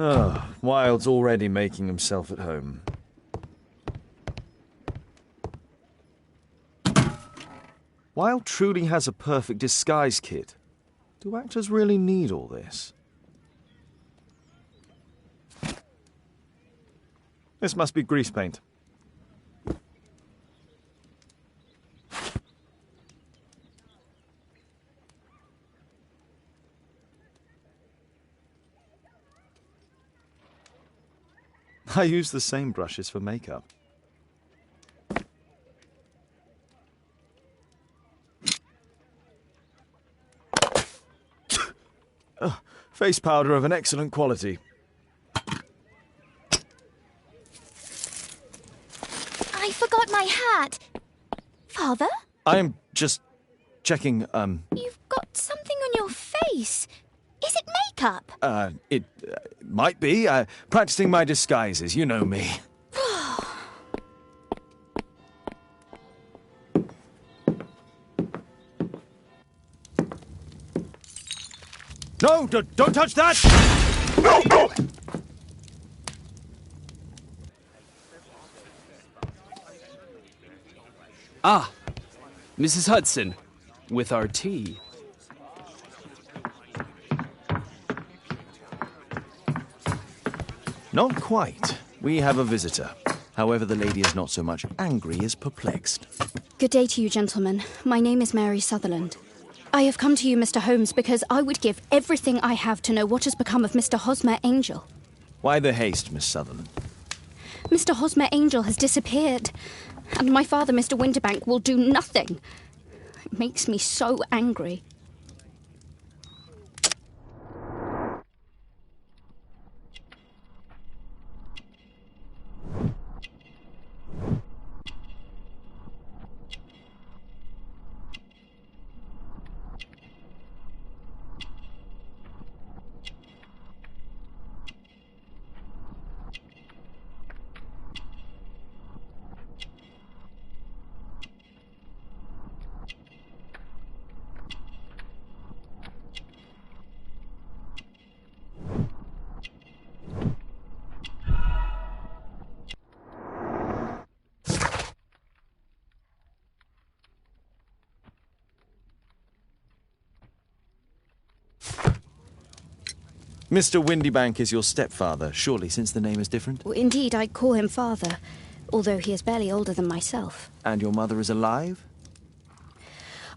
Oh, Wilde's already making himself at home. Wilde truly has a perfect disguise kit. Do actors really need all this? This must be grease paint. I use the same brushes for makeup. Face powder of an excellent quality. I forgot my hat. Father? I am just checking, You've got something on your face. Is it makeup? It might be. Practicing my disguises, you know me. No, don't touch that! Ah, Mrs. Hudson, with our tea. Not quite. We have a visitor. However, the lady is not so much angry as perplexed. Good day to you, gentlemen. My name is Mary Sutherland. I have come to you, Mr. Holmes, because I would give everything I have to know what has become of Mr. Hosmer Angel. Why the haste, Miss Sutherland? Mr. Hosmer Angel has disappeared, and my father, Mr. Winterbank, will do nothing. It makes me so angry. Mr. Windybank is your stepfather, surely, since the name is different? Well, indeed, I call him father, although he is barely older than myself. And your mother is alive?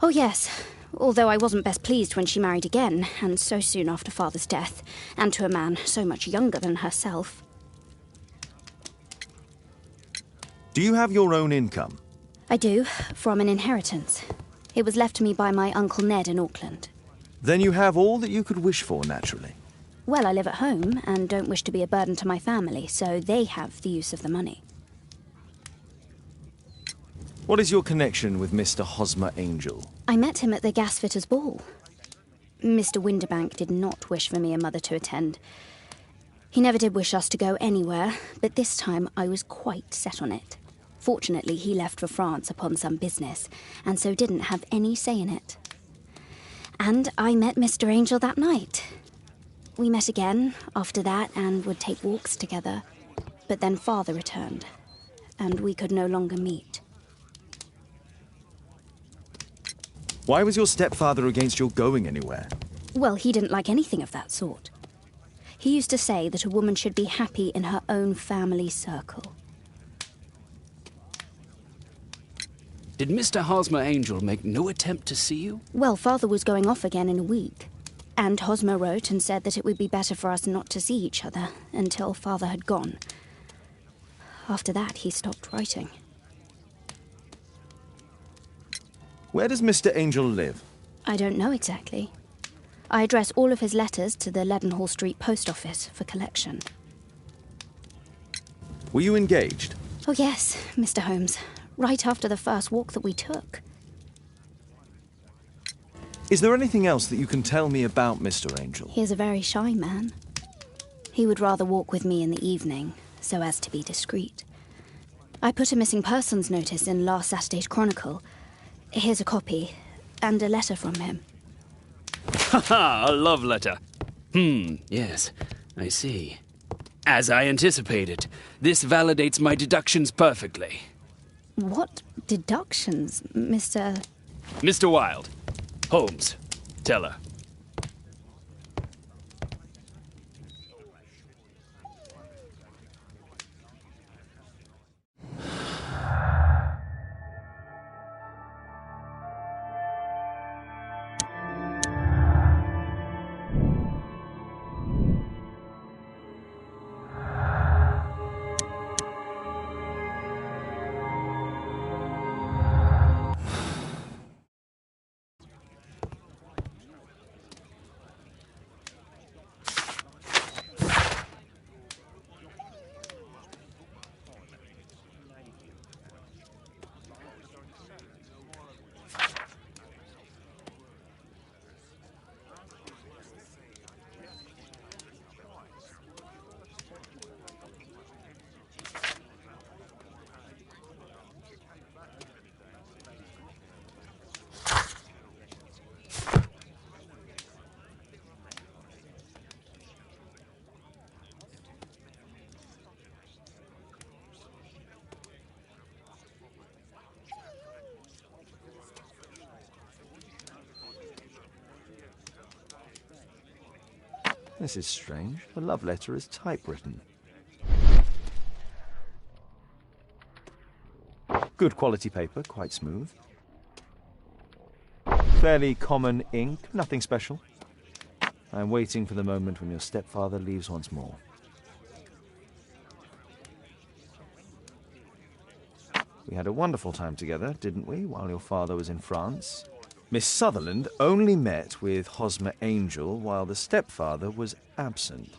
Oh, yes, although I wasn't best pleased when she married again, and so soon after father's death, and to a man so much younger than herself. Do you have your own income? I do, from an inheritance. It was left to me by my Uncle Ned in Auckland. Then you have all that you could wish for, naturally. Well, I live at home and don't wish to be a burden to my family, so they have the use of the money. What is your connection with Mr. Hosmer Angel? I met him at the gasfitter's ball. Mr. Winterbank did not wish for me and Mother to attend. He never did wish us to go anywhere, but this time I was quite set on it. Fortunately, he left for France upon some business, and so didn't have any say in it. And I met Mr. Angel that night. We met again after that and would take walks together. But then Father returned, and we could no longer meet. Why was your stepfather against your going anywhere? Well, he didn't like anything of that sort. He used to say that a woman should be happy in her own family circle. Did Mr. Hosmer Angel make no attempt to see you? Well, Father was going off again in a week. And Hosmer wrote and said that it would be better for us not to see each other until Father had gone. After that, he stopped writing. Where does Mr. Angel live? I don't know exactly. I address all of his letters to the Leadenhall Street post office for collection. Were you engaged? Oh yes, Mr. Holmes. Right after the first walk that we took. Is there anything else that you can tell me about Mr. Angel? He is a very shy man. He would rather walk with me in the evening, so as to be discreet. I put a missing persons notice in last Saturday's Chronicle. Here's a copy, and a letter from him. Ha ha, a love letter. Yes, I see. As I anticipated, this validates my deductions perfectly. What deductions, Mr. Mr. Wilde. Holmes. Tell her. This is strange. The love letter is typewritten. Good quality paper, quite smooth. Fairly common ink, nothing special. I'm waiting for the moment when your stepfather leaves once more. We had a wonderful time together, didn't we, while your father was in France? Miss Sutherland only met with Hosmer Angel while the stepfather was absent.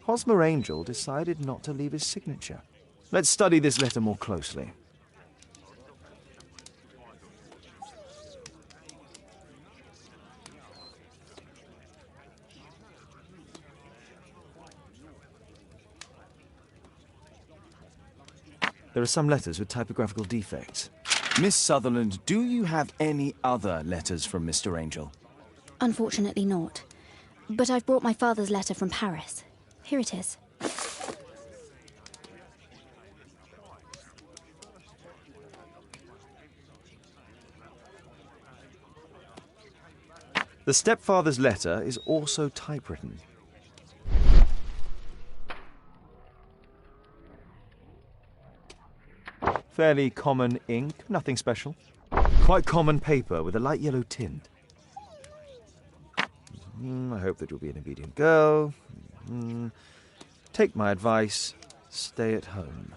Hosmer Angel decided not to leave his signature. Let's study this letter more closely. There are some letters with typographical defects. Miss Sutherland, do you have any other letters from Mr. Angel? Unfortunately not. But I've brought my father's letter from Paris. Here it is. The stepfather's letter is also typewritten. Fairly common ink, nothing special. Quite common paper with a light yellow tint. I hope that you'll be an obedient girl. Take my advice, stay at home.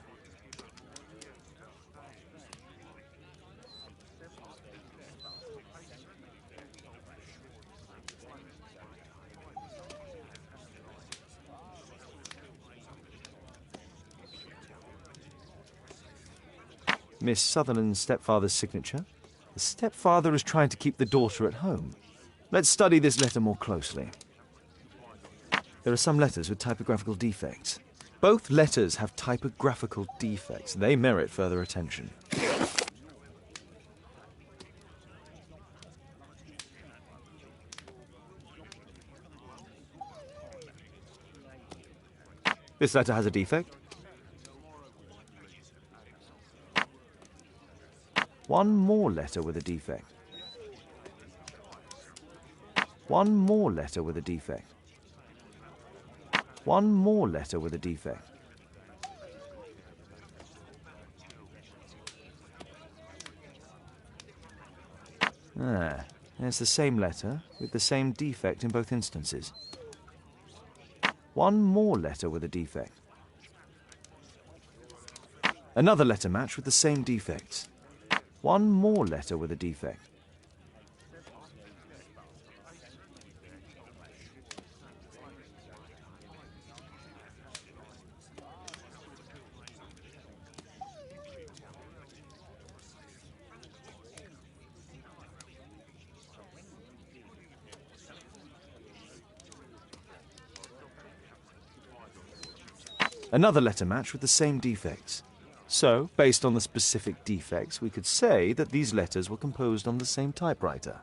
Miss Sutherland's stepfather's signature. The stepfather is trying to keep the daughter at home. Let's study this letter more closely. There are some letters with typographical defects. Both letters have typographical defects. They merit further attention. This letter has a defect. One more letter with a defect. One more letter with a defect. One more letter with a defect. Ah, there's the same letter with the same defect in both instances. One more letter with a defect. Another letter match with the same defects. One more letter with a defect. Another letter match with the same defects. So, based on the specific defects, we could say that these letters were composed on the same typewriter.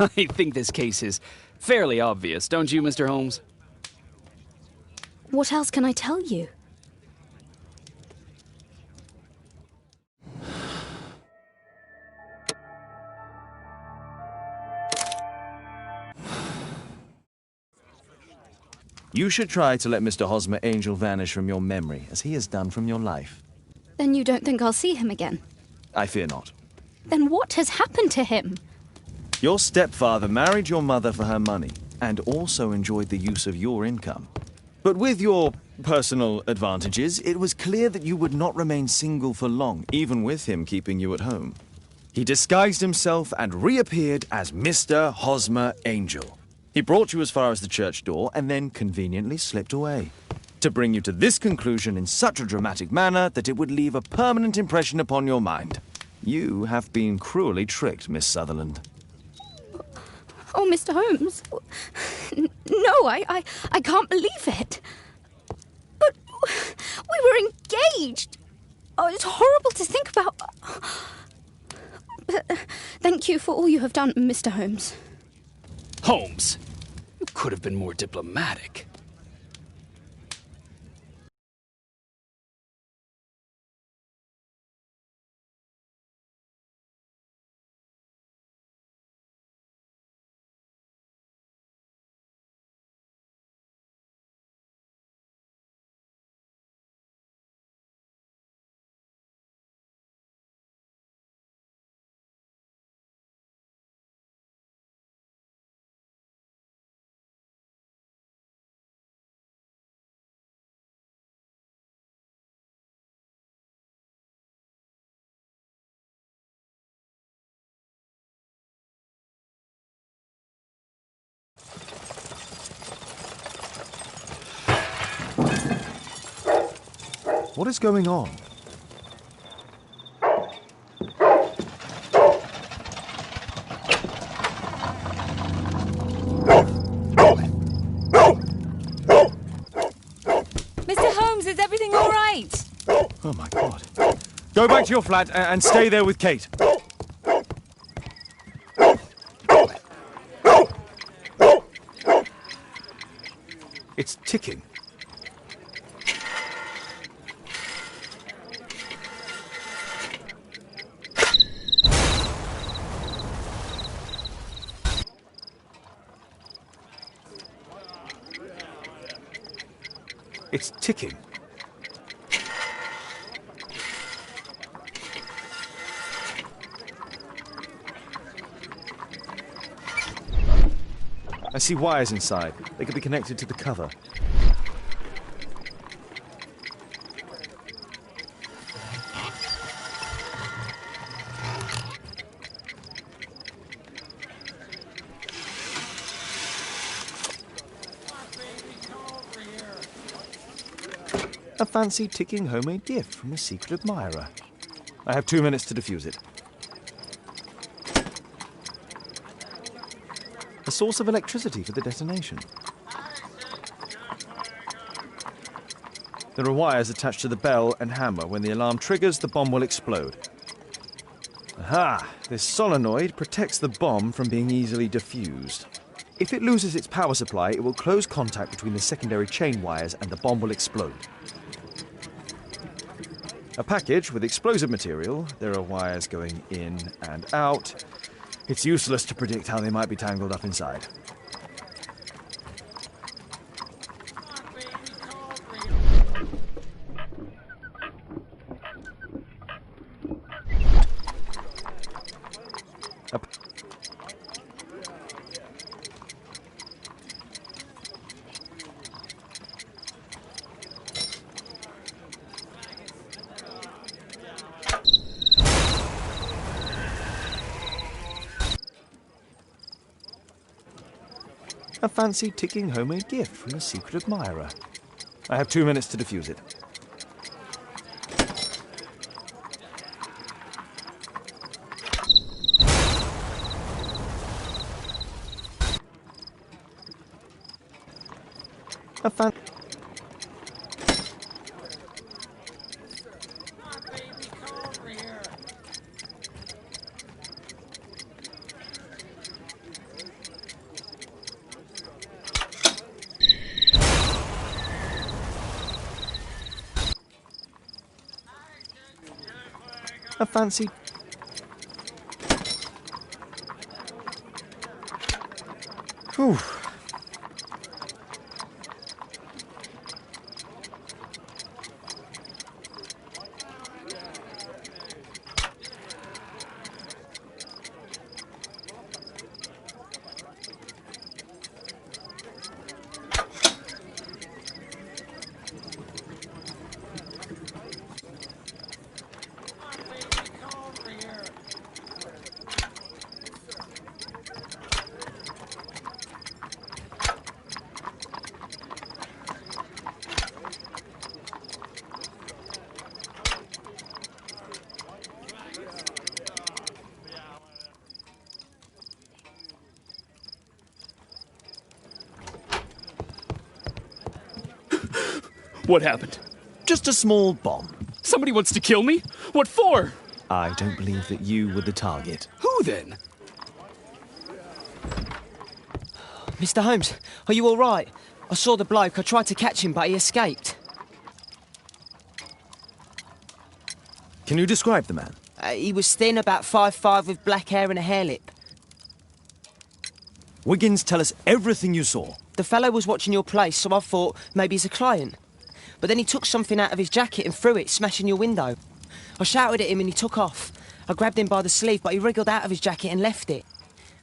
I think this case is fairly obvious, don't you, Mr. Holmes? What else can I tell you? You should try to let Mr. Hosmer Angel vanish from your memory, as he has done from your life. Then you don't think I'll see him again? I fear not. Then what has happened to him? Your stepfather married your mother for her money, and also enjoyed the use of your income. But with your personal advantages, it was clear that you would not remain single for long, even with him keeping you at home. He disguised himself and reappeared as Mr. Hosmer Angel. He brought you as far as the church door, and then conveniently slipped away, to bring you to this conclusion in such a dramatic manner that it would leave a permanent impression upon your mind. You have been cruelly tricked, Miss Sutherland. Oh, Mr. Holmes. No, I can't believe it. But we were engaged. Oh, it's horrible to think about. But thank you for all you have done, Mr. Holmes. Holmes, you could have been more diplomatic. What is going on? Mr. Holmes, is everything all Oh, my God. Go back to your flat and stay there with Kate. It's ticking. It's ticking. I see wires inside. They could be connected to the cover. A fancy ticking homemade gift from a secret admirer. I have 2 minutes to defuse it. A source of electricity for the detonation. There are wires attached to the bell and hammer. When the alarm triggers, the bomb will explode. Aha! This solenoid protects the bomb from being easily diffused. If it loses its power supply, it will close contact between the secondary chain wires and the bomb will explode. A package with explosive material. There are wires going in and out. It's useless to predict how they might be tangled up inside. A fancy ticking homemade gift from a secret admirer. I have 2 minutes to defuse it. A fan... A fancy... Whew. What happened? Just a small bomb. Somebody wants to kill me? What for? I don't believe that you were the target. Who then? Mr. Holmes, are you all right? I saw the bloke. I tried to catch him, but he escaped. Can you describe the man? He was thin, about 5'5", with black hair and a hair lip. Wiggins, tell us everything you saw. The fellow was watching your place, so I thought maybe he's a client. But then he took something out of his jacket and threw it, smashing your window. I shouted at him and he took off. I grabbed him by the sleeve, but he wriggled out of his jacket and left it.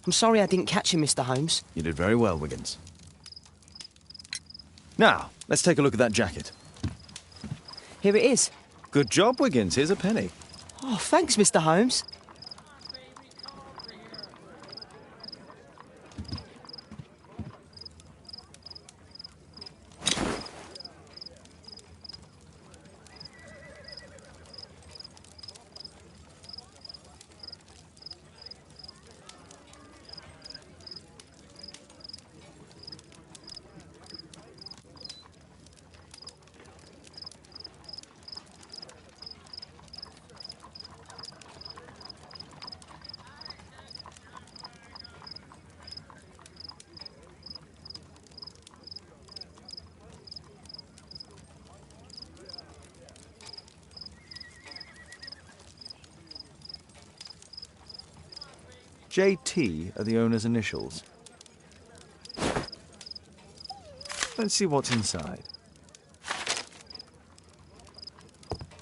I'm sorry I didn't catch him, Mr. Holmes. You did very well, Wiggins. Now, let's take a look at that jacket. Here it is. Good job, Wiggins. Here's a penny. Oh, thanks, Mr. Holmes. JT are the owner's initials. Let's see what's inside.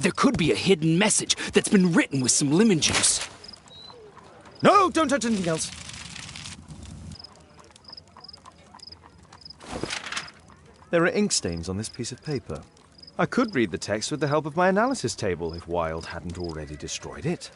There could be a hidden message that's been written with some lemon juice. No, don't touch anything else. There are ink stains on this piece of paper. I could read the text with the help of my analysis table if Wilde hadn't already destroyed it.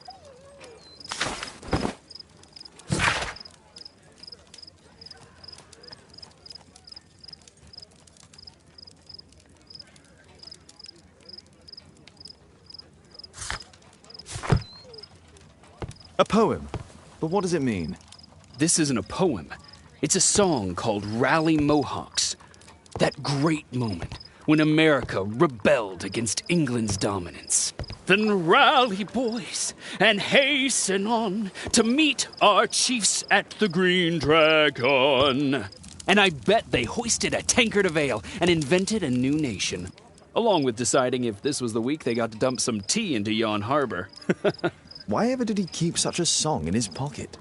A poem. But what does it mean? This isn't a poem. It's a song called Rally Mohawks. That great moment when America rebelled against England's dominance. Then rally, boys, and hasten on to meet our chiefs at the Green Dragon. And I bet they hoisted a tankard of ale and invented a new nation. Along with deciding if this was the week they got to dump some tea into Yon Harbor. Why ever did he keep such a song in his pocket?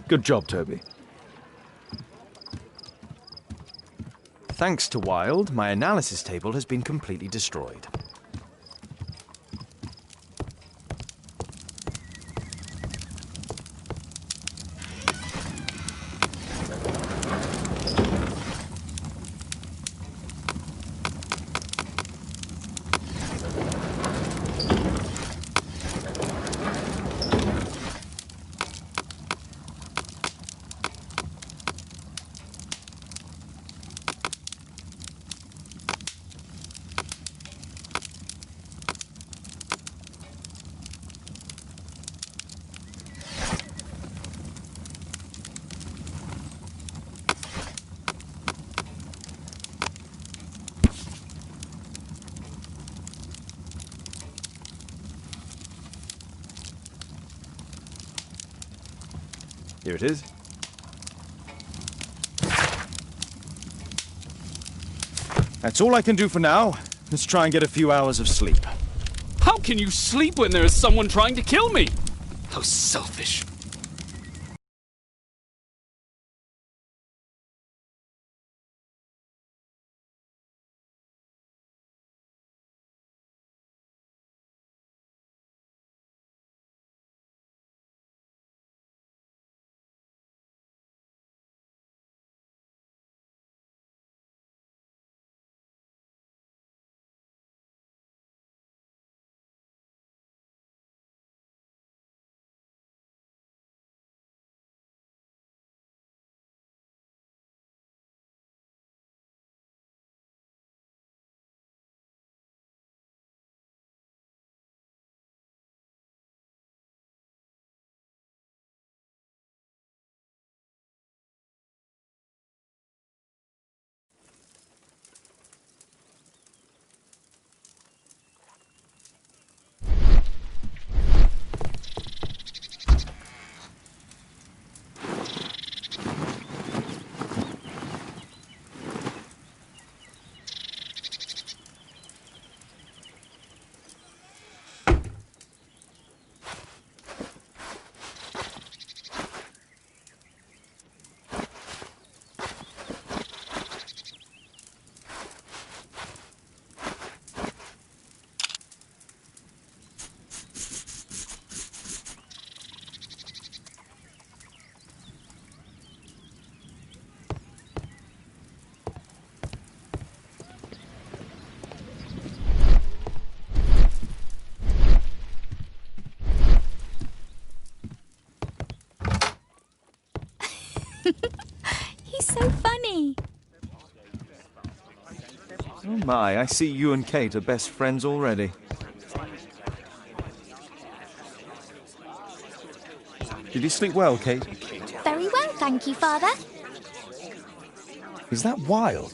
Good job, Toby. Thanks to Wilde, my analysis table has been completely destroyed. Here it is. That's all I can do for now. Let's try and get a few hours of sleep. How can you sleep when there is someone trying to kill me? How selfish. He's so funny. Oh my, I see you and Kate are best friends already. Did you sleep well, Kate? Very well, thank you, Father. Is that Wild?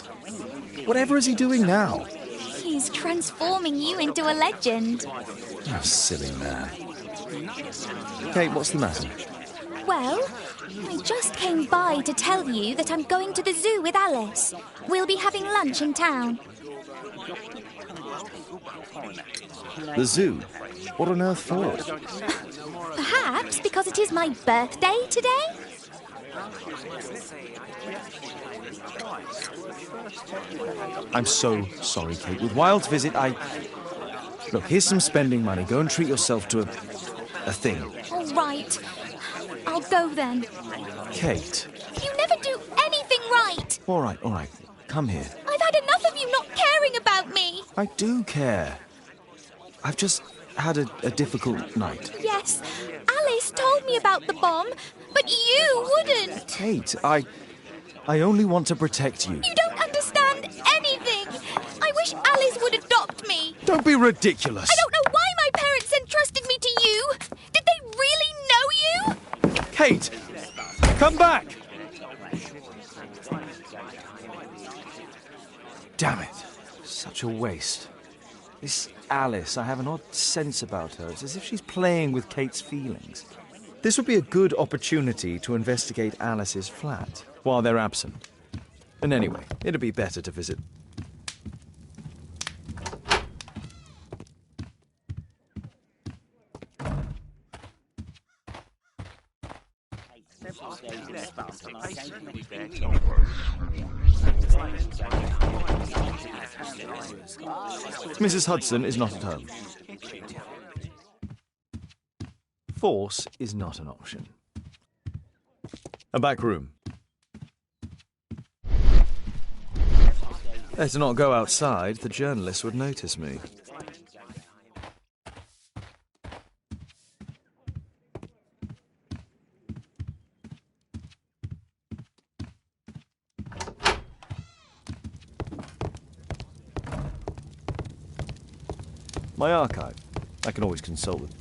Whatever is he doing now? He's transforming you into a legend. Oh, silly man. Kate, what's the matter? Well, I just came by to tell you that I'm going to the zoo with Alice. We'll be having lunch in town. The zoo? What on earth for? Perhaps because it is my birthday today? I'm so sorry, Kate. With Wild's visit, Look, here's some spending money. Go and treat yourself to a thing. All right. I'll go then. Kate. You never do anything right. All right. Come here. I've had enough of you not caring about me. I do care. I've just had a difficult night. Yes, Alice told me about the bomb, but you wouldn't. Kate, I only want to protect you. You don't understand anything. I wish Alice would adopt me. Don't be ridiculous. I don't know why my parents entrusted me to you. Did they really know you? Kate, come back! Damn it. Such a waste. This Alice, I have an odd sense about her. It's as if she's playing with Kate's feelings. This would be a good opportunity to investigate Alice's flat while they're absent. And anyway, it'd be better to visit. Mrs. Hudson is not at home. Force is not an option. A back room. Better not go outside. The journalists would notice me. My archive. I can always consult with.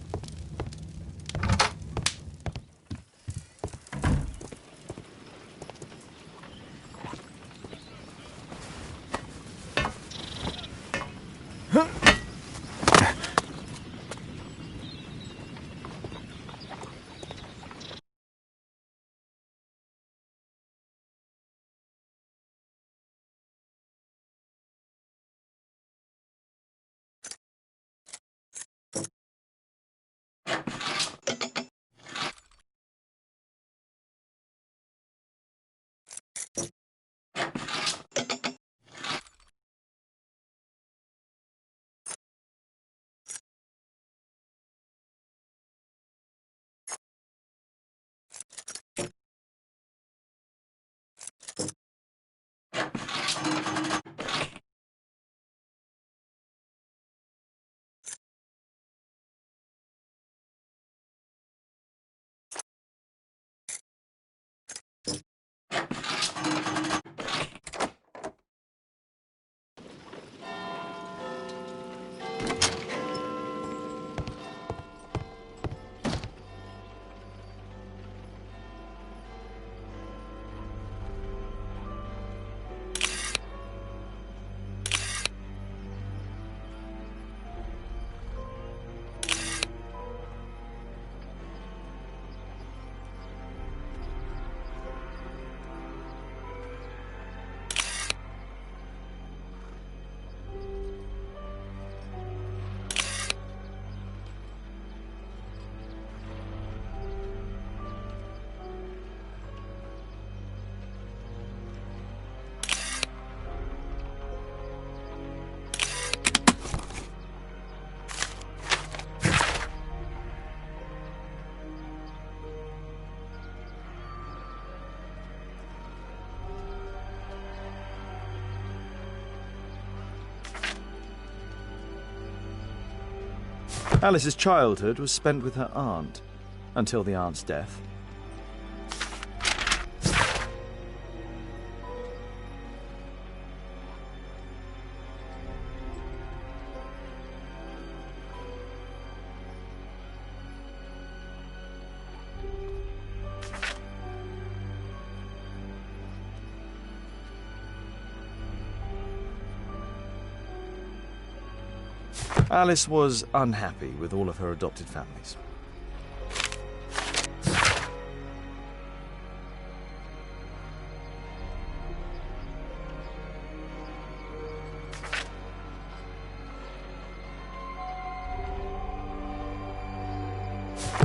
Alice's childhood was spent with her aunt, until the aunt's death. Alice was unhappy with all of her adopted families.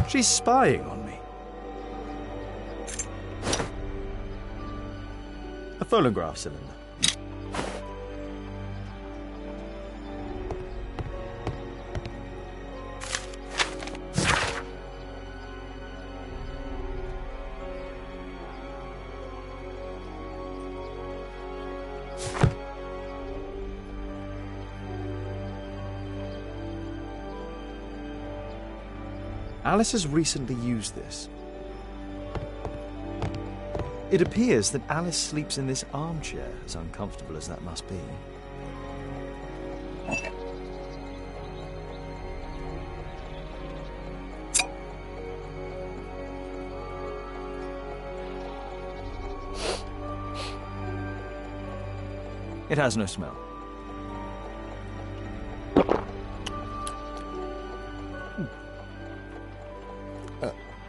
She's spying on me. A phonograph cylinder. Alice has recently used this. It appears that Alice sleeps in this armchair, as uncomfortable as that must be. It has no smell.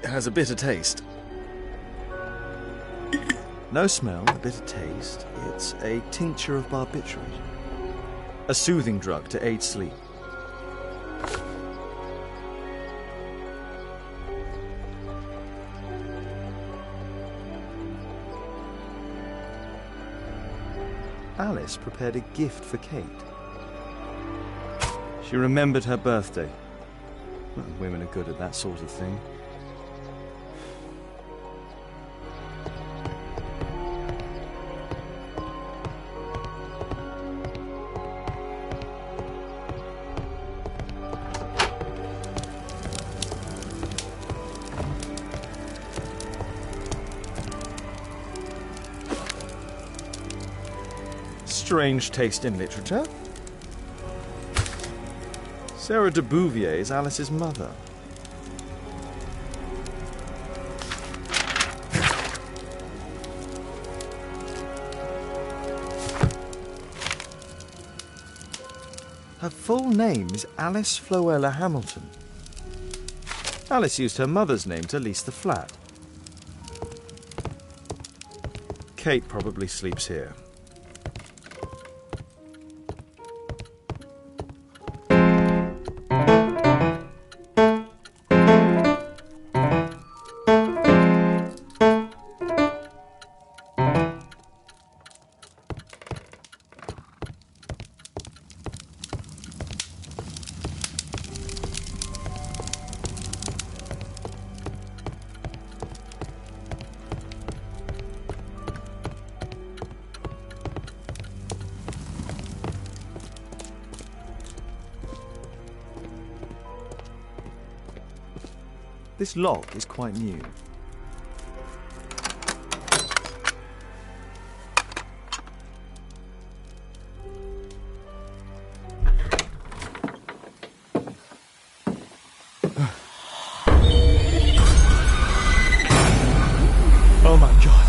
It has a bitter taste. No smell, a bitter taste. It's a tincture of barbiturate. A soothing drug to aid sleep. Alice prepared a gift for Kate. She remembered her birthday. Well, women are good at that sort of thing. Strange taste in literature. Sarah de Bouvier is Alice's mother. Her full name is Alice Floella Hamilton. Alice used her mother's name to lease the flat. Kate probably sleeps here. This lock is quite new. Oh my God.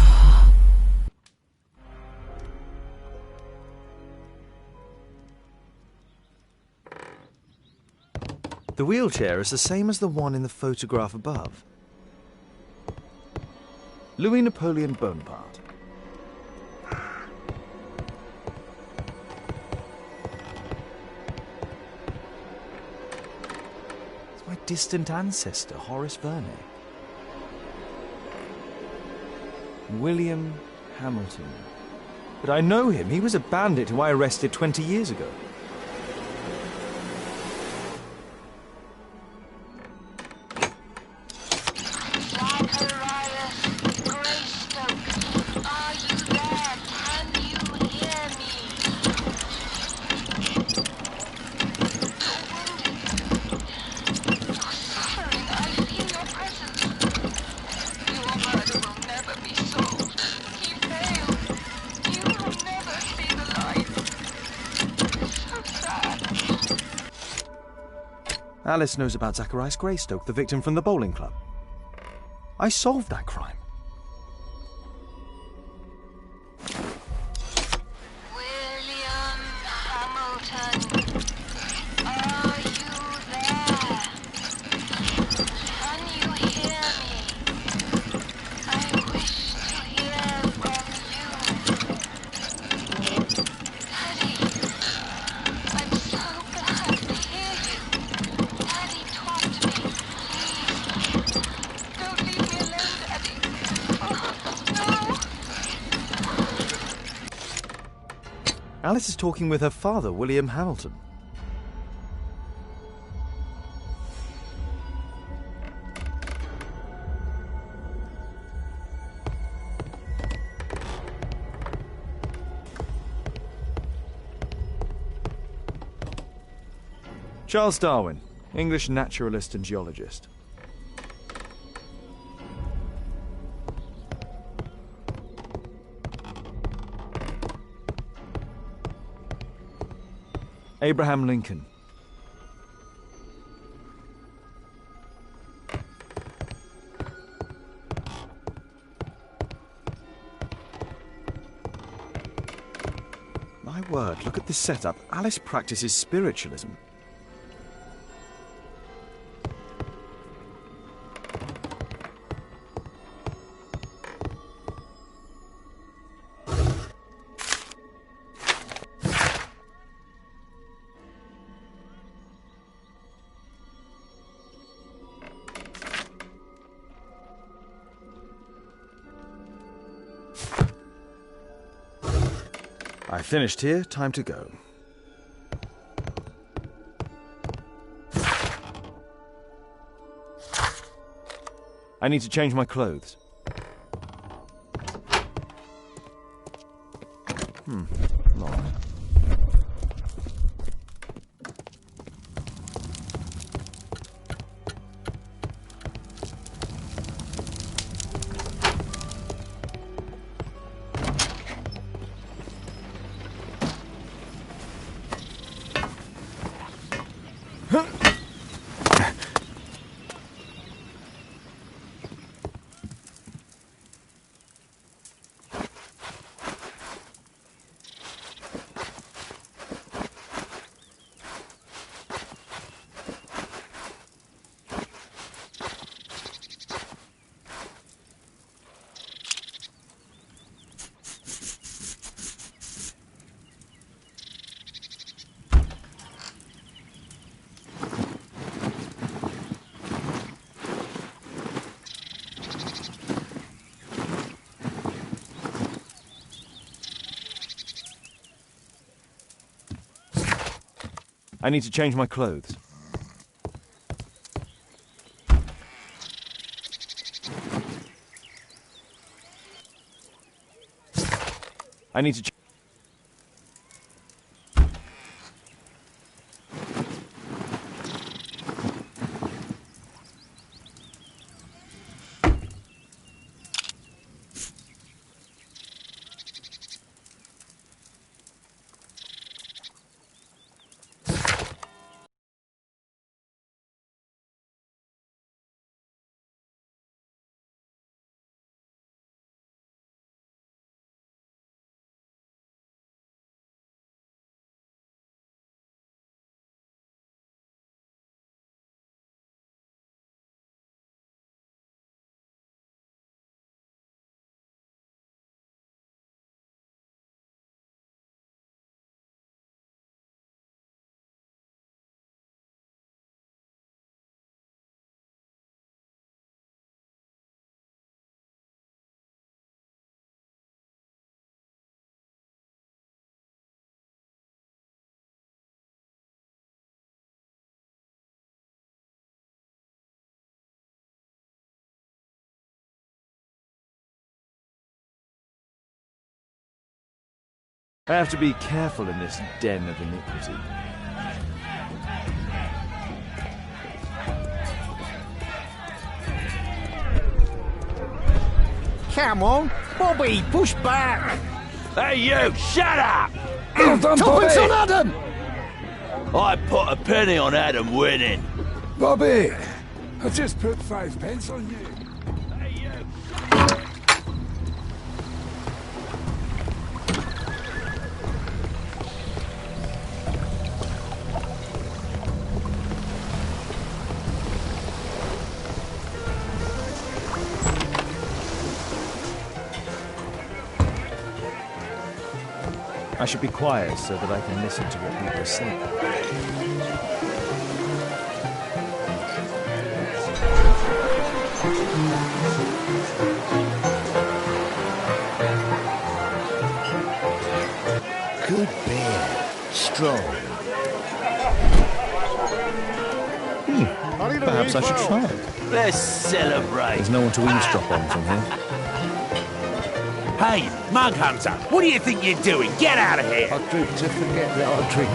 The wheelchair is the same as the one in the photograph above. Louis Napoleon Bonaparte. It's my distant ancestor, Horace Verney. William Hamilton. But I know him. He was a bandit who I arrested 20 years ago. Alice knows about Zacharias Greystoke, the victim from the bowling club. I solved that crime. William Hamilton, are Alice is talking with her father, William Hamilton. Charles Darwin, English naturalist and geologist. Abraham Lincoln. My word, look at this setup. Alice practices spiritualism. I finished here, time to go. I need to change my clothes. Locked. I need to change my clothes. I need to I have to be careful in this den of iniquity. Come on, Bobby, push back! Hey you, shut up! Well done, Tuppence on Adam! I put a penny on Adam winning. Bobby, I just put 5 pence on you. Hey you! I should be quiet so that I can listen to what people are saying. Good beer. Strong. Perhaps I should try it. Let's celebrate. There's no one to eavesdrop on from here. Hey, mug hunter, what do you think you're doing? Get out of here! I drink to forget that I drink.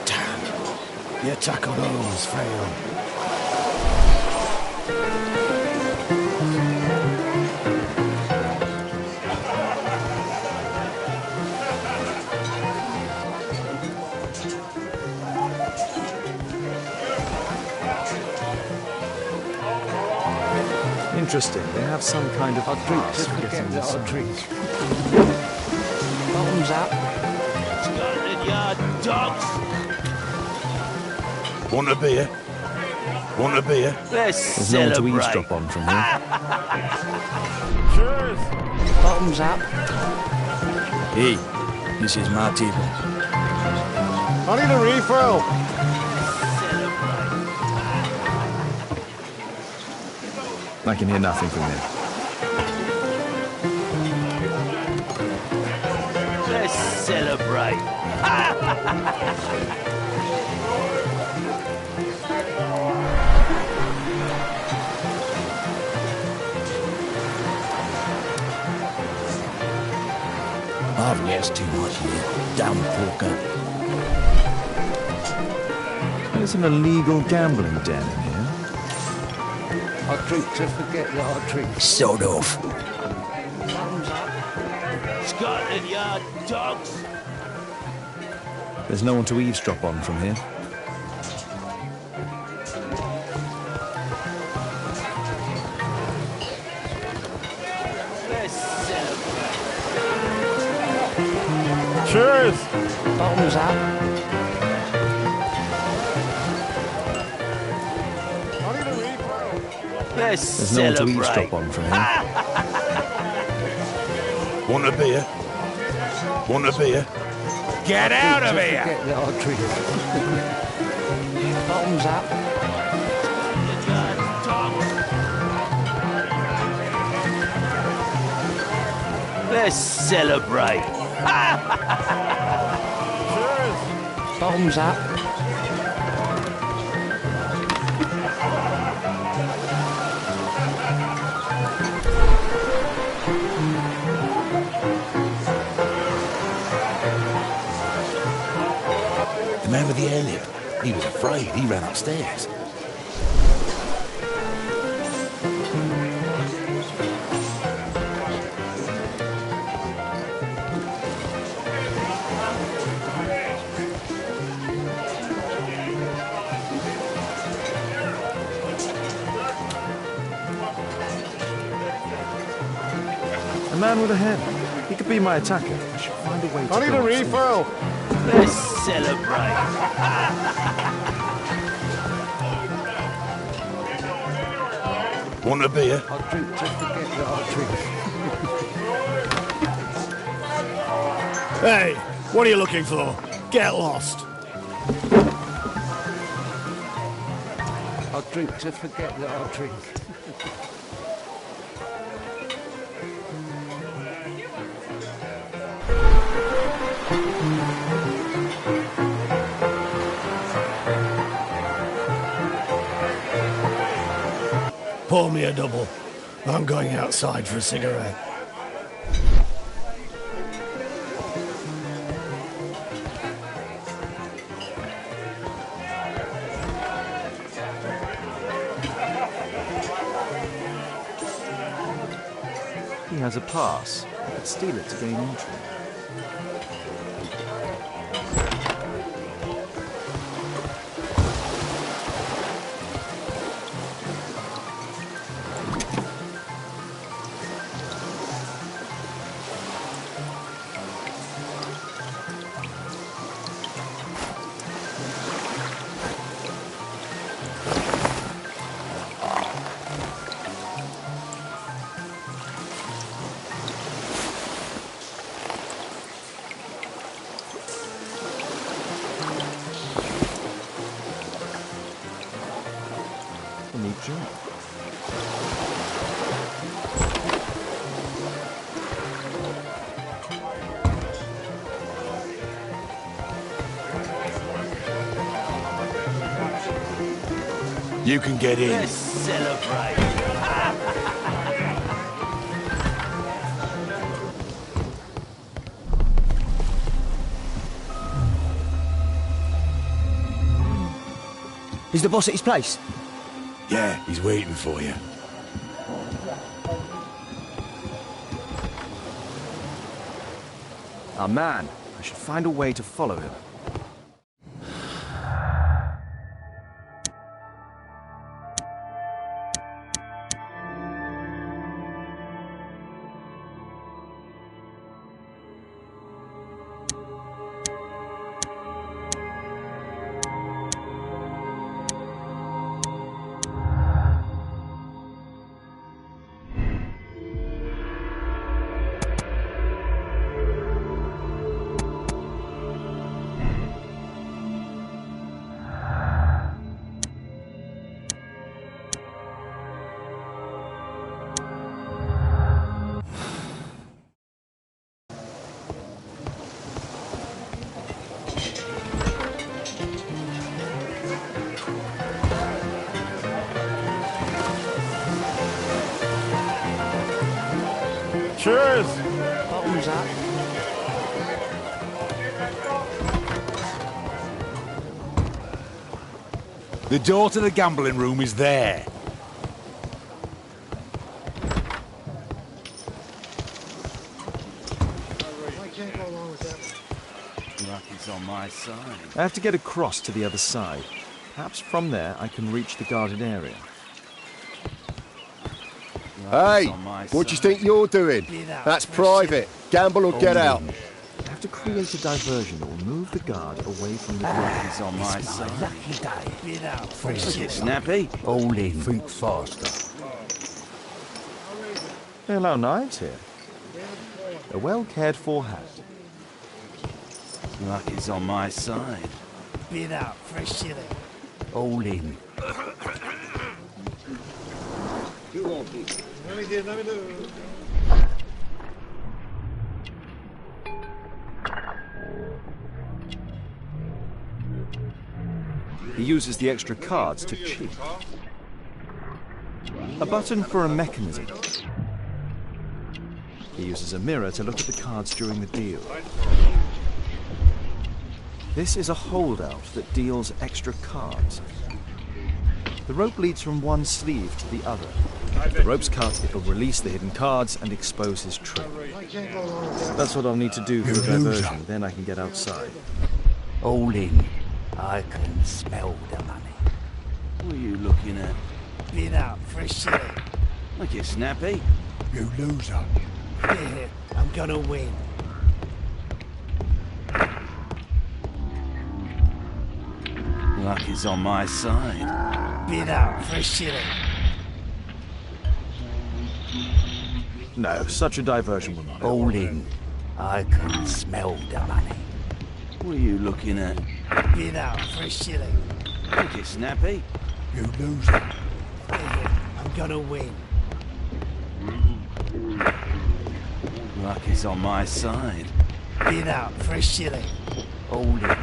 Damn, your tackle bones fail. Interesting. They have some kind of pass for getting Forget that I inside. drink. Bottoms up. Scotland Yard dogs. Want a beer? Want a beer? Let's There's no one to celebrate. eavesdrop on from here. Bottoms up. Hey, this is my table. I need a refill. I can hear nothing from here. Let's celebrate. I've lost too much here. Damn poker. There's an illegal gambling den in here. I drink to forget that I drink. Sod off. Scotland Yard dogs. There's no one to eavesdrop on from here. Let's celebrate. Cheers. Bottoms up. I need a refill. Let's There's no one to celebrate. eavesdrop on from here. Want a beer? Want a beer? Get out of here! Forget that I drink. Bottoms up. Let's celebrate. Bottoms up. The man with the airlift. He was afraid. He ran upstairs. A man with a head. He could be my attacker. I should find a way to I need go a upstairs. refill. Let's celebrate. Want a beer? I drink to forget that I drink. Hey, what are you looking for? Get lost. I drink to forget that I drink. Pour me a double. I'm going outside for a cigarette. He has a pass. I could steal it to gain entry. job. You can get in. Let's celebrate. Is the boss at his place? Yeah, he's waiting for you. Our man. I should find a way to follow him. Cheers! Bottoms up. The door to the gambling room is there. Lucky's on my side. I have to get across to the other side. Perhaps from there I can reach the guarded area. Hey, what do you think you're doing? That's private. Gamble or get out. I have to create a diversion that will move the guard away from the group. Lucky's on my side. Lucky day. Get out. Get snappy. All in. Think faster. They allow knives here. A well cared for hat. Lucky's on my side. Get out. Fresh chili. All in. He uses the extra cards to cheat. A button for a mechanism. He uses a mirror to look at the cards during the deal. This is a holdout that deals extra cards. The rope leads from one sleeve to the other. If the rope's cut, it'll release the hidden cards and expose his trick. That's what I'll need to do for the diversion, then I can get outside. All in. I can smell the money. What are you looking at? Get out. Fresh chili. Look, you snappy. You loser. Yeah, I'm gonna win. Lucky's on my side. Get out. Fresh chili. No, such a diversion will not. All in. I can smell the money. What are you looking at? Get out. Fresh chili. Look, you snappy. You loser. Yeah, I'm gonna win. Lucky's on my side. Get out. Fresh chili. All in.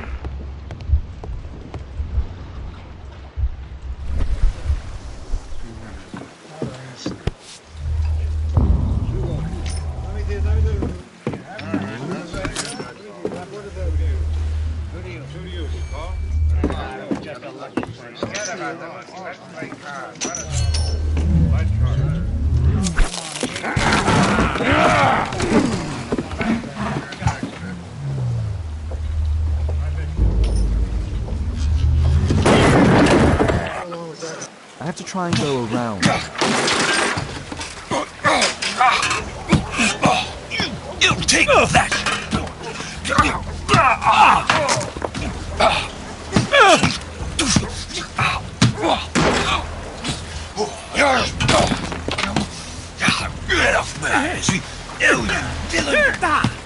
I have to try and go around. You take that! Get off me! You villain!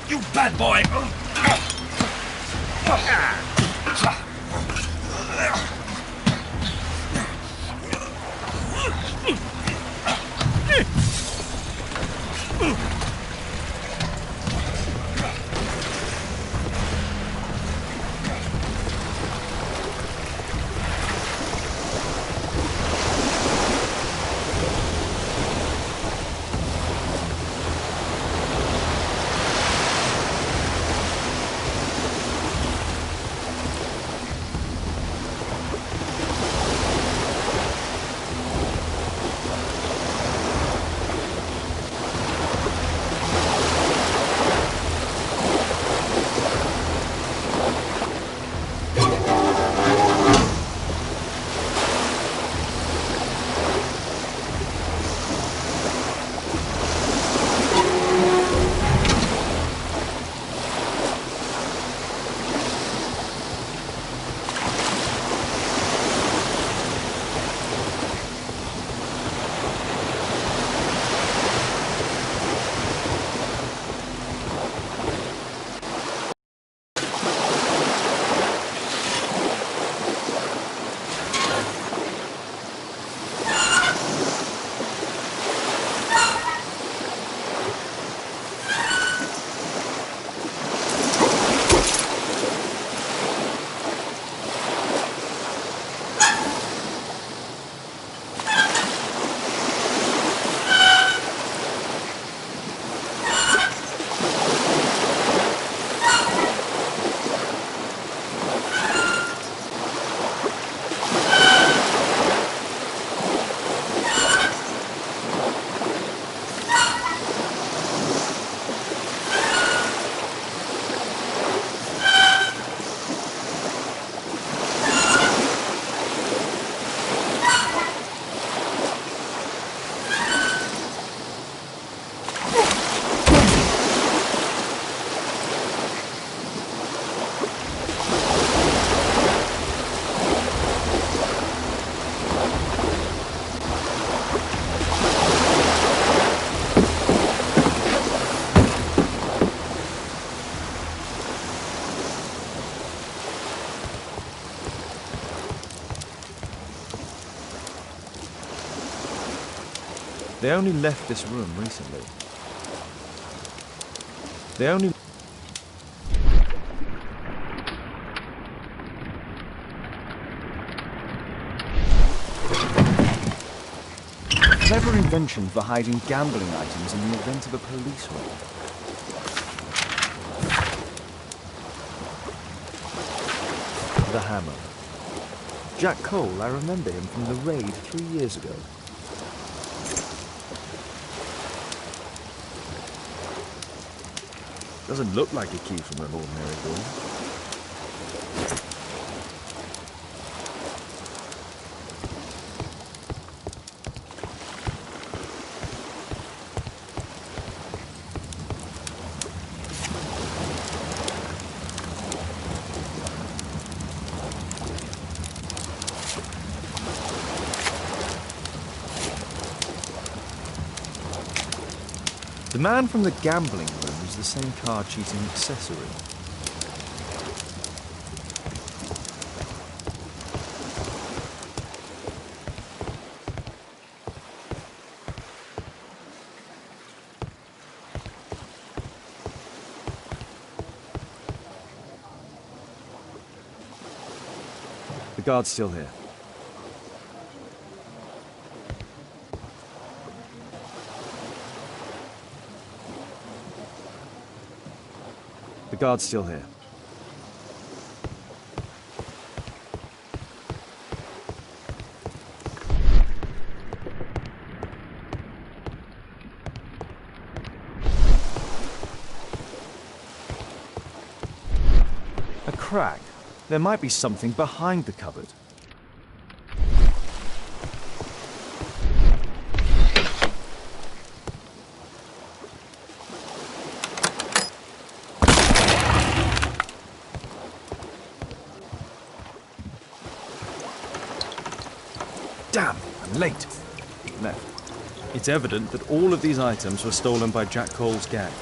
You bad boy! They only left this room recently. They only... Clever invention for hiding gambling items in the event of a police raid. The hammer. Jack Cole, I remember him from the raid 3 years ago. Doesn't look like a key from an ordinary door. The man from the gambling room is the same card cheating accessory. The guard's still here. The guard's still here. A crack. There might be something behind the cupboard. Damn, I'm late. No. It's evident that all of these items were stolen by Jack Cole's gang.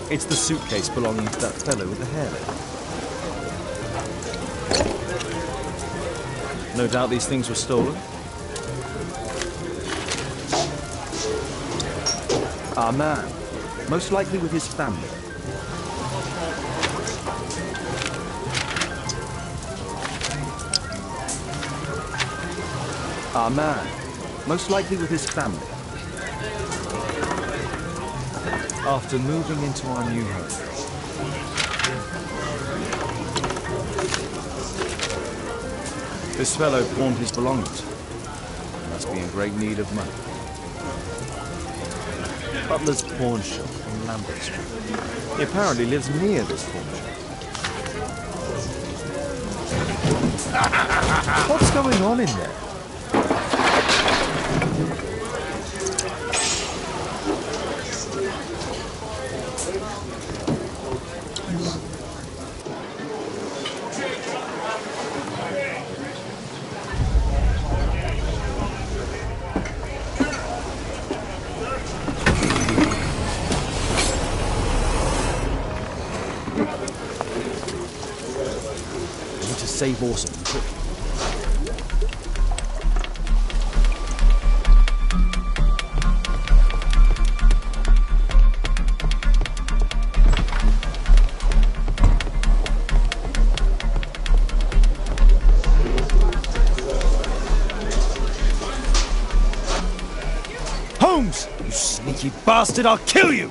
It's the suitcase belonging to that fellow with the hairnet. No doubt these things were stolen. Our man, most likely with his family. Our man, most likely with his family. After moving into our new home. This fellow pawned his belongings. He must be in great need of money. Butler's pawn shop on Lambert Street. He apparently lives near this pawn shop. What's going on in there? Save Orson quick. Holmes! You sneaky bastard, I'll kill you!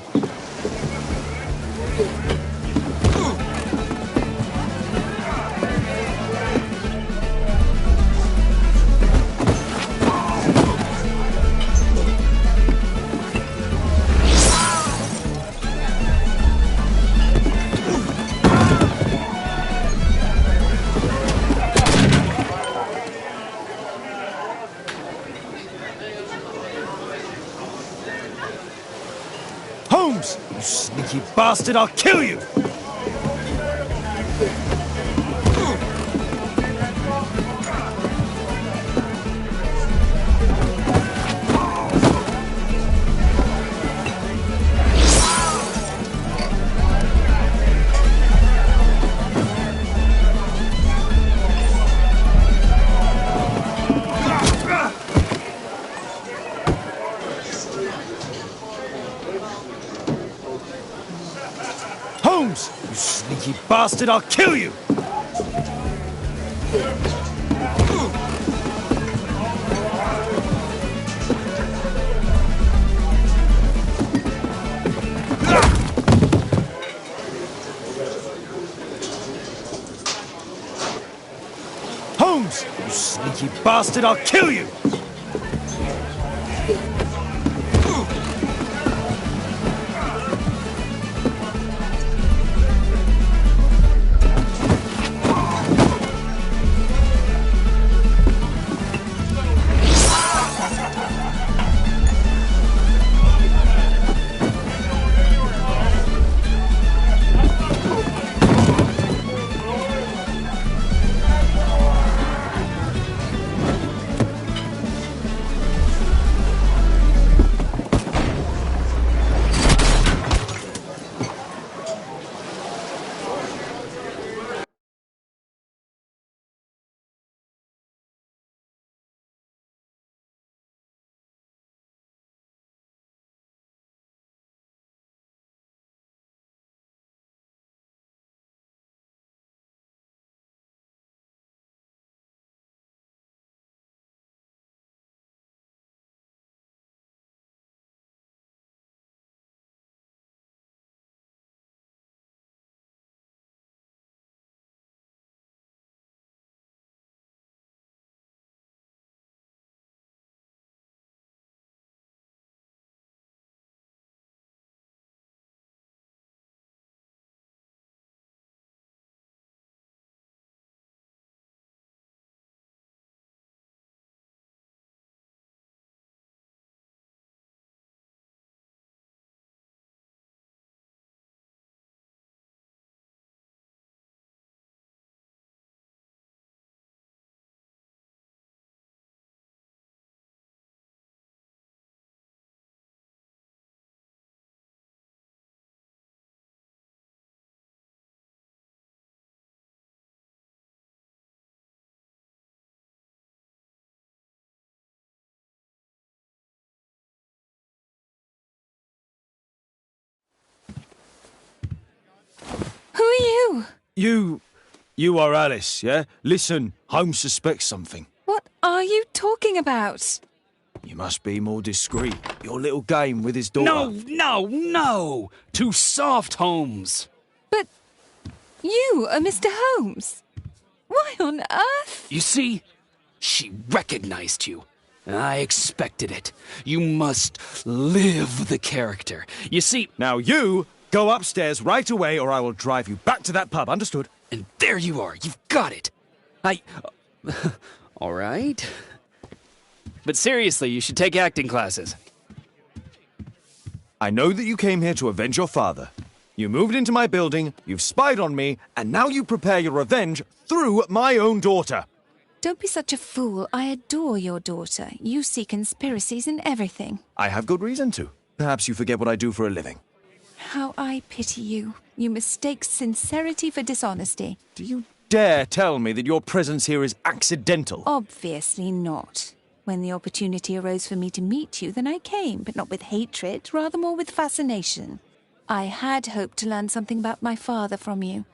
Holmes! You sneaky bastard, I'll kill you! bastard, I'll kill you! Holmes! You sneaky bastard, I'll kill you! Who are you? You are Alice, yeah? Listen, Holmes suspects something. What are you talking about? You must be more discreet. Your little game with his daughter. No! Too soft, Holmes. But you are Mr. Holmes. Why on earth? You see, she recognized you. I expected it. You must live the character. You see... Now you go upstairs right away or I will drive you back to that pub, understood? And there you are. You've got it. All right. But seriously, you should take acting classes. I know that you came here to avenge your father. You moved into my building, you've spied on me, and now you prepare your revenge through my own daughter. Don't be such a fool. I adore your daughter. You see conspiracies in everything. I have good reason to. Perhaps you forget what I do for a living. How I pity you. You mistake sincerity for dishonesty. Do you dare tell me that your presence here is accidental? Obviously not. When the opportunity arose for me to meet you, then I came, but not with hatred, rather more with fascination. I had hoped to learn something about my father from you,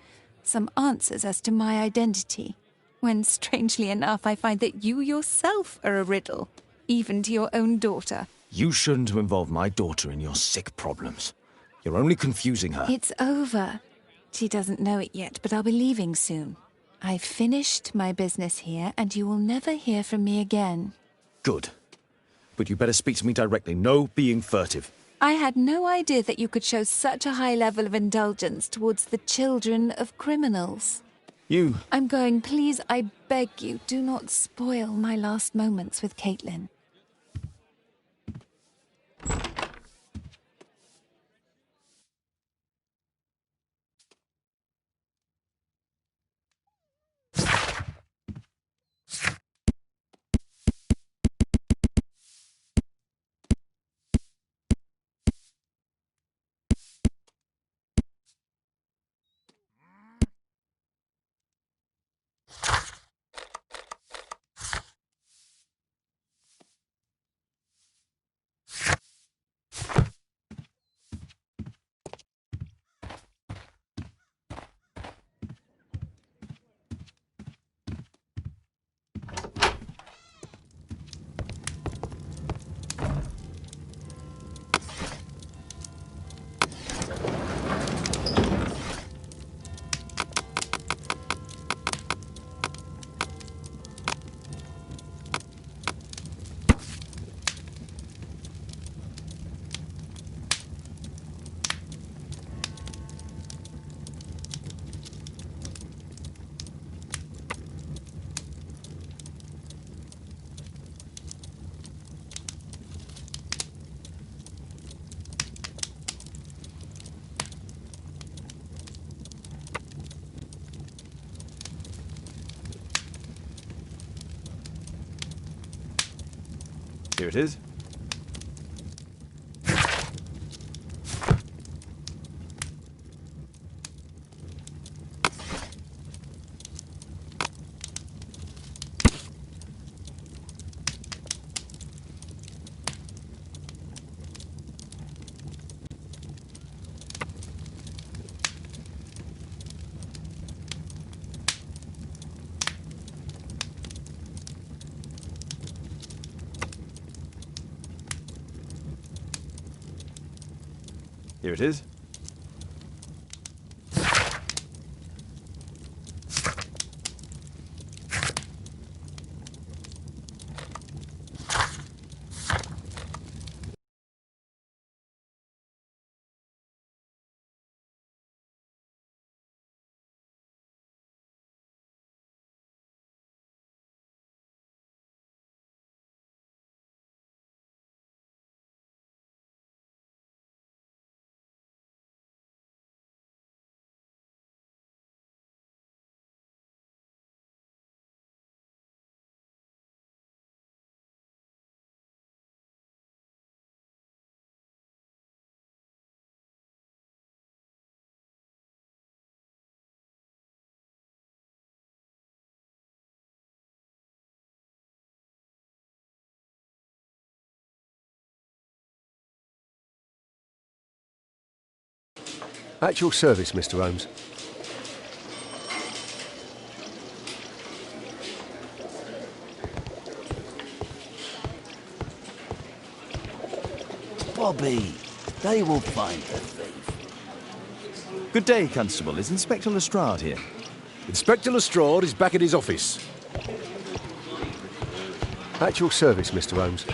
some answers as to my identity, when, strangely enough, I find that you yourself are a riddle, even to your own daughter. You shouldn't have involved my daughter in your sick problems. You're only confusing her. It's over. She doesn't know it yet, but I'll be leaving soon. I've finished my business here, and you will never hear from me again. Good. But you better speak to me directly. No being furtive. I had no idea that you could show such a high level of indulgence towards the children of criminals. You... I'm going. Please, I beg you, do not spoil my last moments with Caitlin. Here it is. Here it is. At your service, Mr. Holmes. Bobby, they will find the thief. Good day, Constable. Is Inspector Lestrade here? Inspector Lestrade is back at his office. At your service, Mr. Holmes.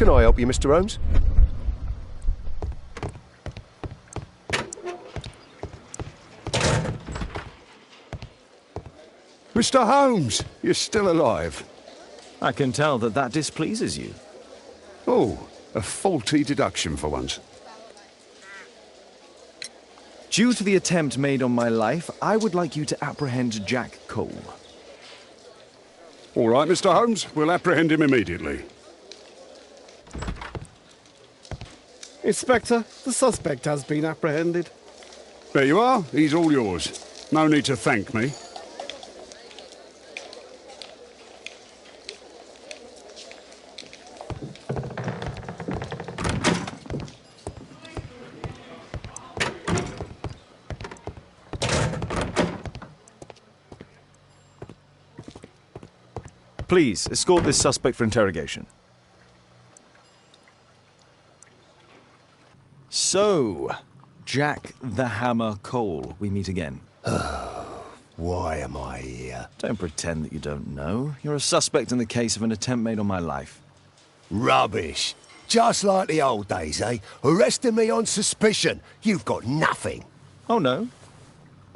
Can I help you, Mr. Holmes? Mr. Holmes, you're still alive. I can tell that that displeases you. Oh, a faulty deduction for once. Due to the attempt made on my life, I would like you to apprehend Jack Cole. All right, Mr. Holmes, we'll apprehend him immediately. Inspector, the suspect has been apprehended. There you are, he's all yours. No need to thank me. Please, escort this suspect for interrogation. So, Jack the Hammer Cole, we meet again. Why am I here? Don't pretend that you don't know. You're a suspect in the case of an attempt made on my life. Rubbish. Just like the old days, eh? Arresting me on suspicion. You've got nothing. Oh, no?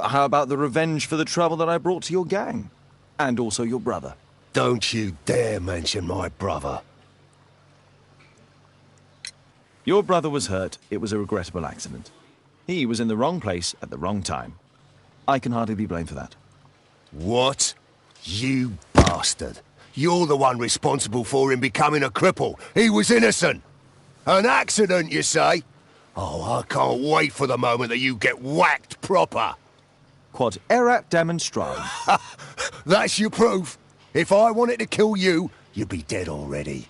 How about the revenge for the trouble that I brought to your gang? And also your brother. Don't you dare mention my brother. Your brother was hurt. It was a regrettable accident. He was in the wrong place at the wrong time. I can hardly be blamed for that. What? You bastard. You're the one responsible for him becoming a cripple. He was innocent. An accident, you say? Oh, I can't wait for the moment that you get whacked proper. Quod erat demonstrandum. That's your proof. If I wanted to kill you, you'd be dead already.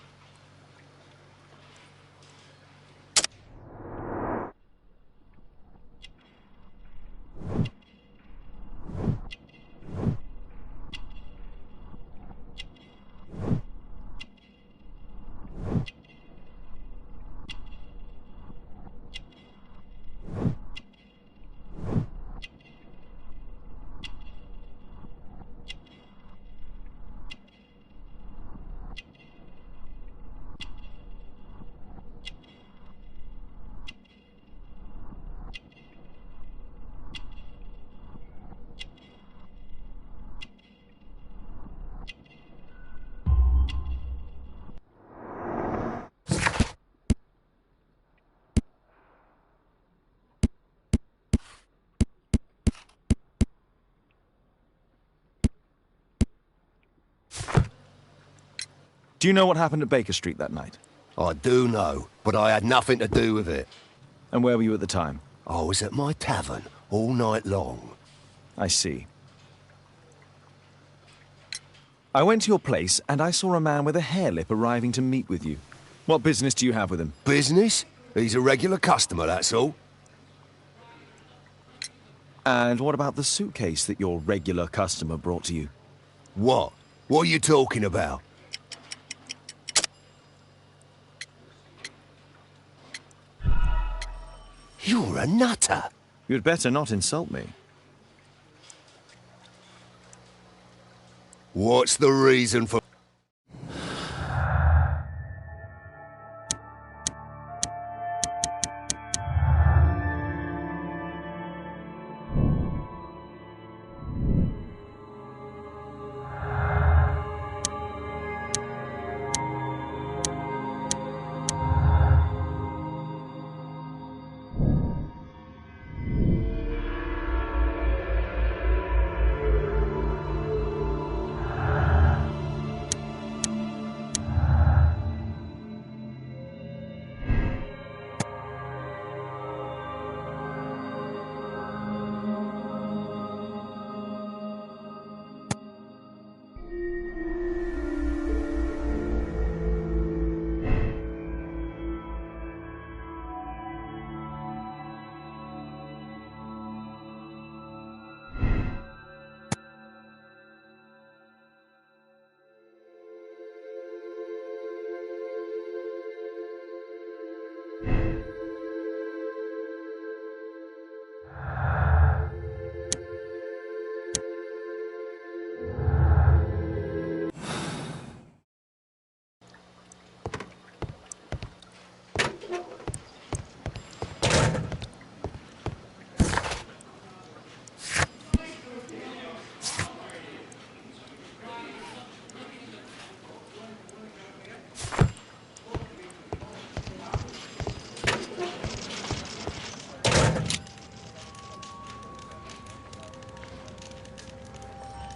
Do you know what happened at Baker Street that night? I do know, but I had nothing to do with it. And where were you at the time? I was at my tavern all night long. I see. I went to your place and I saw a man with a hare lip arriving to meet with you. What business do you have with him? Business? He's a regular customer, that's all. And what about the suitcase that your regular customer brought to you? What? What are you talking about? You're a nutter. You'd better not insult me. What's the reason for...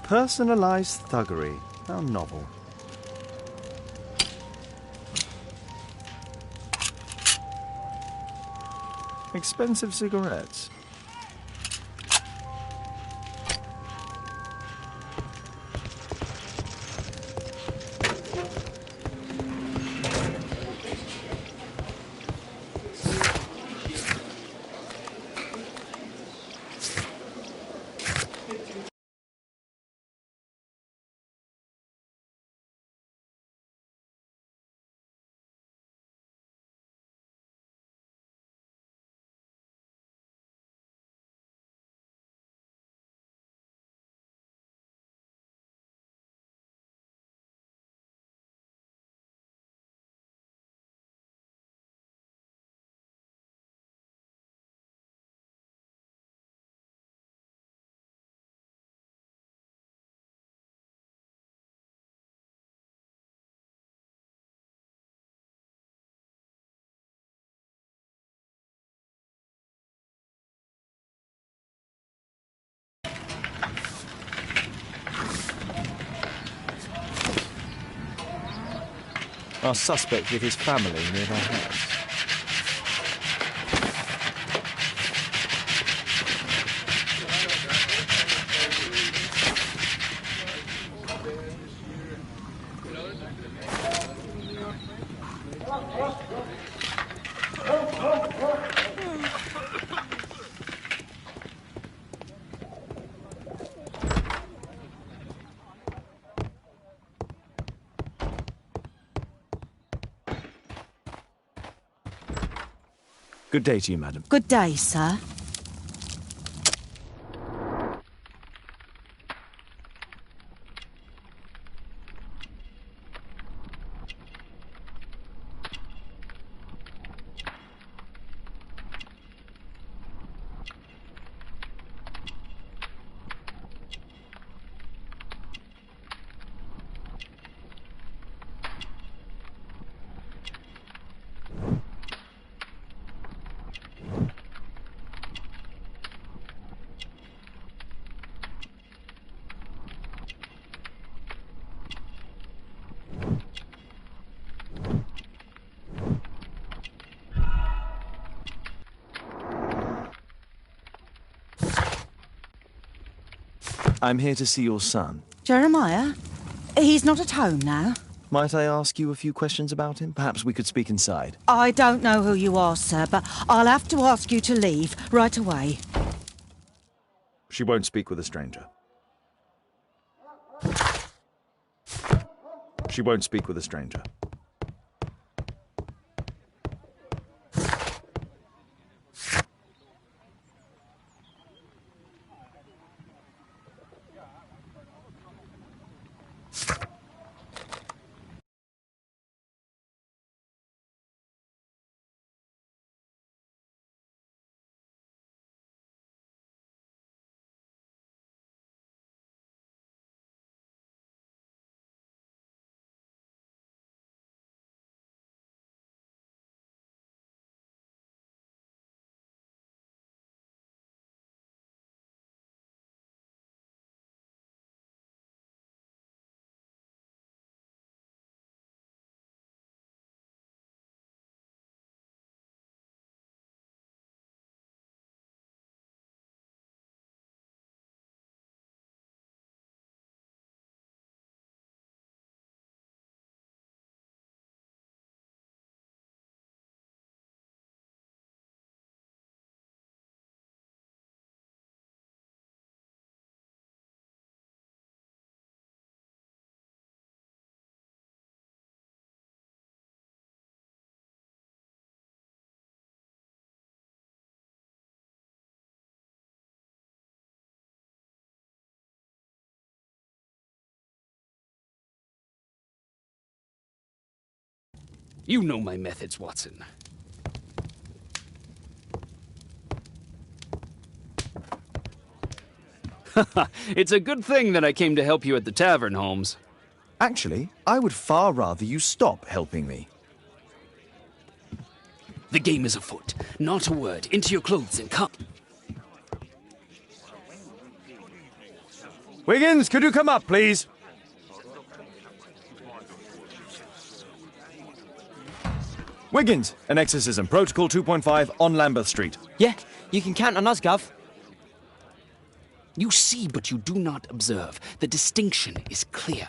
Personalized thuggery. How novel. Expensive cigarettes. Our suspect with his family near their house. Good day to you, madam. Good day, sir. I'm here to see your son. Jeremiah? He's not at home now. Might I ask you a few questions about him? Perhaps we could speak inside. I don't know who you are, sir, but I'll have to ask you to leave right away. She won't speak with a stranger. She won't speak with a stranger. You know my methods, Watson. It's a good thing that I came to help you at the tavern, Holmes. Actually, I would far rather you stop helping me. The game is afoot. Not a word. Into your clothes and come. Wiggins, could you come up, please? Wiggins, an exorcism. Protocol 2.5 on Lambeth Street. Yeah, you can count on us, Gov. You see, but you do not observe. The distinction is clear.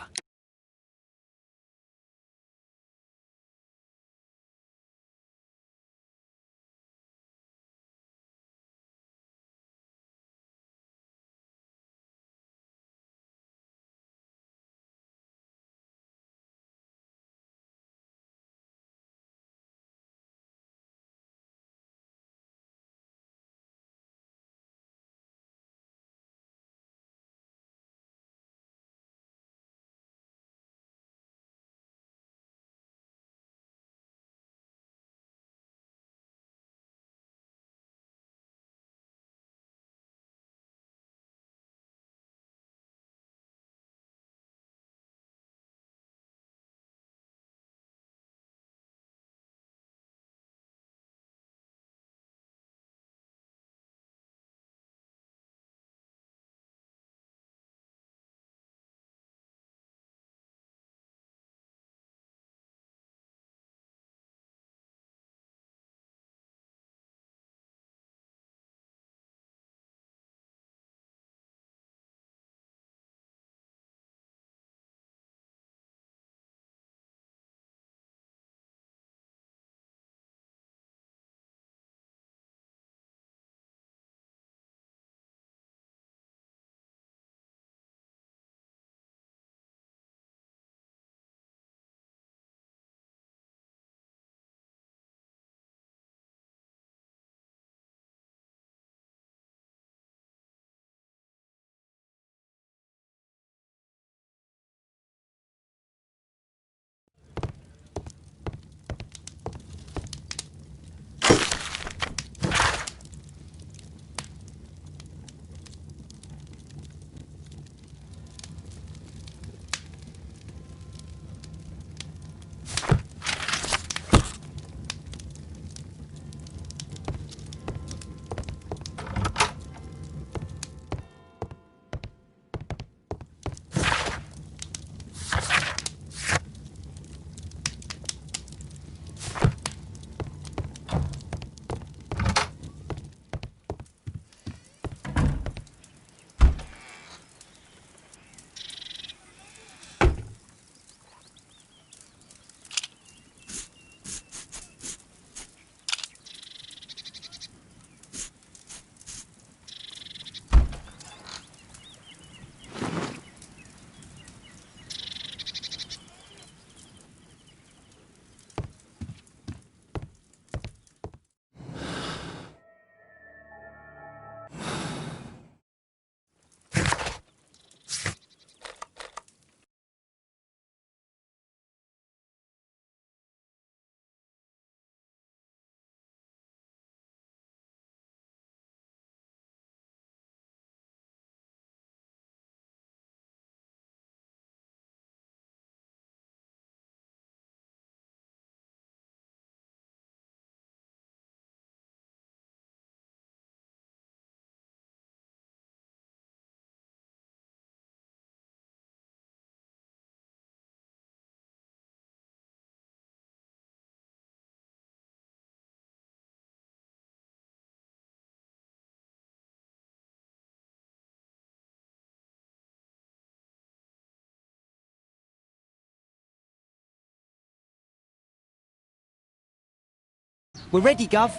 We're ready, Gov.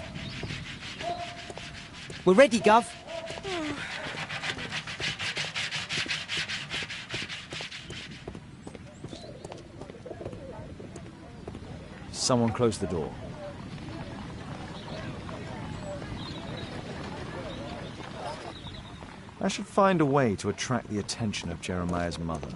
We're ready, Gov. Someone close the door. I should find a way to attract the attention of Jeremiah's mother.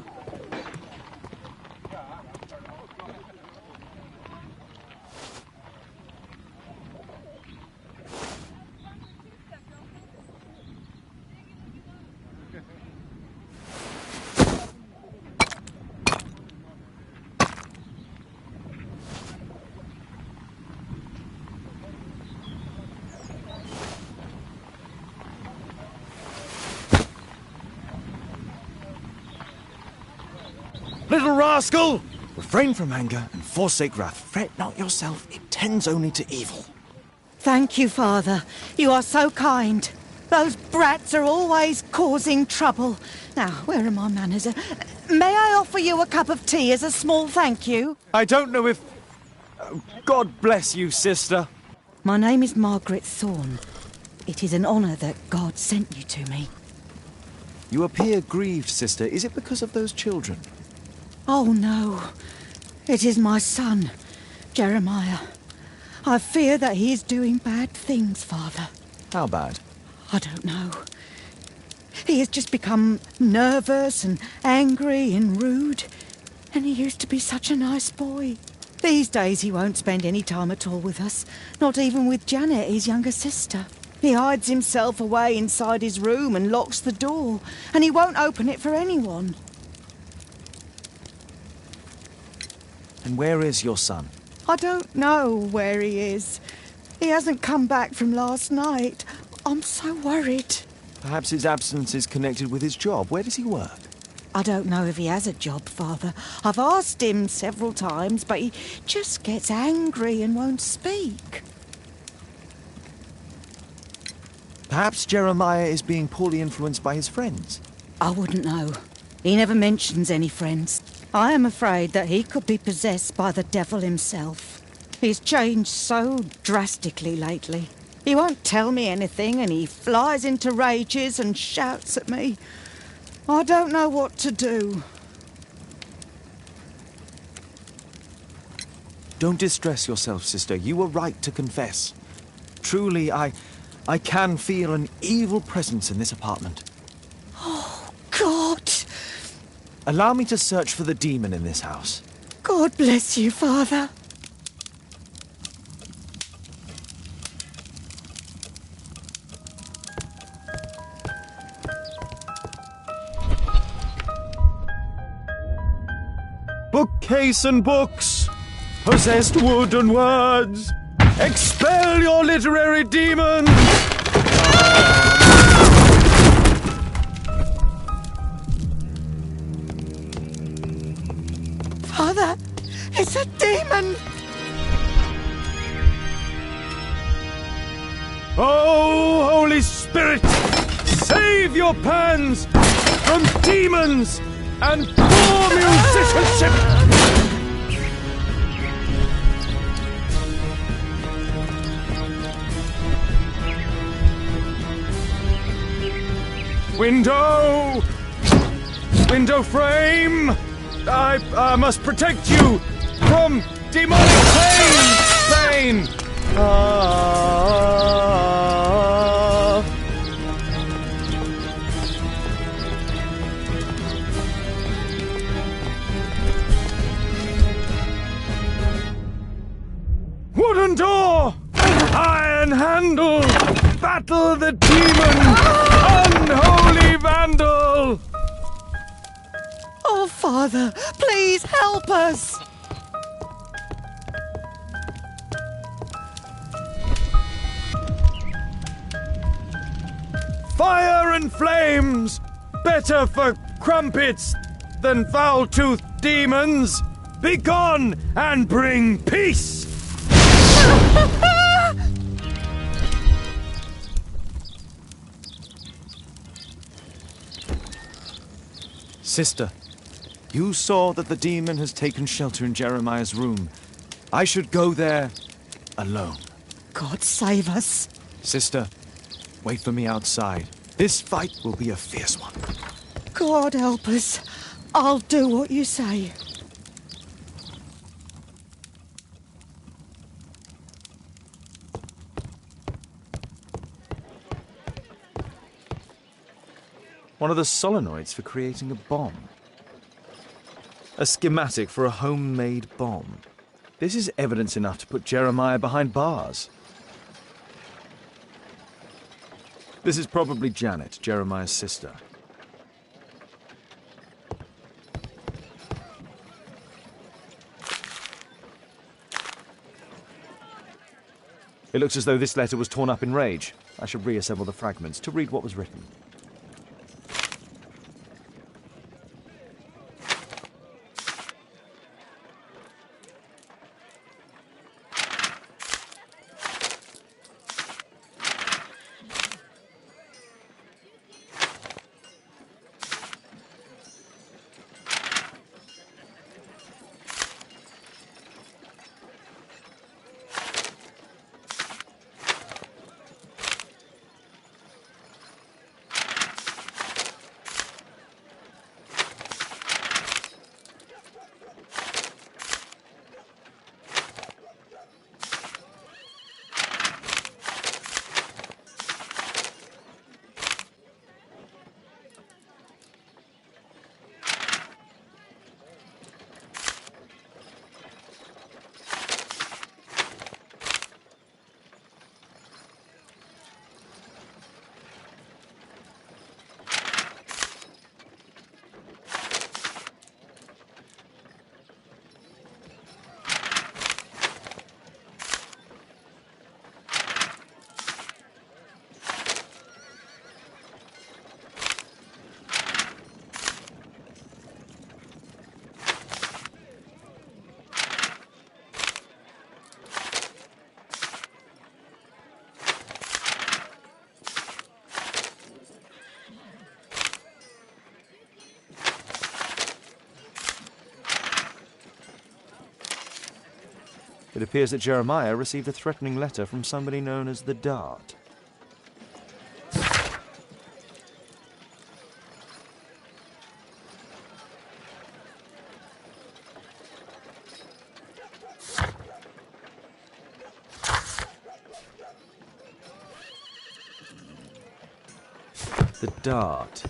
Little rascal! Refrain from anger and forsake wrath. Fret not yourself, it tends only to evil. Thank you, Father. You are so kind. Those brats are always causing trouble. Now, where are my manners? May I offer you a cup of tea as a small thank you? I don't know if... God bless you, sister. My name is Margaret Thorne. It is an honour that God sent you to me. You appear grieved, sister. Is it because of those children? Oh, no. It is my son, Jeremiah. I fear that he is doing bad things, Father. How bad? I don't know. He has just become nervous and angry and rude. And he used to be such a nice boy. These days he won't spend any time at all with us. Not even with Janet, his younger sister. He hides himself away inside his room and locks the door. And he won't open it for anyone. And where is your son? I don't know where he is. He hasn't come back from last night. I'm so worried. Perhaps his absence is connected with his job. Where does he work? I don't know if he has a job, Father. I've asked him several times, but he just gets angry and won't speak. Perhaps Jeremiah is being poorly influenced by his friends. I wouldn't know. He never mentions any friends. I am afraid that he could be possessed by the devil himself. He's changed so drastically lately. He won't tell me anything and he flies into rages and shouts at me. I don't know what to do. Don't distress yourself, sister. You were right to confess. Truly, I can feel an evil presence in this apartment. Oh, God! Allow me to search for the demon in this house. God bless you, Father. Bookcase and books, possessed wood and words, expel your literary demons! Father, it's a demon! Oh, Holy Spirit, save your pans from demons and poor musicianship! Window frame! I must protect you from demonic pain! Wooden door! Iron handle! Battle the demon! Unholy vandal! Oh, Father, please help us! Fire and flames! Better for crumpets than foul-toothed demons! Begone and bring peace! Sister, you saw that the demon has taken shelter in Jeremiah's room. I should go there alone. God save us. Sister, wait for me outside. This fight will be a fierce one. God help us. I'll do what you say. One of the solenoids for creating a bomb. A schematic for a homemade bomb. This is evidence enough to put Jeremiah behind bars. This is probably Janet, Jeremiah's sister. It looks as though this letter was torn up in rage. I should reassemble the fragments to read what was written. It appears that Jeremiah received a threatening letter from somebody known as the Dart. The Dart.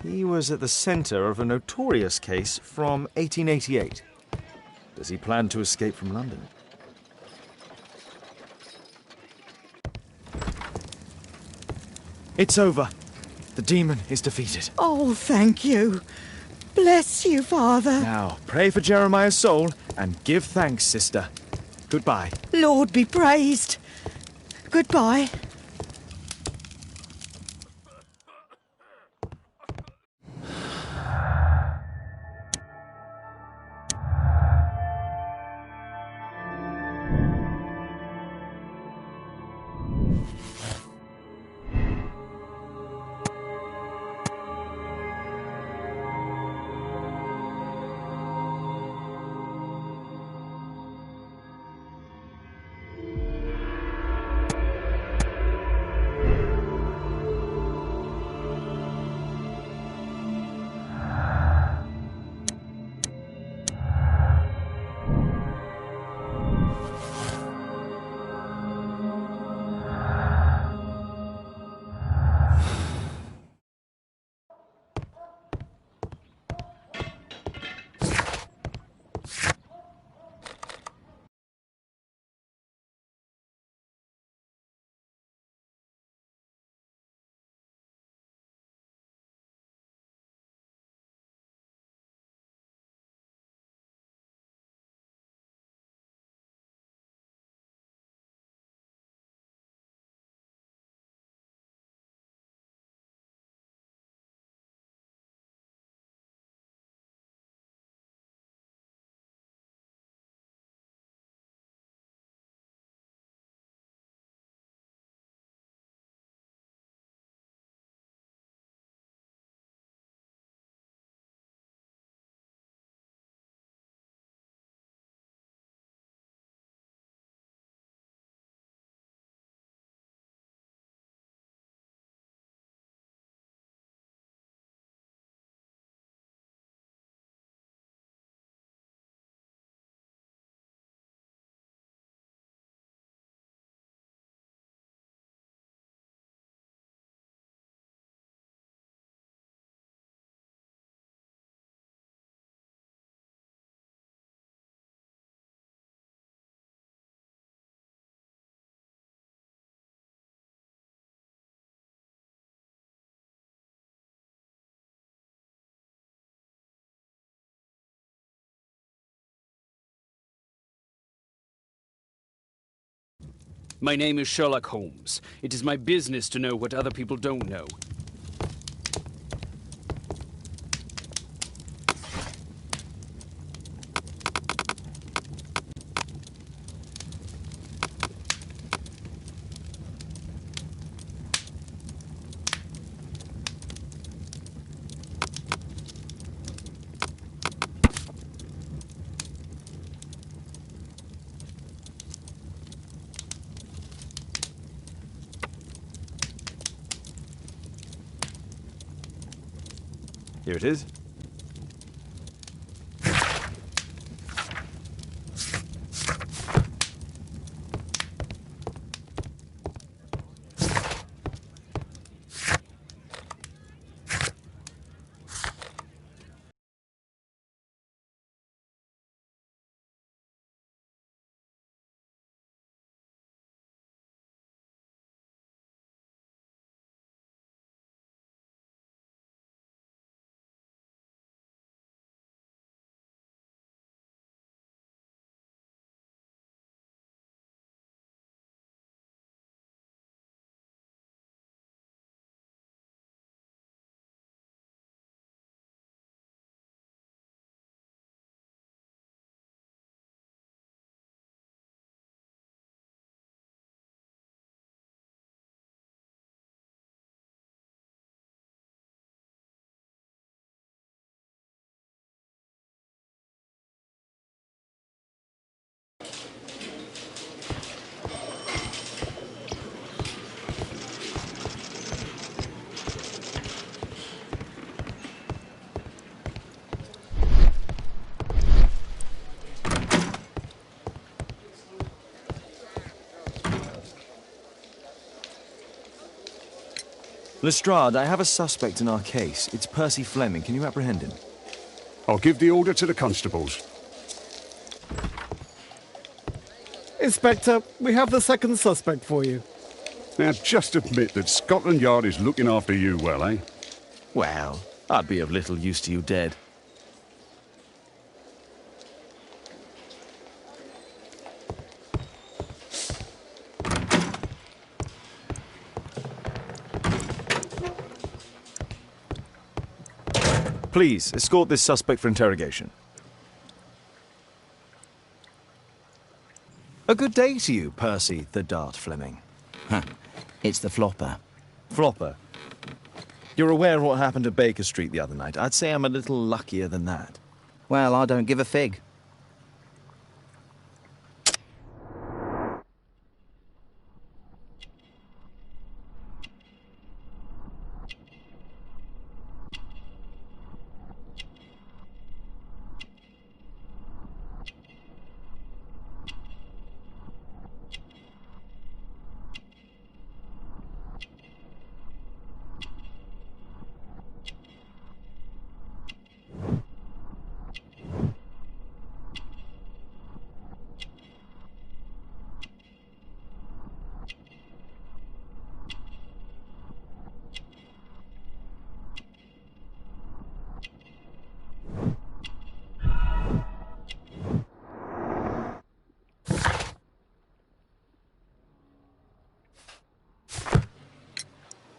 He was at the centre of a notorious case from 1888. Does he plan to escape from London? It's over. The demon is defeated. Oh, thank you. Bless you, Father. Now, pray for Jeremiah's soul and give thanks, sister. Goodbye. Lord be praised. Goodbye. My name is Sherlock Holmes. It is my business to know what other people don't know. Here it is. Lestrade, I have a suspect in our case. It's Percy Fleming. Can you apprehend him? I'll give the order to the constables. Inspector, we have the second suspect for you. Now, just admit that Scotland Yard is looking after you well, eh? Well, I'd be of little use to you dead. Please, escort this suspect for interrogation. A good day to you, Percy the Dart Fleming. Huh. It's the flopper. Flopper? You're aware of what happened at Baker Street the other night. I'd say I'm a little luckier than that. Well, I don't give a fig.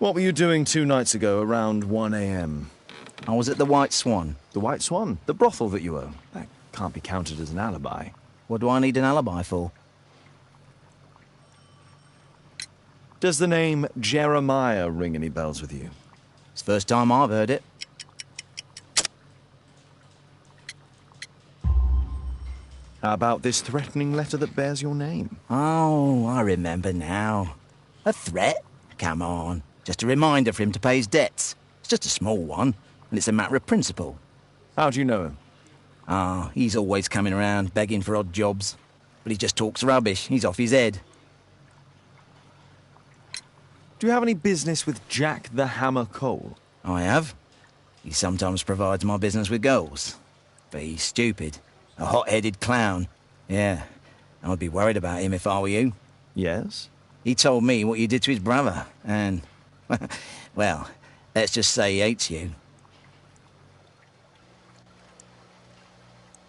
What were you doing 2 nights ago around 1 a.m.? I was at the White Swan. The White Swan? The brothel that you own? That can't be counted as an alibi. What do I need an alibi for? Does the name Jeremiah ring any bells with you? It's the first time I've heard it. How about this threatening letter that bears your name? Oh, I remember now. A threat? Come on. Just a reminder for him to pay his debts. It's just a small one, and it's a matter of principle. How do you know him? Ah, he's always coming around, begging for odd jobs. But he just talks rubbish. He's off his head. Do you have any business with Jack the Hammer Cole? I have. He sometimes provides my business with goals. But he's stupid. A hot-headed clown. Yeah, I'd be worried about him if I were you. Yes? He told me what you did to his brother, and... well, let's just say he hates you.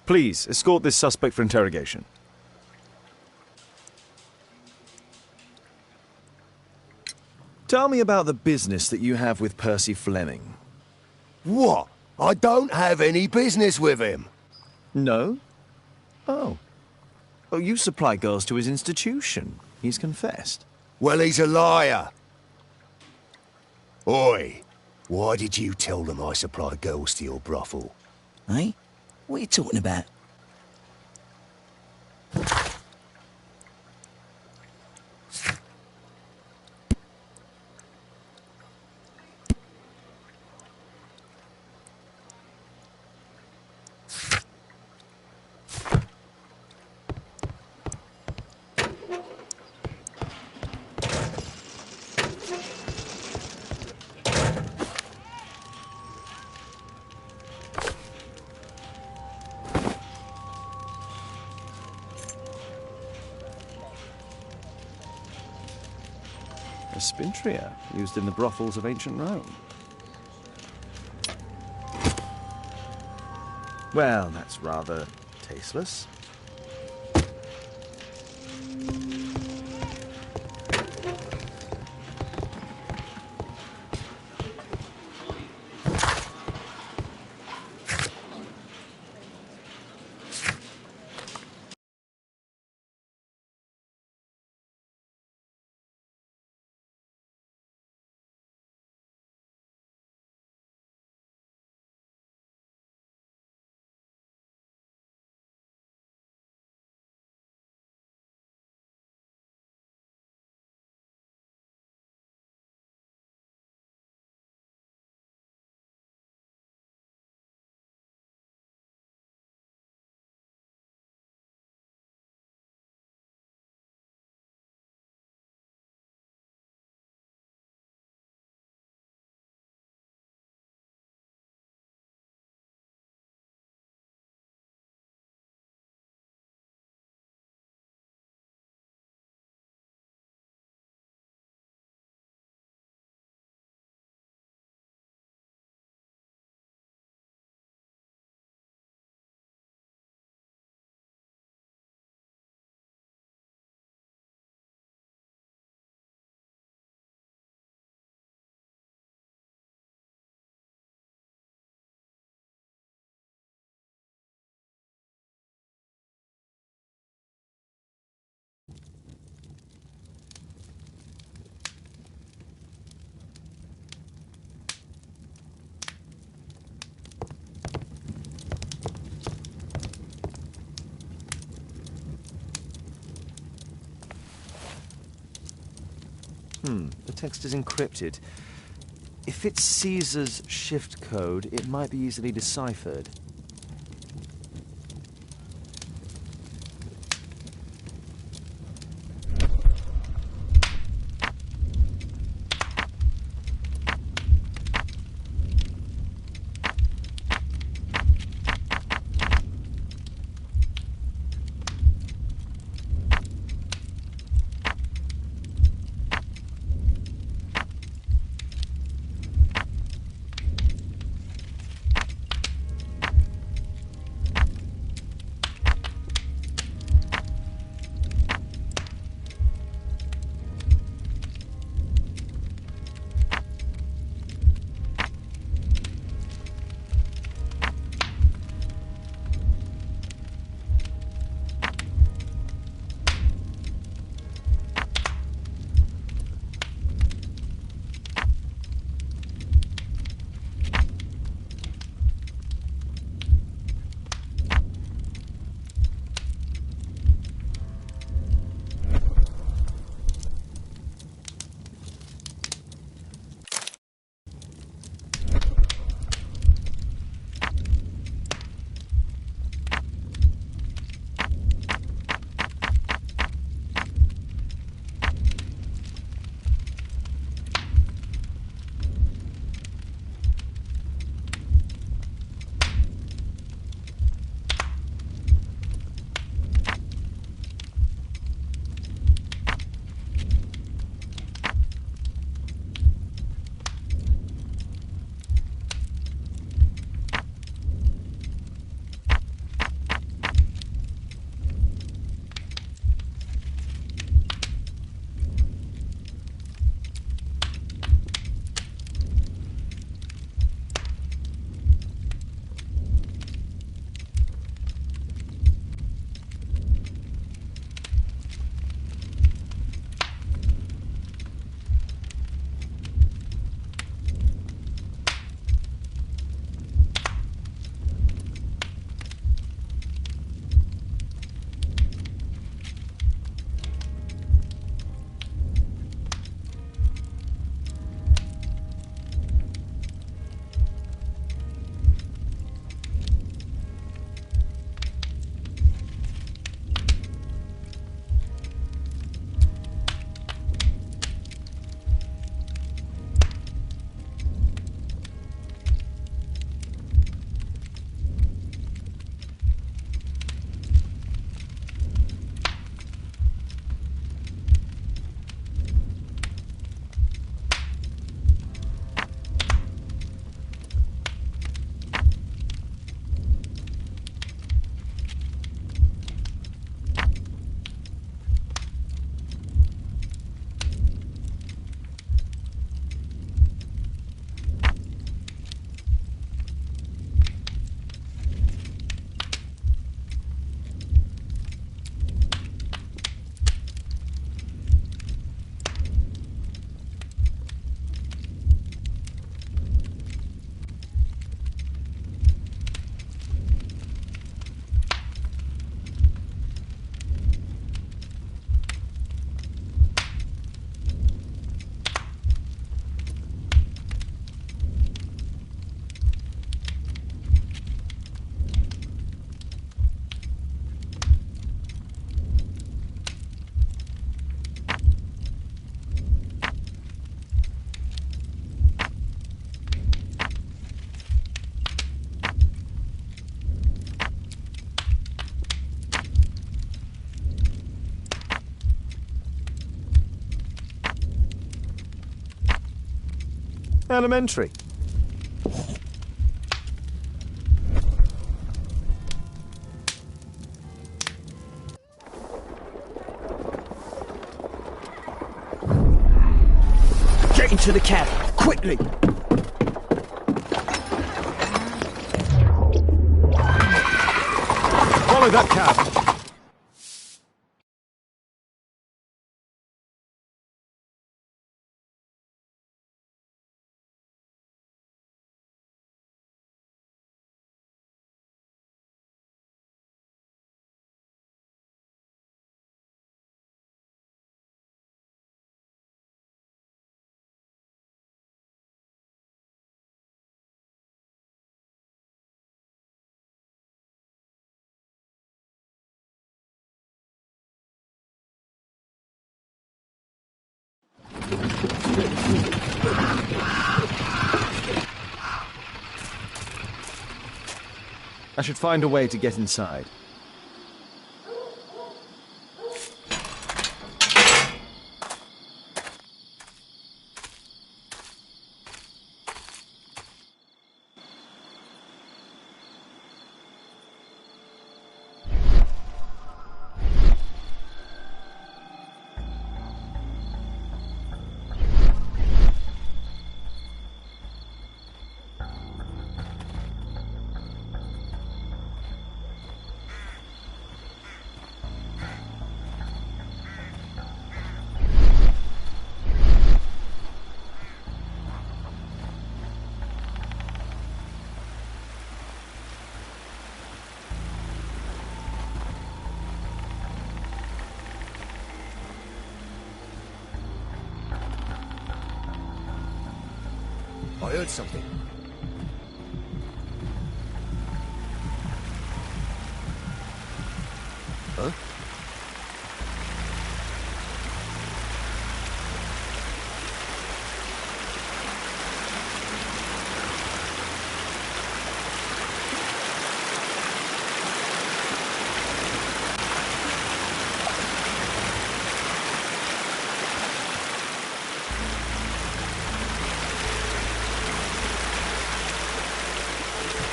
Please, escort this suspect for interrogation. Tell me about the business that you have with Percy Fleming. What? I don't have any business with him. No? Oh. Oh, you supply girls to his institution. He's confessed. Well, he's a liar. Oi, why did you tell them I supply girls to your brothel? Eh? What are you talking about? A spintria, used in the brothels of ancient Rome. Well, that's rather tasteless. The text is encrypted. If it's Caesar's shift code, it might be easily deciphered. Elementary. Get into the cab, quickly! Follow that cab! I should find a way to get inside. I heard something. Huh?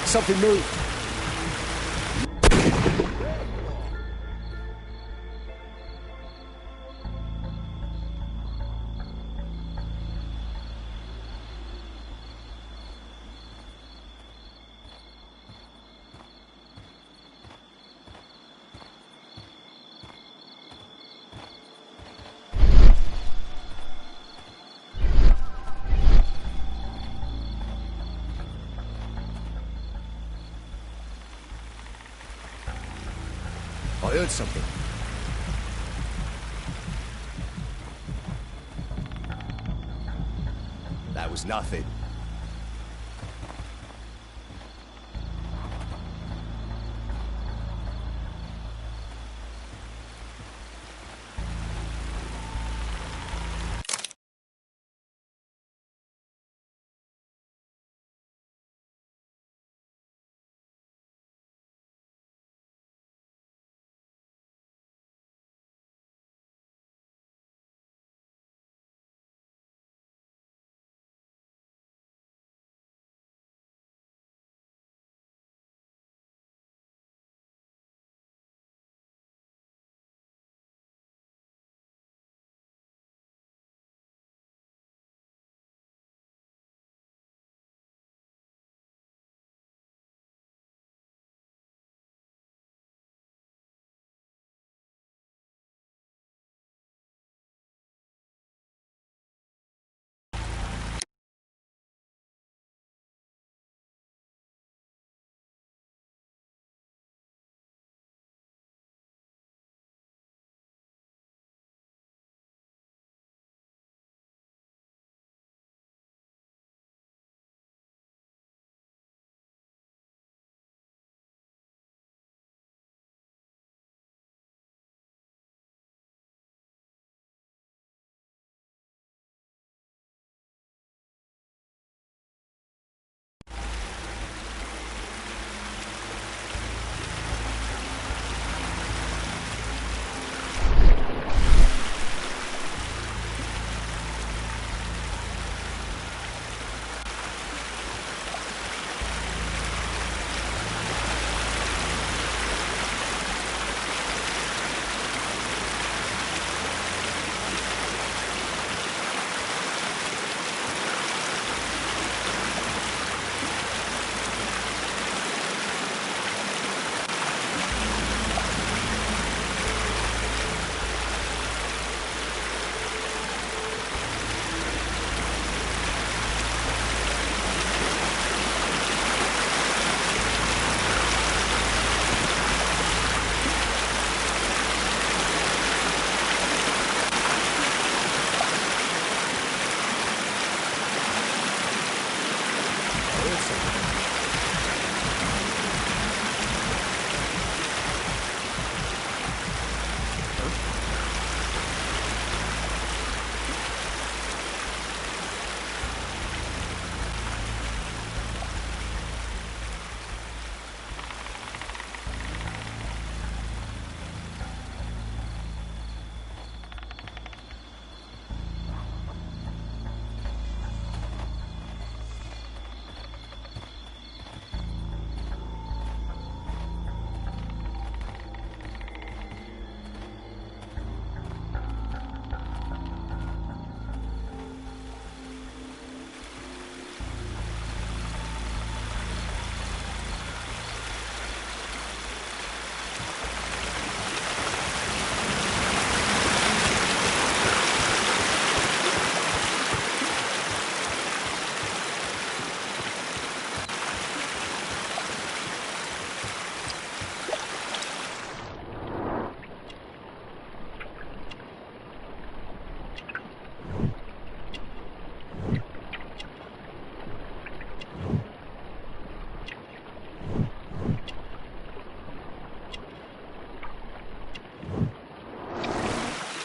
Something moved. I heard something. That was nothing.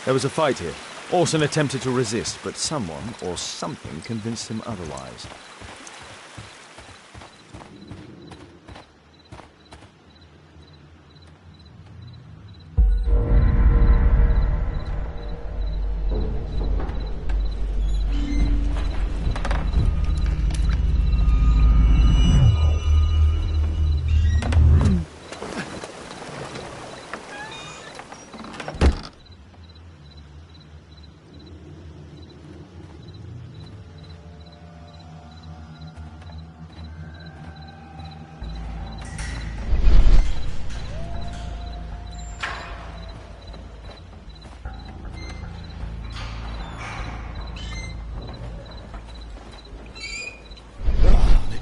There was a fight here. Orson attempted to resist, but someone or something convinced him otherwise.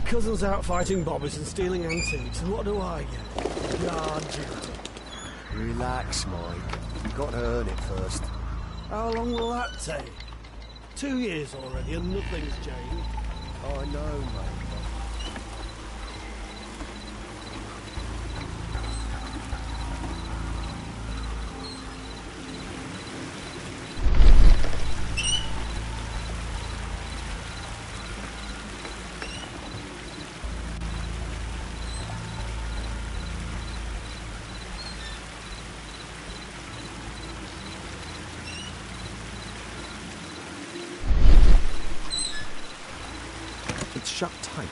Cousin's out fighting bobbies and stealing antiques, and what do I get? Guard duty. Relax, Mike. You've got to earn it first. How long will that take? 2 years already and nothing's changed. I know, mate. It's shut tight.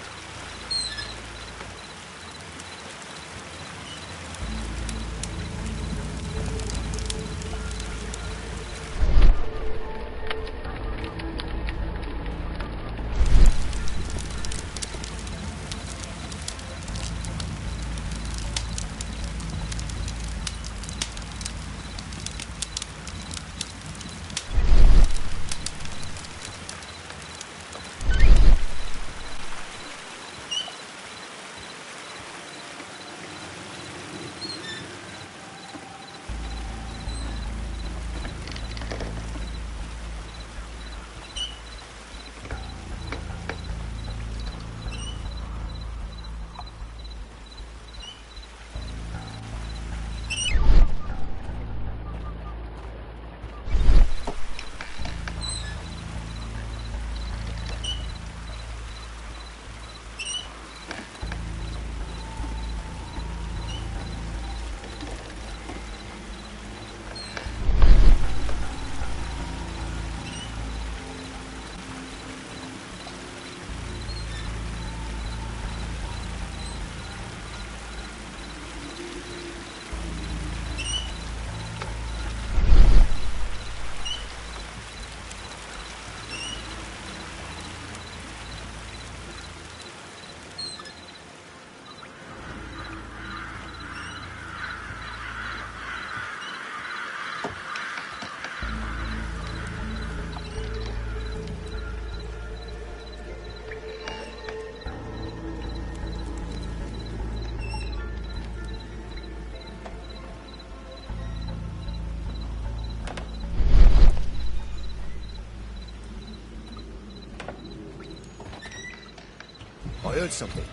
I heard something.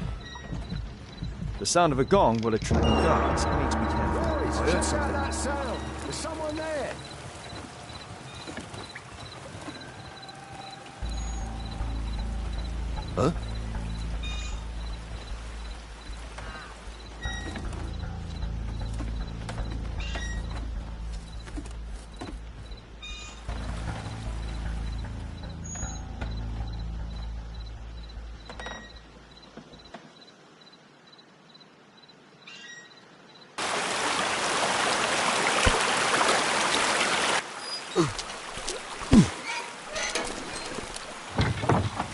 The sound of a gong will attract the guards. I need to be careful. I heard something. That sound. There's someone there. Huh?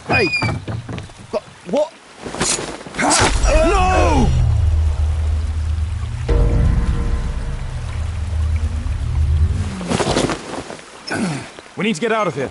Hey! But what? No! We need to get out of here.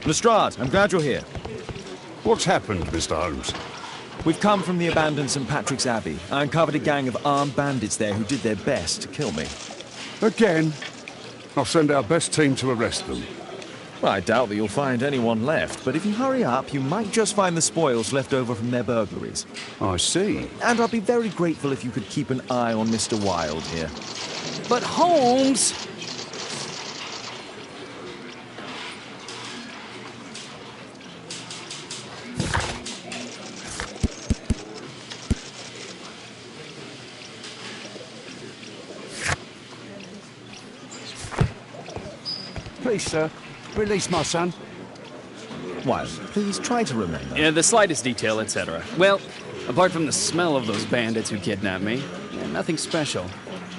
Lestrade, I'm glad you're here. What's happened, Mr. Holmes? We've come from the abandoned St. Patrick's Abbey. I uncovered a gang of armed bandits there who did their best to kill me. Again? I'll send our best team to arrest them. Well, I doubt that you'll find anyone left, but if you hurry up, you might just find the spoils left over from their burglaries. I see. And I'll be very grateful if you could keep an eye on Mr. Wilde here. But Holmes... Please, sir, release my son. Wilde, please try to remember. Yeah, the slightest detail, etc. Well, apart from the smell of those bandits who kidnapped me, nothing special.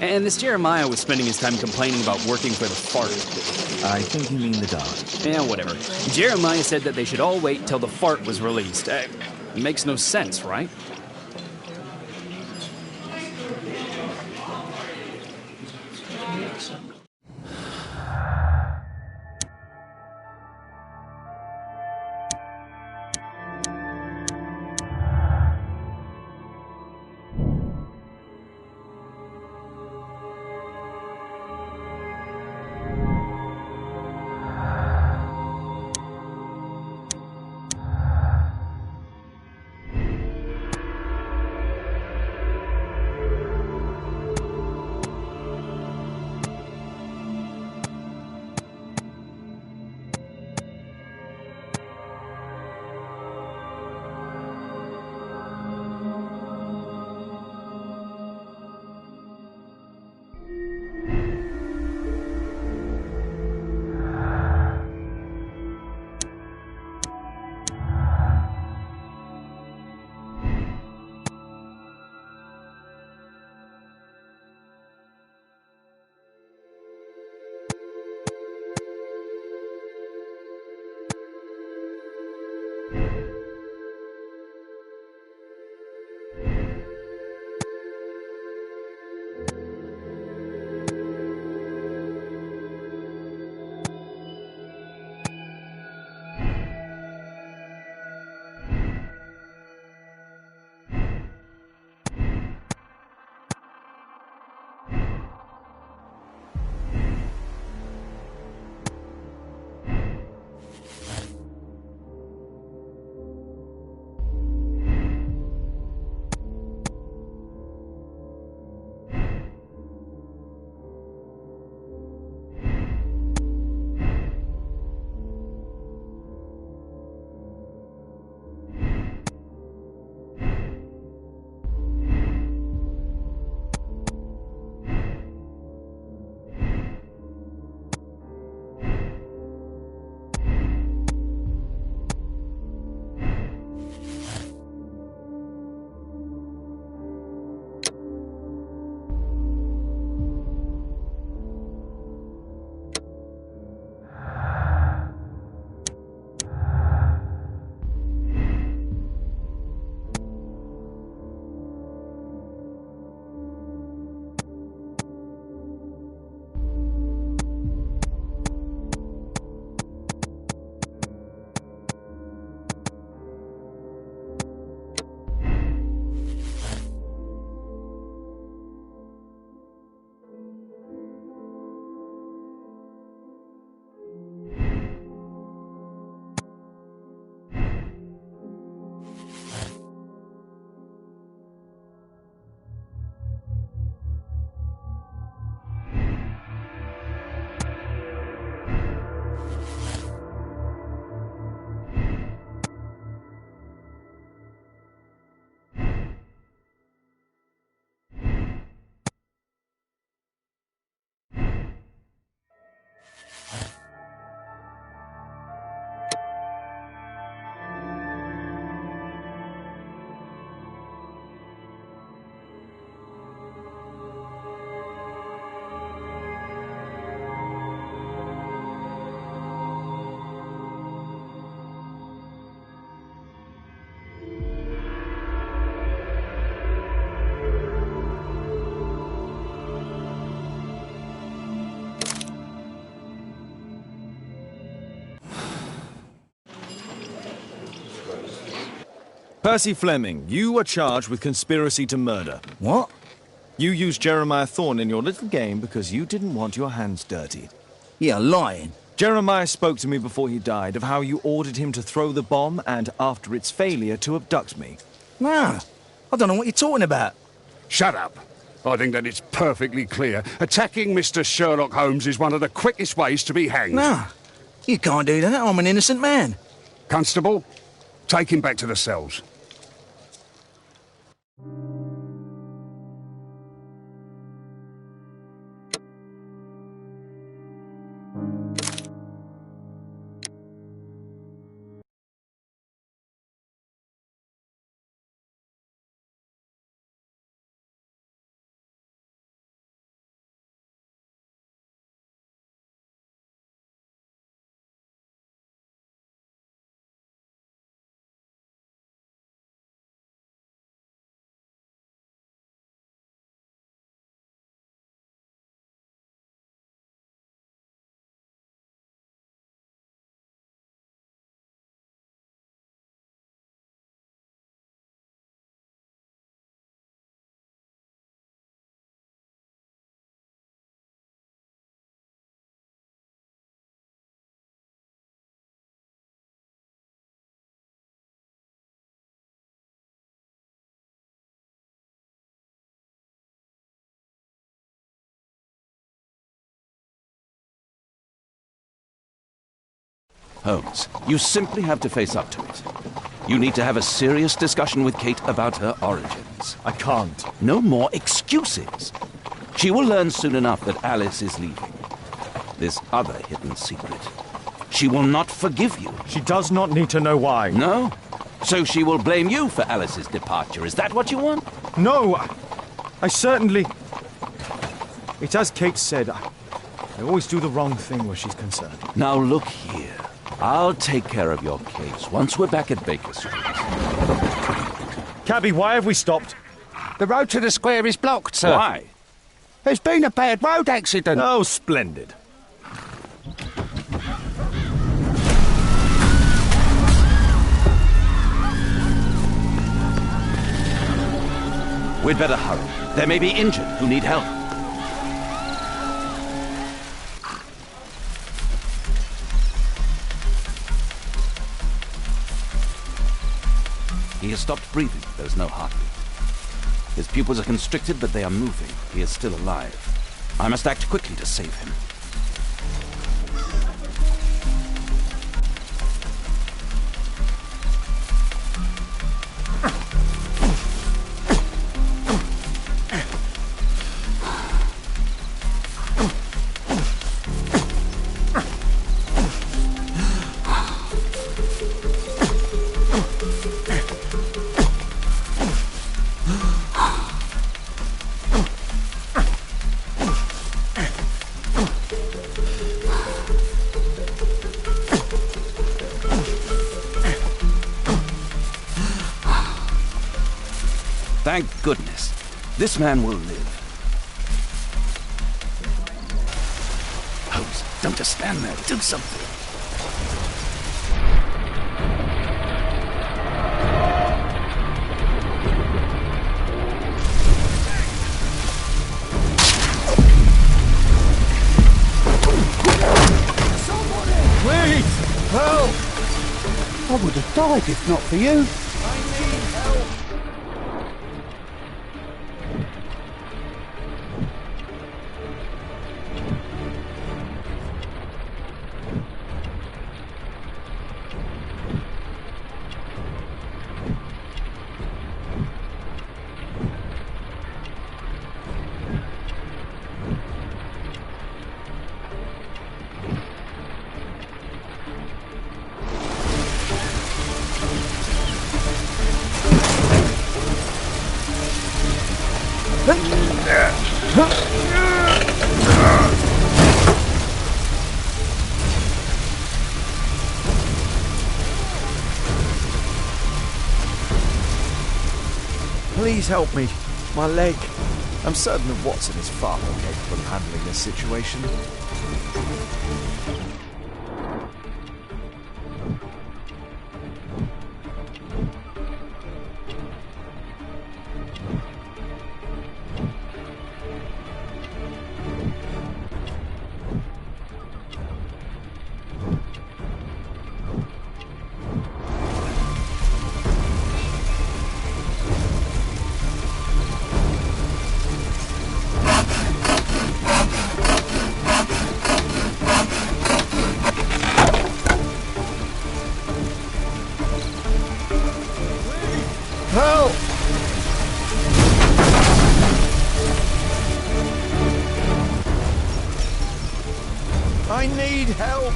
And this Jeremiah was spending his time complaining about working for the fart. I think you mean the dog. Yeah, whatever. Jeremiah said that they should all wait till the fart was released. Makes no sense, right? Percy Fleming, you are charged with conspiracy to murder. What? You used Jeremiah Thorne in your little game because you didn't want your hands dirtied. You're lying. Jeremiah spoke to me before he died of how you ordered him to throw the bomb and, after its failure, to abduct me. No, I don't know what you're talking about. Shut up. I think that it's perfectly clear. Attacking Mr. Sherlock Holmes is one of the quickest ways to be hanged. No, you can't do that. I'm an innocent man. Constable, take him back to the cells. Holmes, you simply have to face up to it. You need to have a serious discussion with Kate about her origins. I can't. No more excuses. She will learn soon enough that Alice is leaving. This other hidden secret. She will not forgive you. She does not need to know why. No? So she will blame you for Alice's departure. Is that what you want? No, I certainly... It's as Kate said, I always do the wrong thing where she's concerned. Now look here. I'll take care of your case once we're back at Baker Street. Cabby, why have we stopped? The road to the square is blocked, sir. Why? There's been a bad road accident. Oh, splendid. We'd better hurry. There may be injured who need help. He has stopped breathing. There's no heartbeat. His pupils are constricted, but they are moving. He is still alive. I must act quickly to save him. Thank goodness. This man will live. Holmes, don't just stand there. Do something. Wait! Help! I would have died if not for you. Please help me. My leg. I'm certain that Watson is far more capable of handling this situation. help!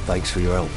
Thanks for your help.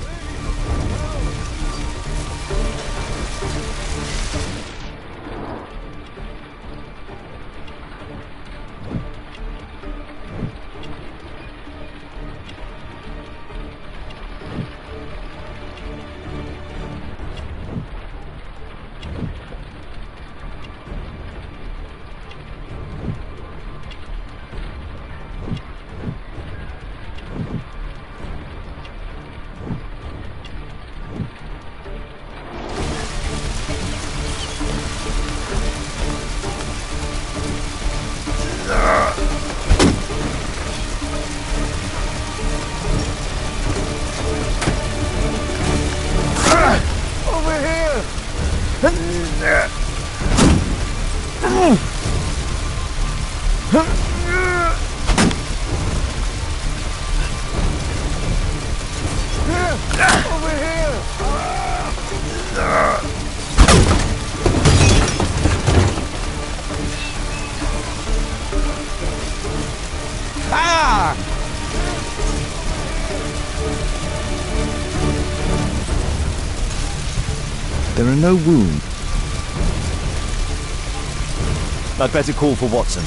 There are no wounds. I'd better call for Watson.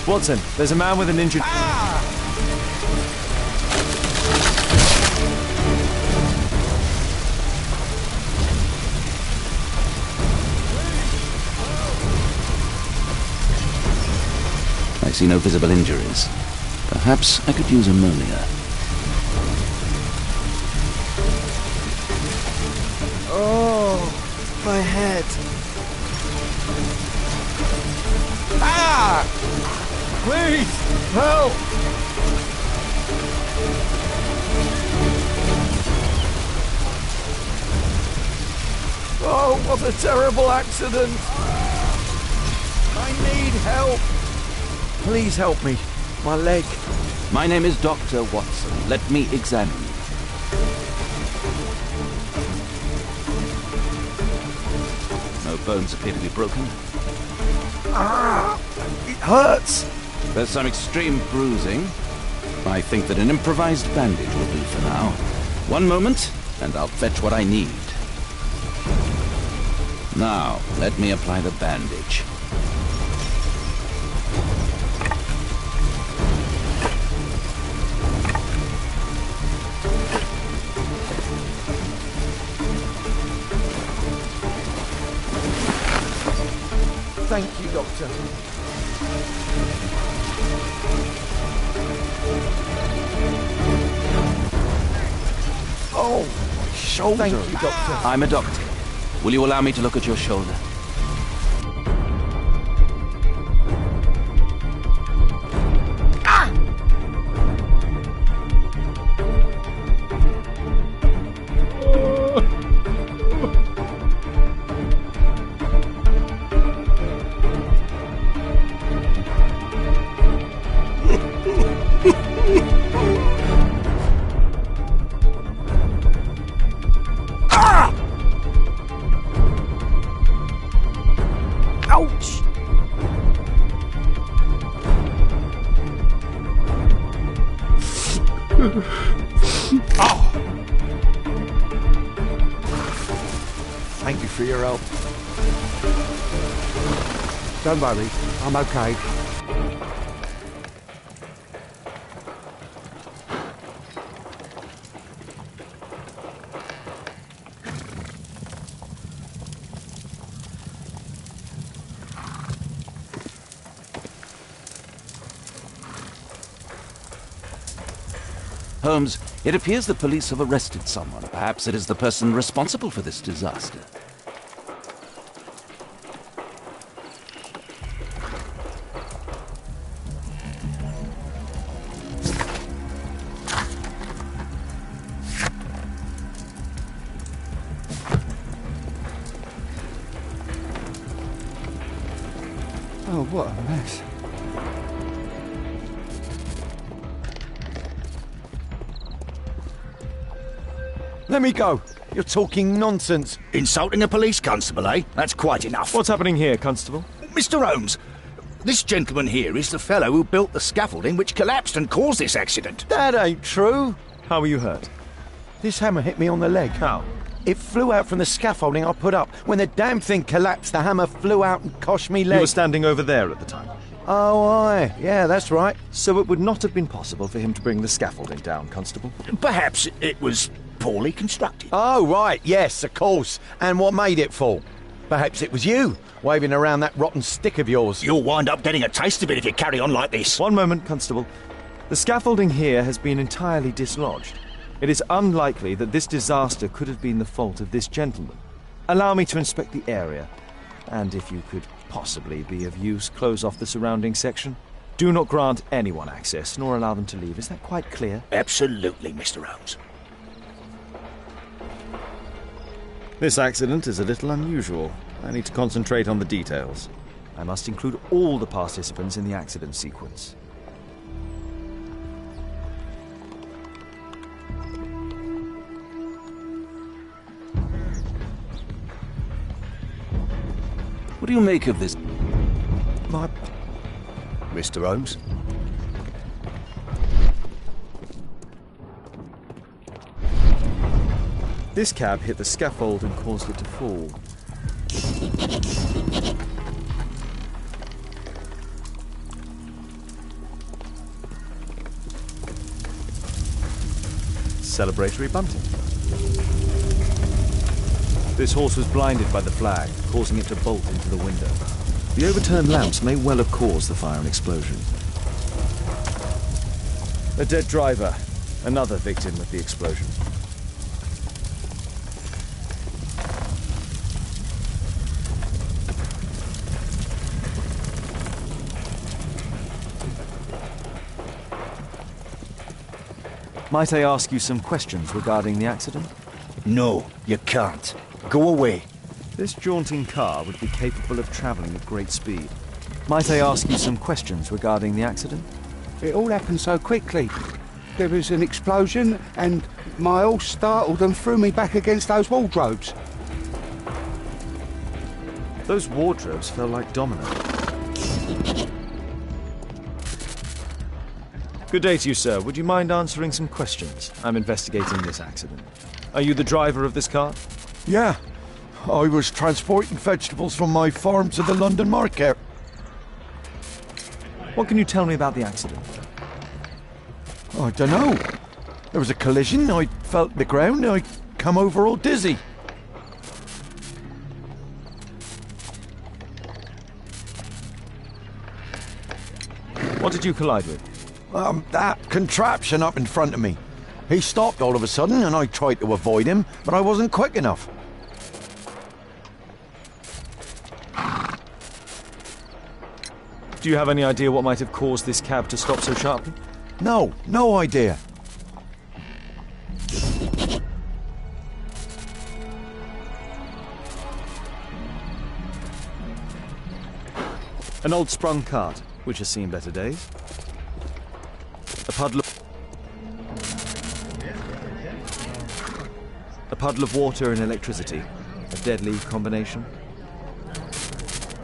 Watson, there's a man with an injured... I see no visible injuries. Perhaps I could use ammonia. Oh, my head. Please, help! Oh, what a terrible accident! I need help! Please help me. My leg. My name is Dr. Watson. Let me examine you. No bones appear to be broken. It hurts! There's some extreme bruising. I think that an improvised bandage will do for now. One moment, and I'll fetch what I need. Now, let me apply the bandage. Thank you, Doctor. Oh, my shoulder. Thank you, Doctor. I'm a doctor. Will you allow me to look at your shoulder? Ouch! Oh. Thank you for your help. Don't worry, I'm okay. Holmes, it appears the police have arrested someone. Perhaps it is the person responsible for this disaster. Oh, what a mess. Let me go. You're talking nonsense. Insulting a police constable, eh? That's quite enough. What's happening here, Constable? Mr. Holmes, this gentleman here is the fellow who built the scaffolding which collapsed and caused this accident. That ain't true. How were you hurt? This hammer hit me on the leg. How? It flew out from the scaffolding I put up. When the damn thing collapsed, the hammer flew out and cost me leg. You were standing over there at the time? Oh, aye. Yeah, that's right. So it would not have been possible for him to bring the scaffolding down, Constable? Perhaps it was poorly constructed. Oh, right. Yes, of course. And what made it fall? Perhaps it was you, waving around that rotten stick of yours. You'll wind up getting a taste of it if you carry on like this. One moment, Constable. The scaffolding here has been entirely dislodged. It is unlikely that this disaster could have been the fault of this gentleman. Allow me to inspect the area, and if you could possibly be of use, close off the surrounding section. Do not grant anyone access, nor allow them to leave. Is that quite clear? Absolutely, Mr. Holmes. This accident is a little unusual. I need to concentrate on the details. I must include all the participants in the accident sequence. What do you make of this? Mr. Holmes? This cab hit the scaffold and caused it to fall. Celebratory bunting. This horse was blinded by the flag, causing it to bolt into the window. The overturned lamps may well have caused the fire and explosion. A dead driver, another victim of the explosion. Might I ask you some questions regarding the accident? No, you can't. Go away. This jaunting car would be capable of travelling at great speed. Might I ask you some questions regarding the accident? It all happened so quickly. There was an explosion and my horse startled and threw me back against those wardrobes. Those wardrobes fell like dominoes. Good day to you, sir. Would you mind answering some questions? I'm investigating this accident. Are you the driver of this car? Yeah. I was transporting vegetables from my farm to the London market. What can you tell me about the accident? I don't know. There was a collision, I felt the ground, I come over all dizzy. What did you collide with? That contraption up in front of me. He stopped all of a sudden and I tried to avoid him, but I wasn't quick enough. Do you have any idea what might have caused this cab to stop so sharply? No idea. An old sprung cart, which has seen better days. A puddle of water and electricity. A deadly combination.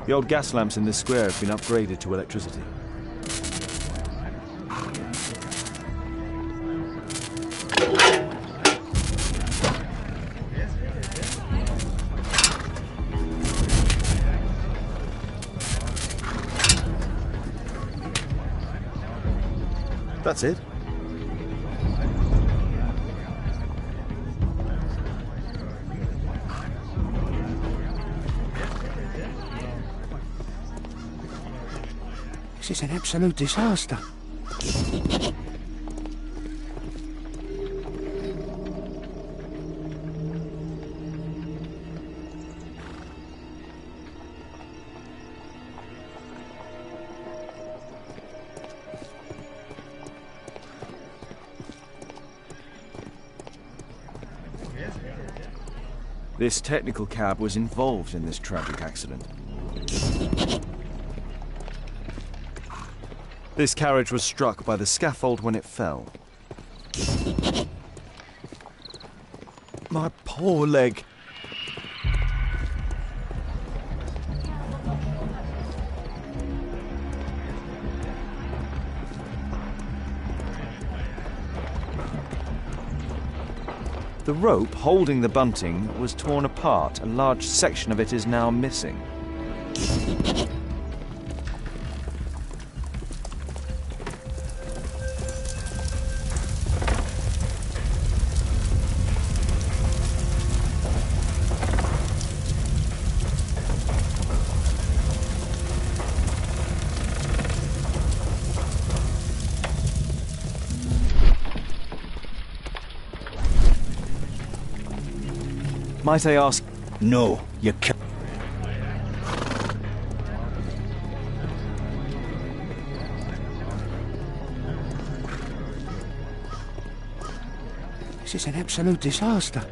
The old gas lamps in this square have been upgraded to electricity. That's it. This is an absolute disaster. This technical cab was involved in this tragic accident. This carriage was struck by the scaffold when it fell. My poor leg. The rope holding the bunting was torn apart. A large section of it is now missing. Might I ask? No, you can't. This is an absolute disaster.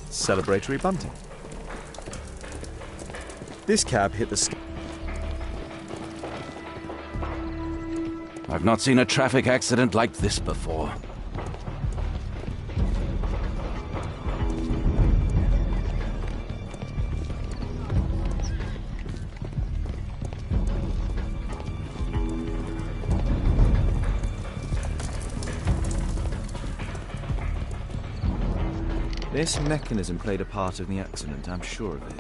Celebratory bunting. This cab hit the I've not seen a traffic accident like this before. This mechanism played a part in the accident, I'm sure of it.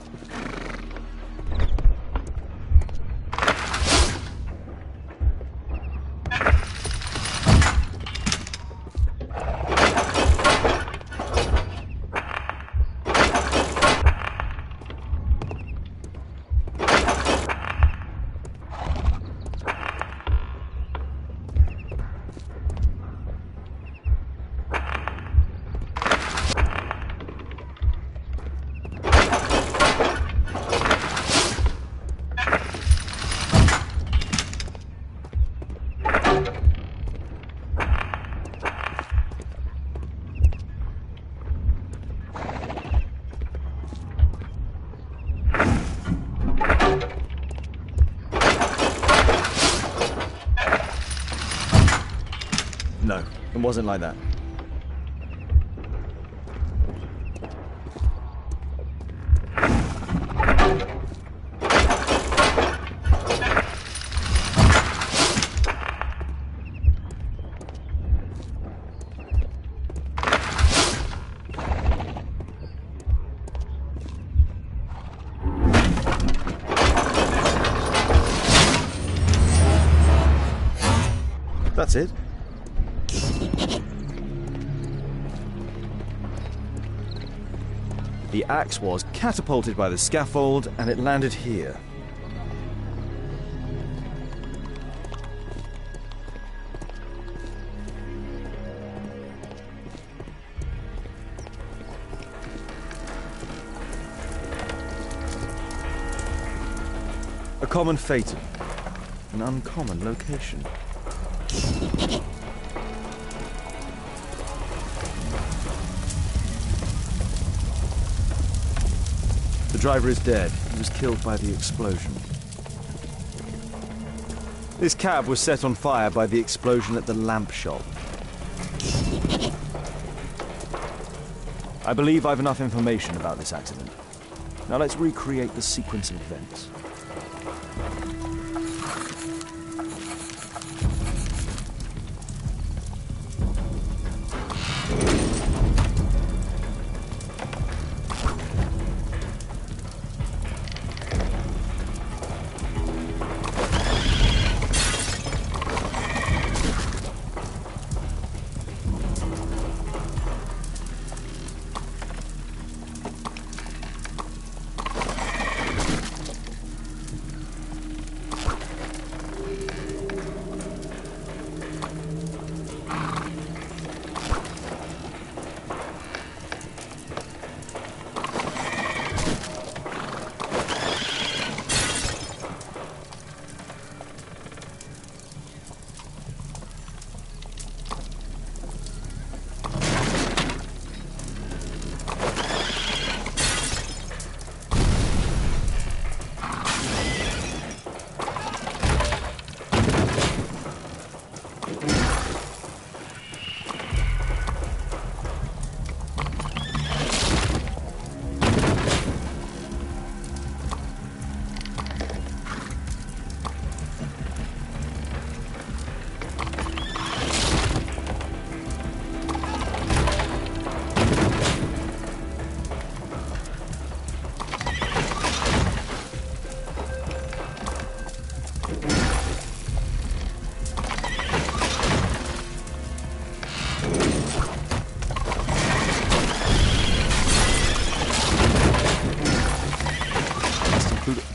No, it wasn't like that. That's it. The axe was catapulted by the scaffold and it landed here. A common fatal, an uncommon location. The driver is dead. He was killed by the explosion. This cab was set on fire by the explosion at the lamp shop. I believe I've enough information about this accident. Now let's recreate the sequence of events.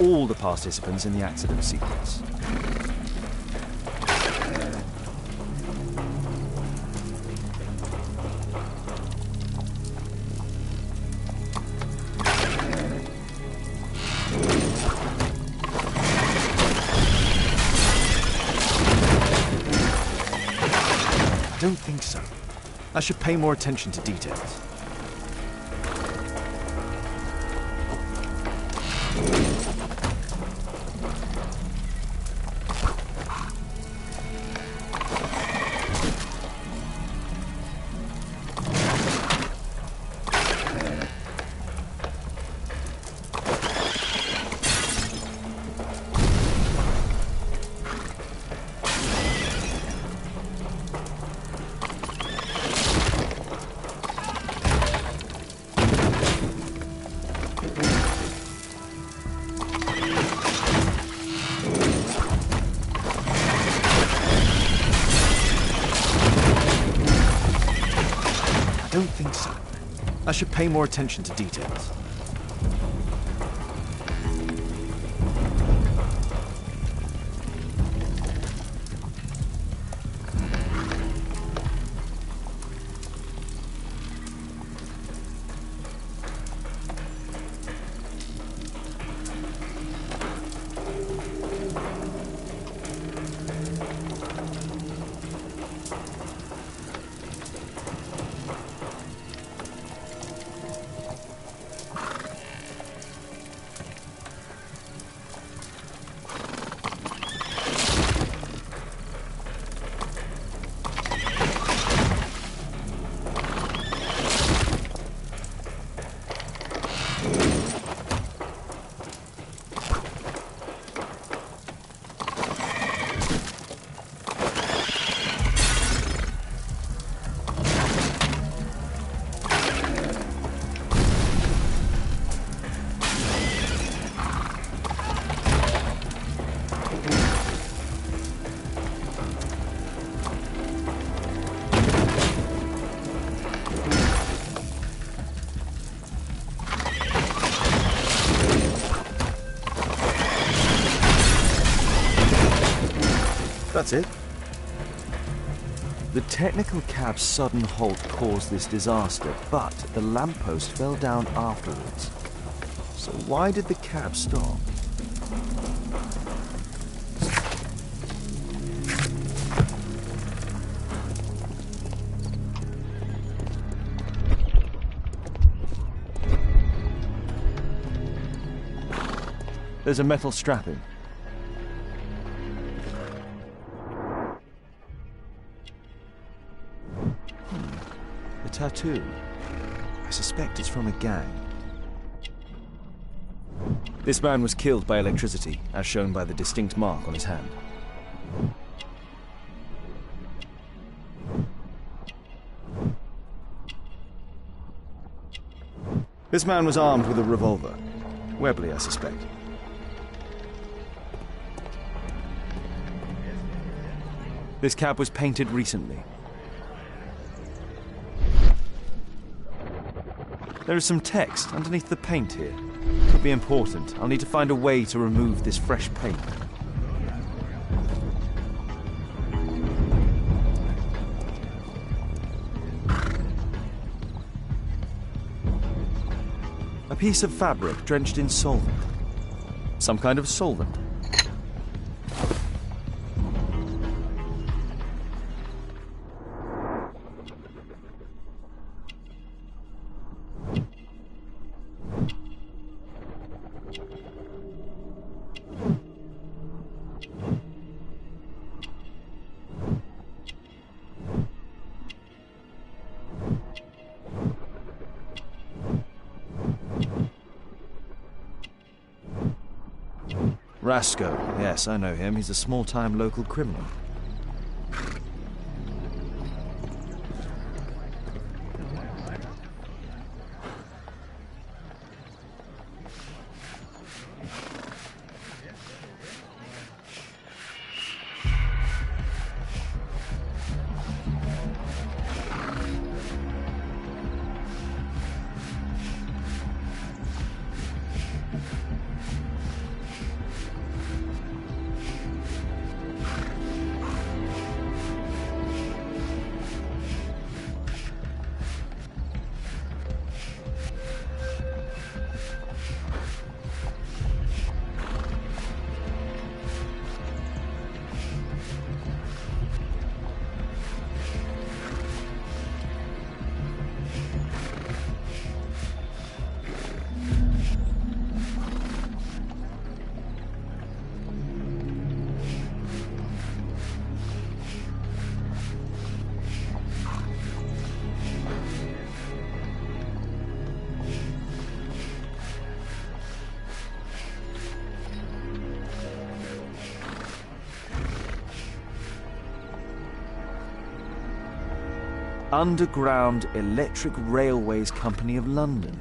all the participants in the accident sequence. I don't think so. I should pay more attention to details. I don't think so. I should pay more attention to details. That's it. The technical cab's sudden halt caused this disaster, but the lamppost fell down afterwards. So why did the cab stop? There's a metal strapping. A tattoo. I suspect it's from a gang. This man was killed by electricity, as shown by the distinct mark on his hand. This man was armed with a revolver. Webley, I suspect. This cab was painted recently. There is some text underneath the paint here. Could be important. I'll need to find a way to remove this fresh paint. A piece of fabric drenched in solvent. Some kind of solvent. Rasco. Yes, I know him. He's a small-time local criminal. Underground Electric Railways Company of London.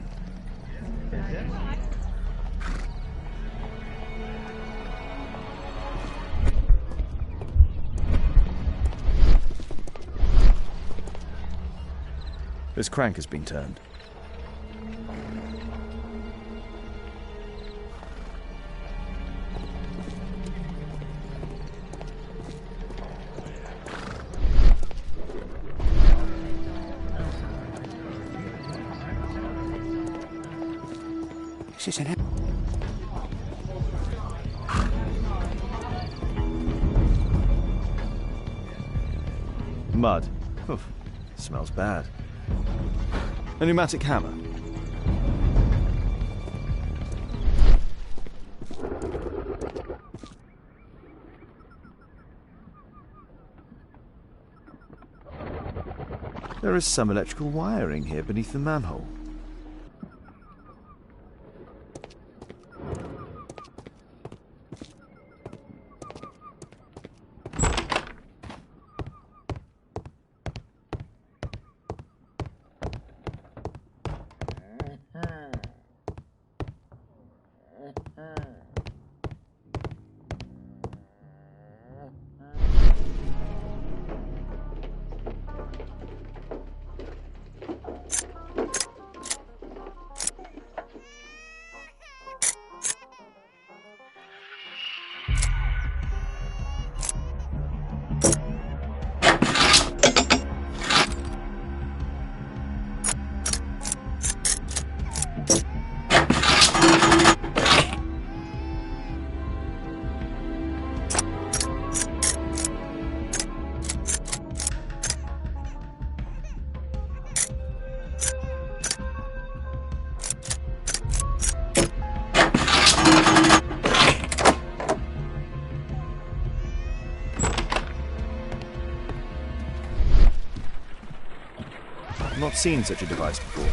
This crank has been turned. This is an... Mud. Oof. Smells bad. A pneumatic hammer. There is some electrical wiring here beneath the manhole. I've not seen such a device before.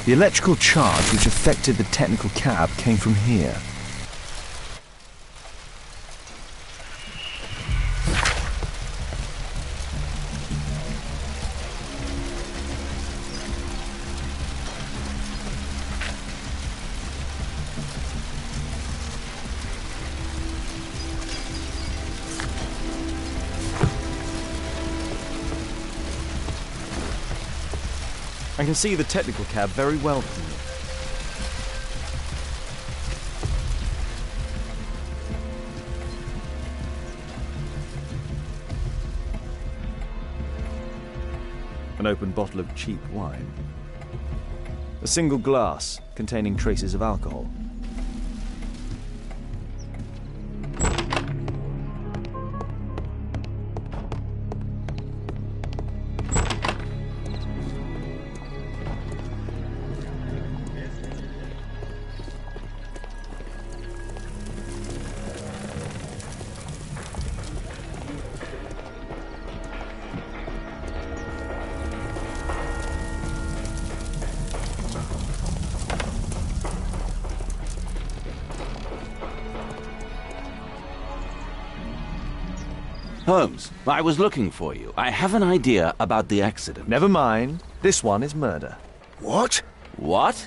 The electrical charge which affected the technical cab came from here. I can see the technical cab very well from here. An open bottle of cheap wine. A single glass containing traces of alcohol. Holmes, I was looking for you. I have an idea about the accident. Never mind. This one is murder. What? What?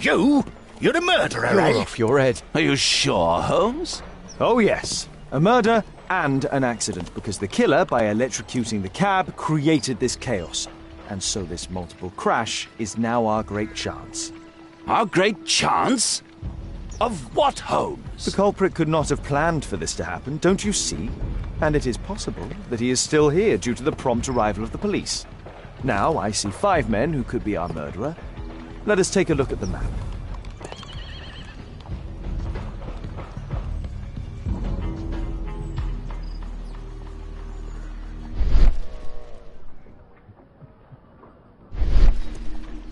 You? You're the murderer, You're eh? off your head. Are you sure, Holmes? Oh, yes. A murder and an accident, because the killer, by electrocuting the cab, created this chaos. And so this multiple crash is now our great chance. Our great chance? Of what, Holmes? The culprit could not have planned for this to happen, don't you see? And it is possible that he is still here due to the prompt arrival of the police. Now I see 5 men who could be our murderer. Let us take a look at the map.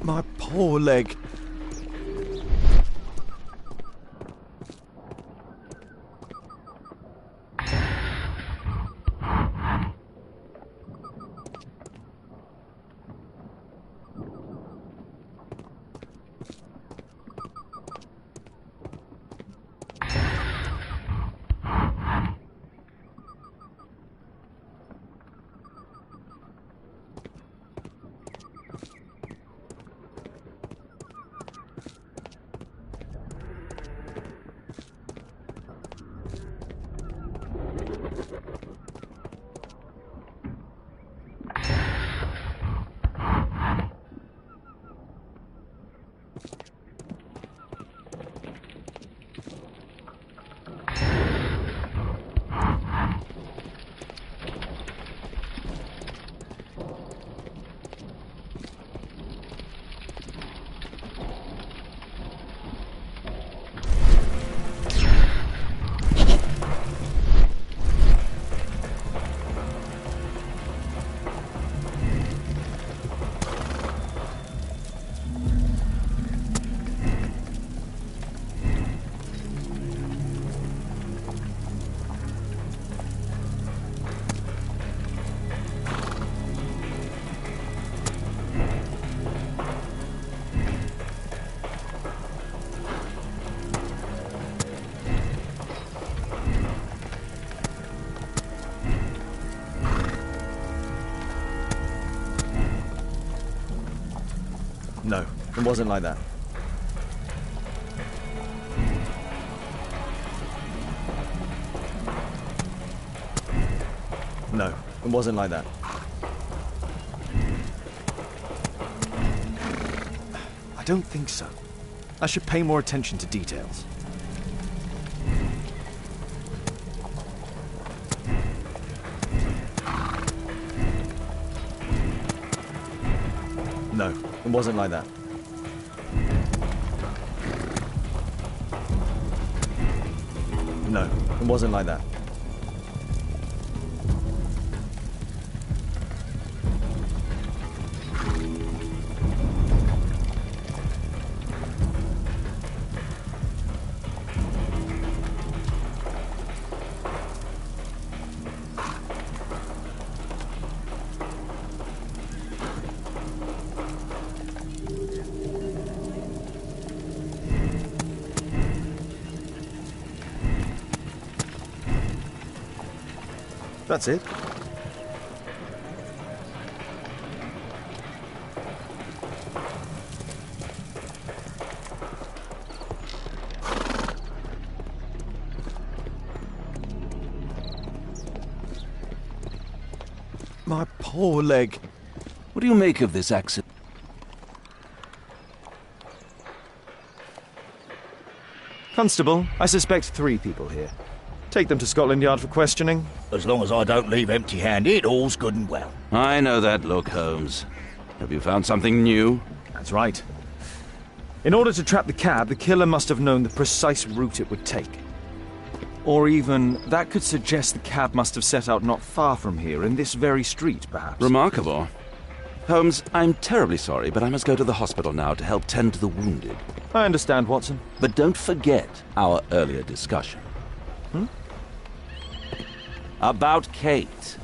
My poor leg. No, it wasn't like that. No, it wasn't like that. I don't think so. I should pay more attention to details. No, it wasn't like that. No, it wasn't like that. That's it. My poor leg. What do you make of this accident? Constable, I suspect 3 people here. Take them to Scotland Yard for questioning. As long as I don't leave empty-handed, all's good and well. I know that look, Holmes. Have you found something new? That's right. In order to trap the cab, the killer must have known the precise route it would take. Or even, that could suggest the cab must have set out not far from here, in this very street, perhaps. Remarkable. Holmes, I'm terribly sorry, but I must go to the hospital now to help tend to the wounded. I understand, Watson. But don't forget our earlier discussion. About Kate.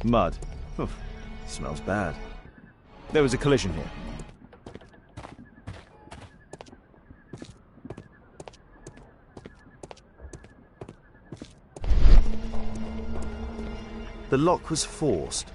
Mud. Oof, smells bad. There was a collision here. The lock was forced.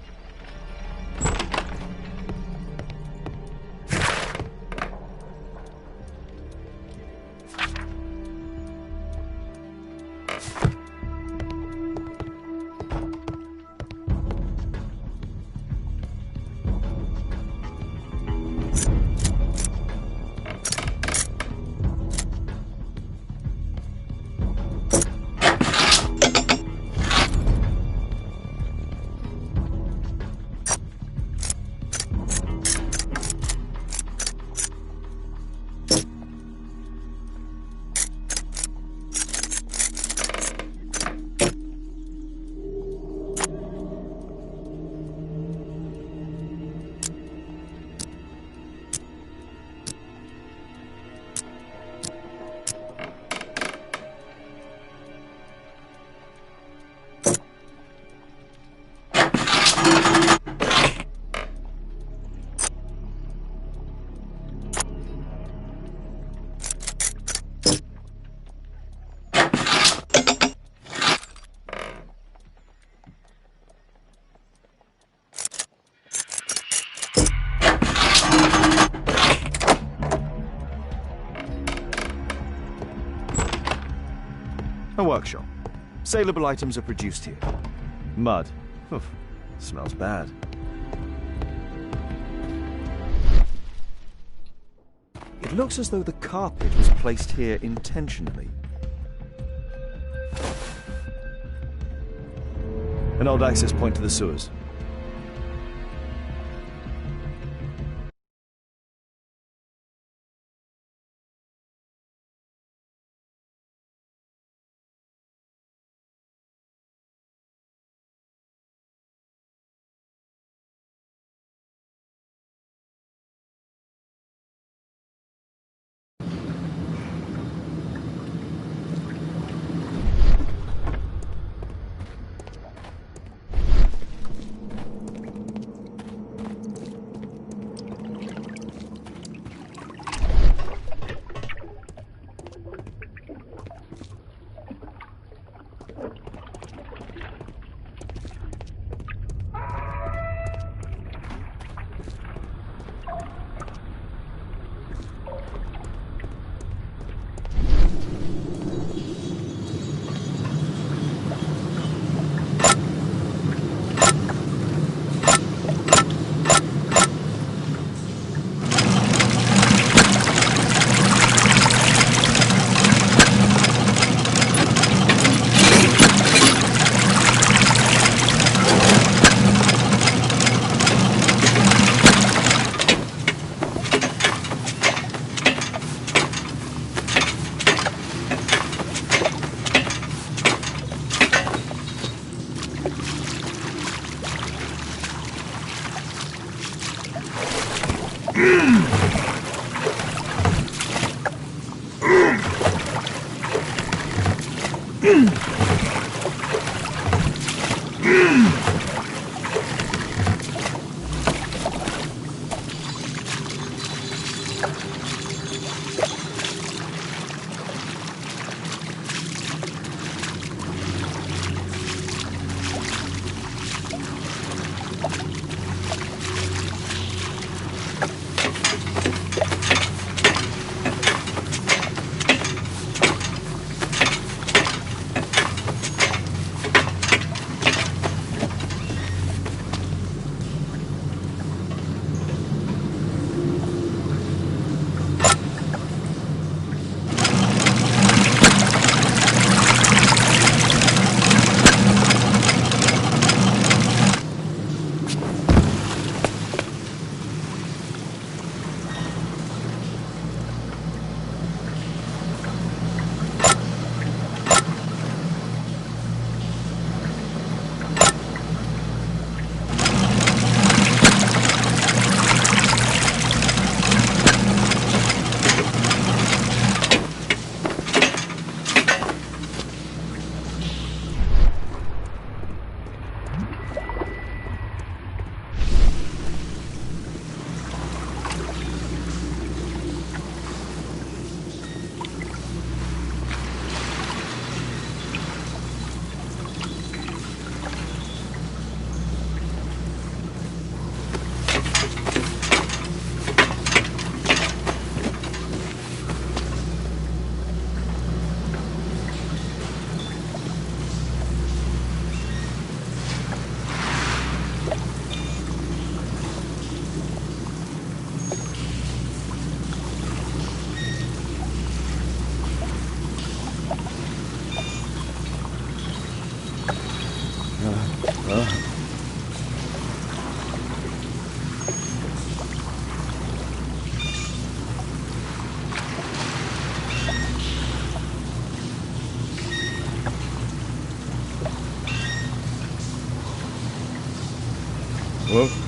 A workshop. Saleable items are produced here. Mud. Oof, smells bad. It looks as though the carpet was placed here intentionally. An old access point to the sewers. What?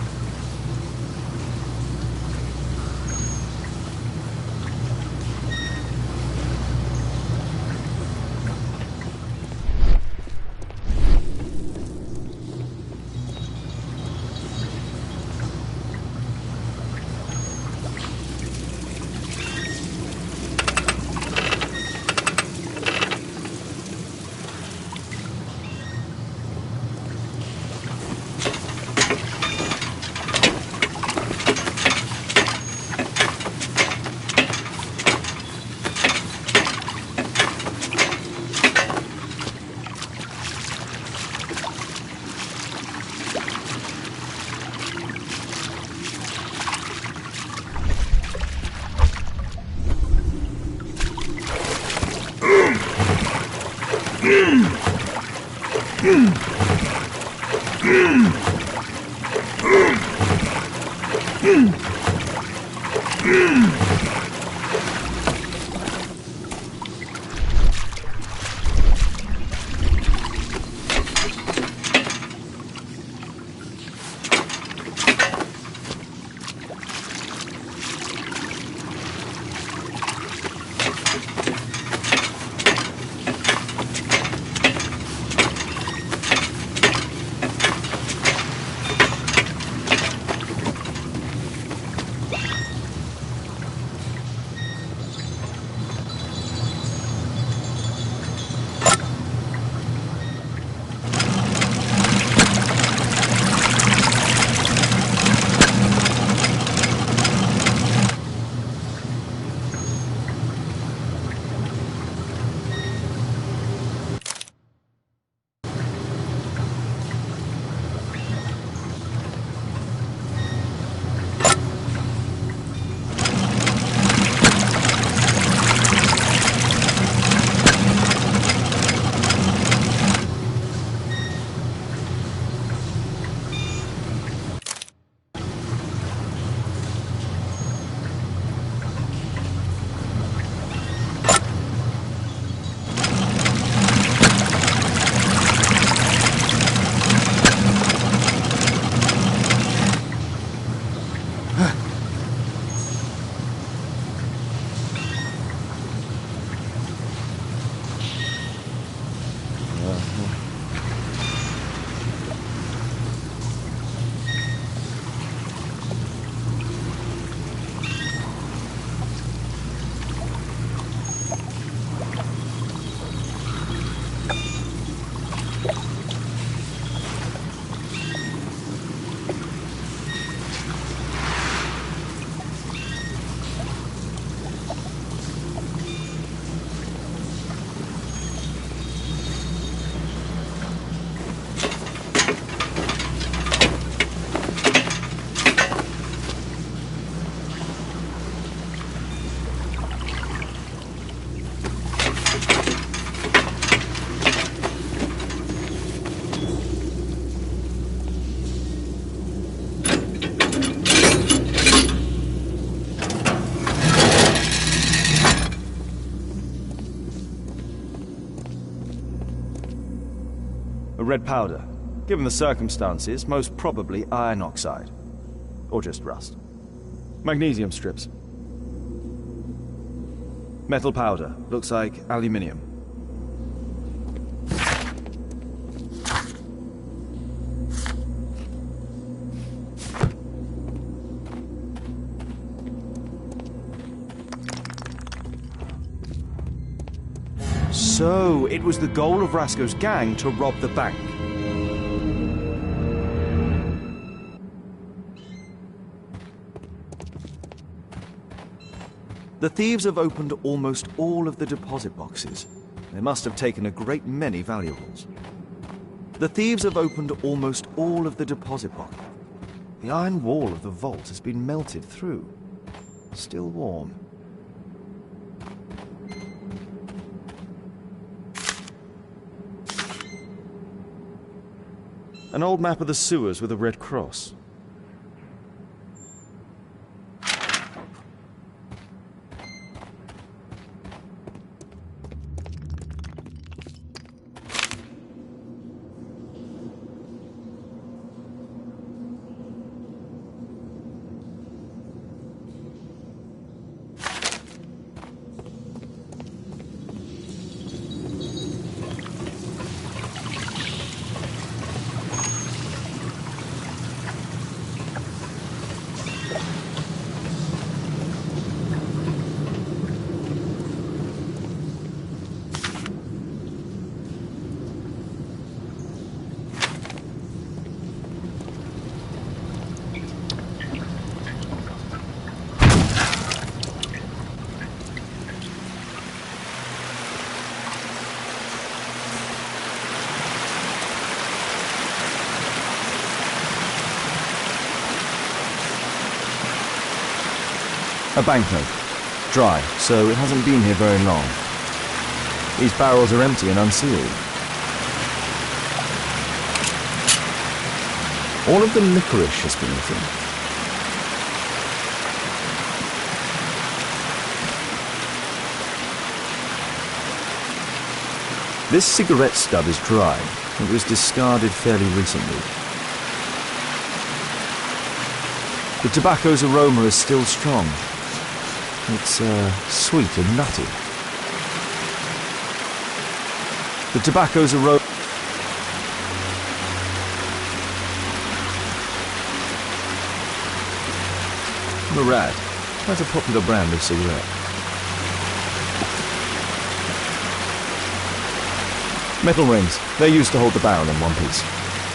Red powder. Given the circumstances, most probably iron oxide. Or just rust. Magnesium strips. Metal powder. Looks like aluminium. So, it was the goal of Rasco's gang to rob the bank. The thieves have opened almost all of the deposit boxes. They must have taken a great many valuables. The thieves have opened almost all of the deposit boxes. The iron wall of the vault has been melted through. Still warm. An old map of the sewers with a red cross. A banknote. Dry, so it hasn't been here very long. These barrels are empty and unsealed. All of the licorice has been eaten. This cigarette stub is dry. It was discarded fairly recently. The tobacco's aroma is still strong. It's sweet and nutty. The tobacco's aroma... Murad, quite a popular brand of cigarette. Metal rings. They're used to hold the barrel in one piece.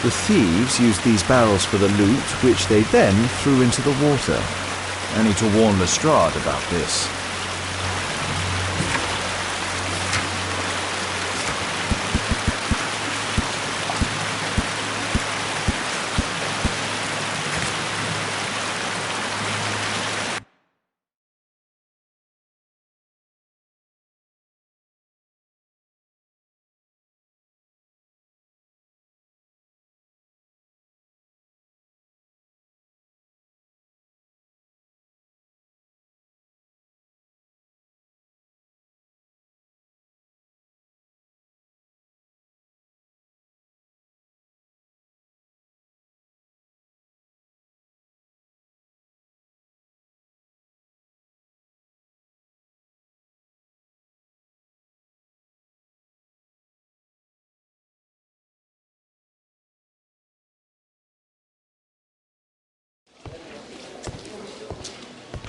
The thieves used these barrels for the loot, which they then threw into the water. I need to warn Lestrade about this.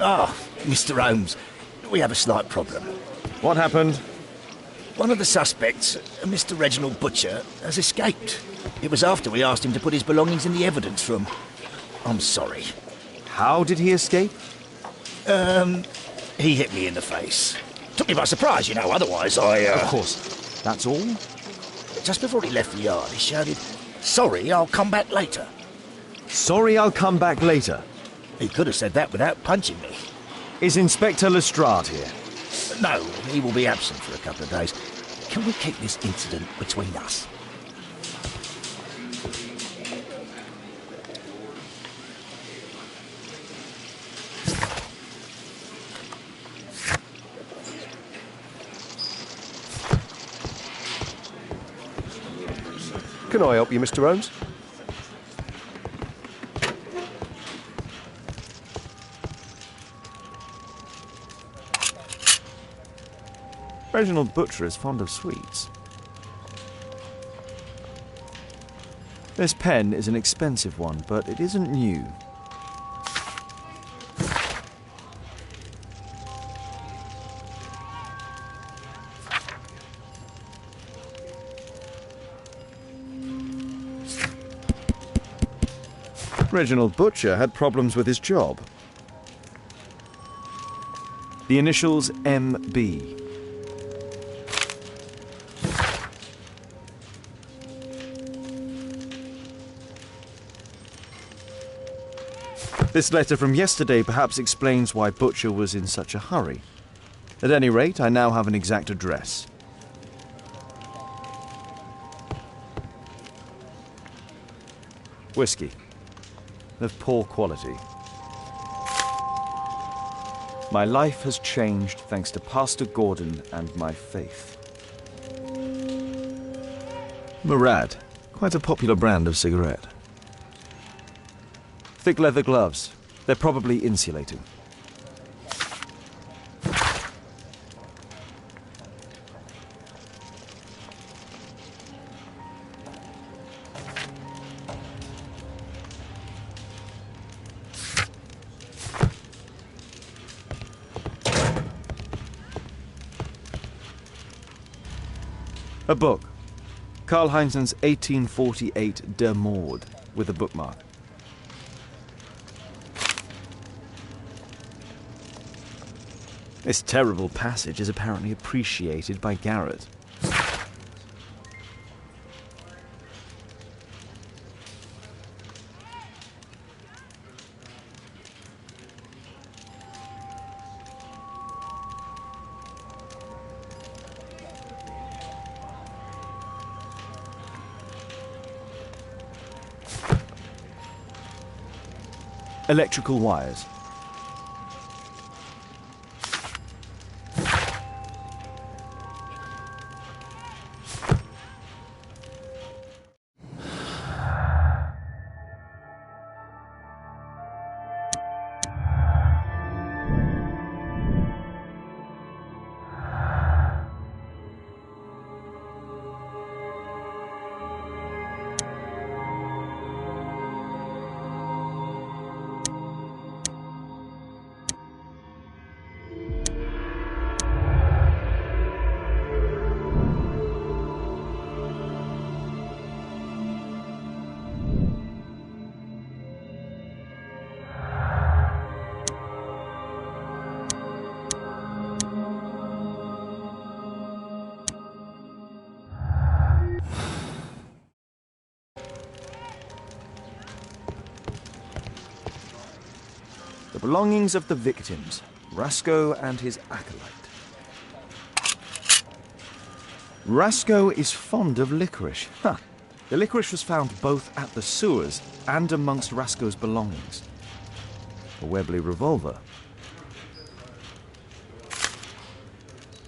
Ah, Mr. Holmes, we have a slight problem. What happened? One of the suspects, Mr. Reginald Butcher, has escaped. It was after we asked him to put his belongings in the evidence room. I'm sorry. How did he escape? He hit me in the face. Took me by surprise, you know, otherwise I... Of course. That's all? Just before he left the yard, he shouted, "Sorry, I'll come back later." Sorry, I'll come back later. He could have said that without punching me. Is Inspector Lestrade here? No, he will be absent for a couple of days. Can we keep this incident between us? Can I help you, Mr. Holmes? Reginald Butcher is fond of sweets. This pen is an expensive one, but it isn't new. Reginald Butcher had problems with his job. The initials MB. This letter from yesterday perhaps explains why Butcher was in such a hurry. At any rate, I now have an exact address. Whiskey. Of poor quality. My life has changed thanks to Pastor Gordon and my faith. Murad. Quite a popular brand of cigarette. Thick leather gloves. They're probably insulating. A book. Karl Heinzen's 1848 Der Mord, with a bookmark. This terrible passage is apparently appreciated by Garrett. electrical wires. The belongings of the victims, Rasco and his acolyte. Rasco is fond of licorice. Huh. The licorice was found both at the sewers and amongst Rasco's belongings. A Webley revolver.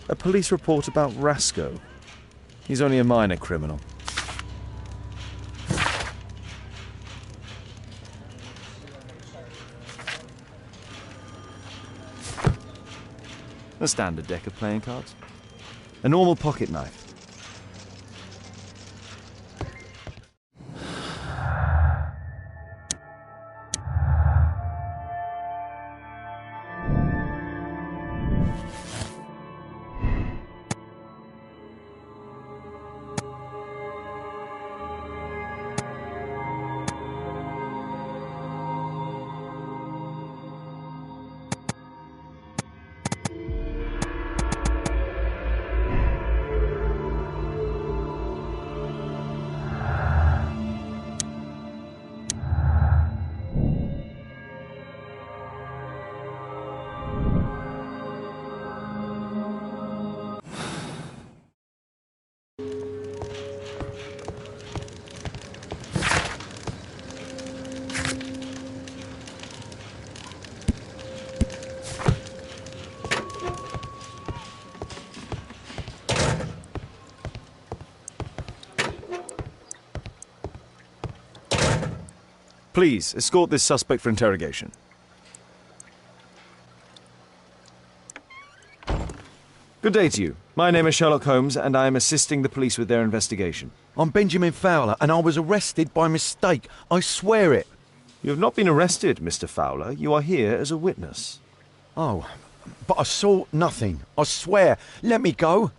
A police report about Rasco. He's only a minor criminal. A standard deck of playing cards. A normal pocket knife. Please, escort this suspect for interrogation. Good day to you. My name is Sherlock Holmes, and I am assisting the police with their investigation. I'm Benjamin Fowler, and I was arrested by mistake. I swear it. You have not been arrested, Mr. Fowler. You are here as a witness. Oh, but I saw nothing. I swear. Let me go.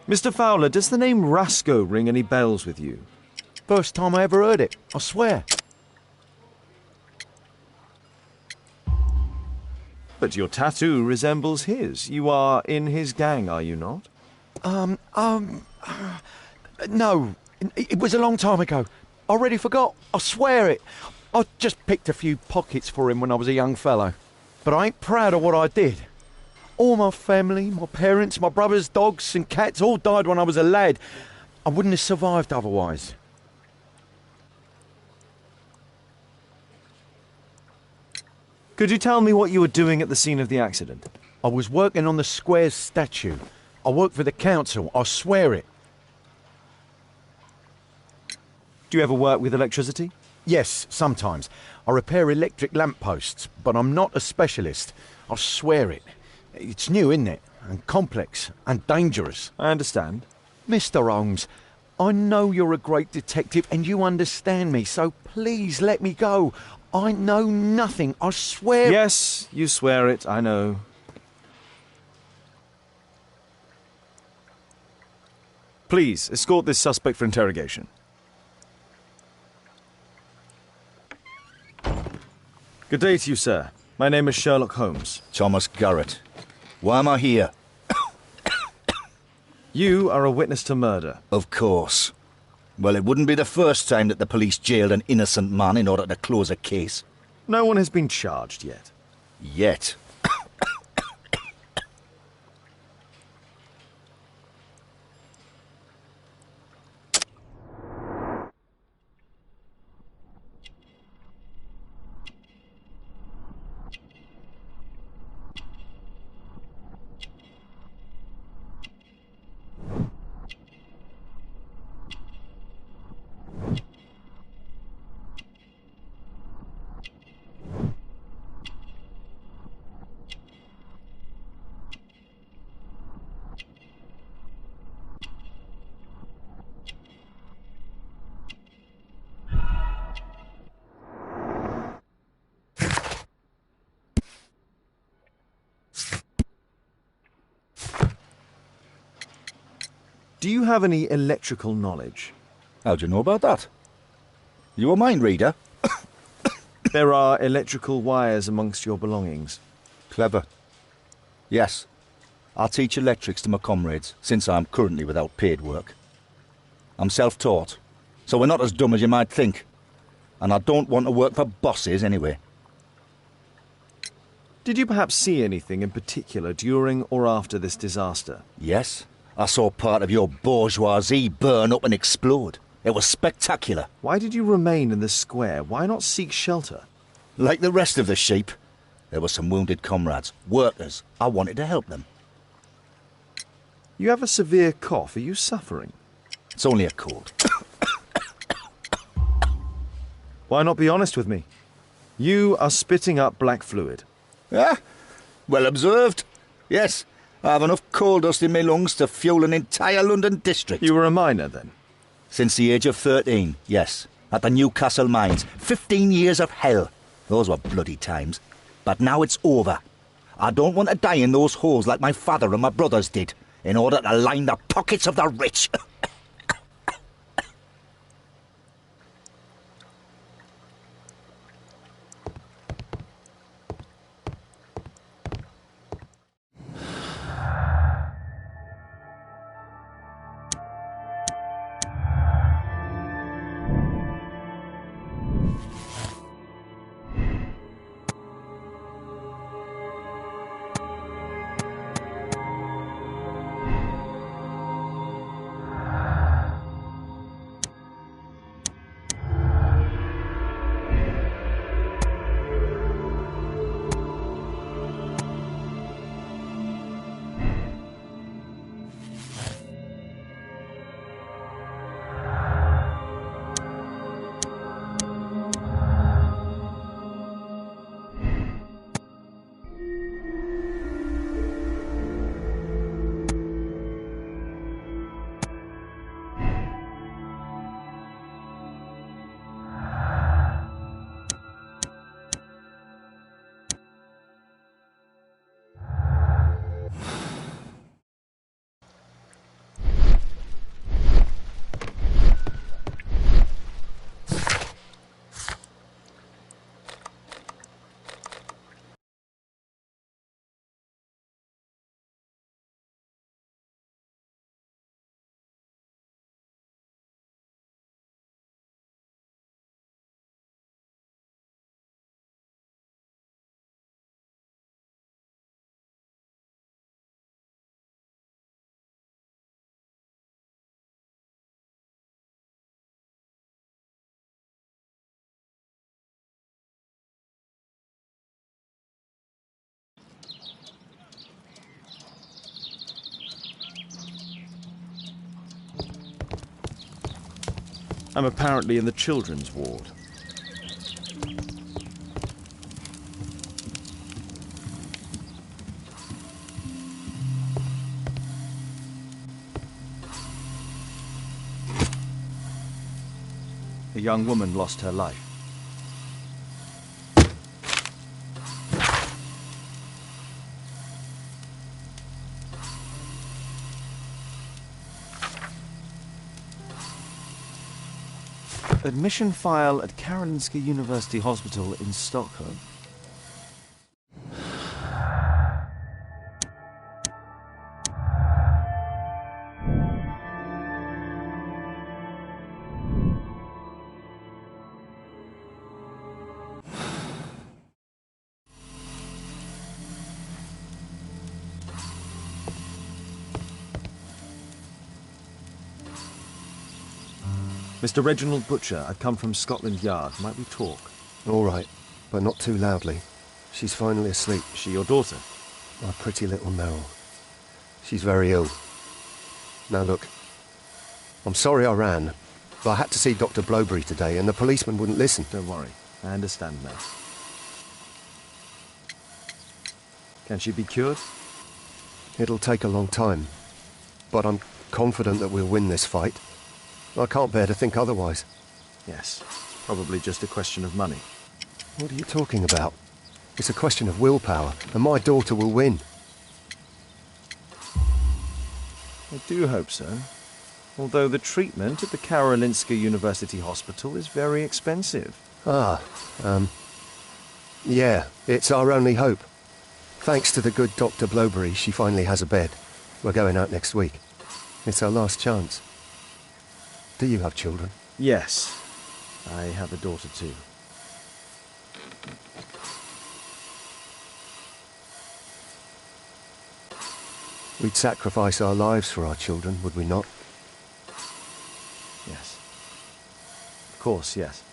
Mr. Fowler, does the name Rasco ring any bells with you? First time I ever heard it, I swear. But your tattoo resembles his. You are in his gang, are you not? No. It was a long time ago. I already forgot. I swear it. I just picked a few pockets for him when I was a young fellow. But I ain't proud of what I did. All my family, my parents, my brothers, dogs and cats all died when I was a lad. I wouldn't have survived otherwise. Could you tell me what you were doing at the scene of the accident? I was working on the square's statue. I work for the council, I swear it. Do you ever work with electricity? Yes, sometimes. I repair electric lampposts, but I'm not a specialist. I swear it. It's new, isn't it? And complex and dangerous. I understand. Mr. Holmes, I know you're a great detective and you understand me, so please let me go. I know nothing, I swear. Yes, you swear it, I know. Please, escort this suspect for interrogation. Good day to you, sir. My name is Sherlock Holmes. Thomas Garrett. Why am I here? You are a witness to murder. Of course. Well, it wouldn't be the first time that the police jailed an innocent man in order to close a case. No one has been charged yet. Yet. Do you have any electrical knowledge? How'd you know about that? You a mind reader? There are electrical wires amongst your belongings. Clever. Yes. I teach electrics to my comrades, since I'm currently without paid work. I'm self-taught, so we're not as dumb as you might think. And I don't want to work for bosses anyway. Did you perhaps see anything in particular during or after this disaster? Yes. I saw part of your bourgeoisie burn up and explode. It was spectacular. Why did you remain in the square? Why not seek shelter? Like the rest of the sheep, there were some wounded comrades, workers. I wanted to help them. You have a severe cough. Are you suffering? It's only a cold. Why not be honest with me? You are spitting up black fluid. Ah, well observed. Yes. I have enough coal dust in my lungs to fuel an entire London district. You were a miner, then? Since the age of 13, yes. At the Newcastle mines. 15 years of hell. Those were bloody times. But now it's over. I don't want to die in those holes like my father and my brothers did, in order to line the pockets of the rich. I'm apparently in the children's ward. A young woman lost her life. Admission file at Karolinska University Hospital in Stockholm. Mr. Reginald Butcher, I've come from Scotland Yard. Might we talk? All right, but not too loudly. She's finally asleep. Is she your daughter? My pretty little Meryl. She's very ill. Now look, I'm sorry I ran, but I had to see Dr. Blowberry today and the policeman wouldn't listen. Don't worry, I understand now. Can she be cured? It'll take a long time, but I'm confident that we'll win this fight. I can't bear to think otherwise. Yes, probably just a question of money. What are you talking about? It's a question of willpower, and my daughter will win. I do hope so. Although the treatment at the Karolinska University Hospital is very expensive. Yeah, it's our only hope. Thanks to the good Dr. Blowberry, she finally has a bed. We're going out next week. It's our last chance. Do you have children? Yes, I have a daughter too. We'd sacrifice our lives for our children, would we not? Yes. Of course, yes.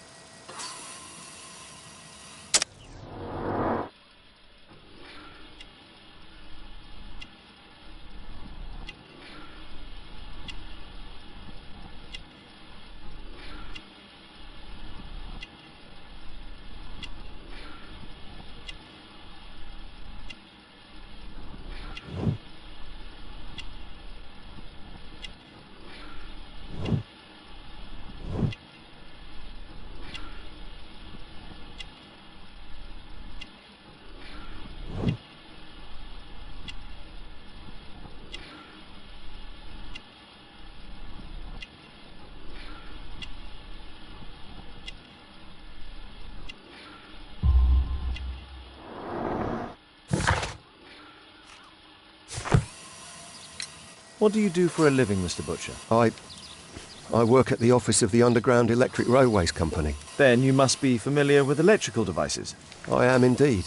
What do you do for a living, Mr. Butcher? I work at the office of the Underground Electric Railways Company. Then you must be familiar with electrical devices. I am indeed.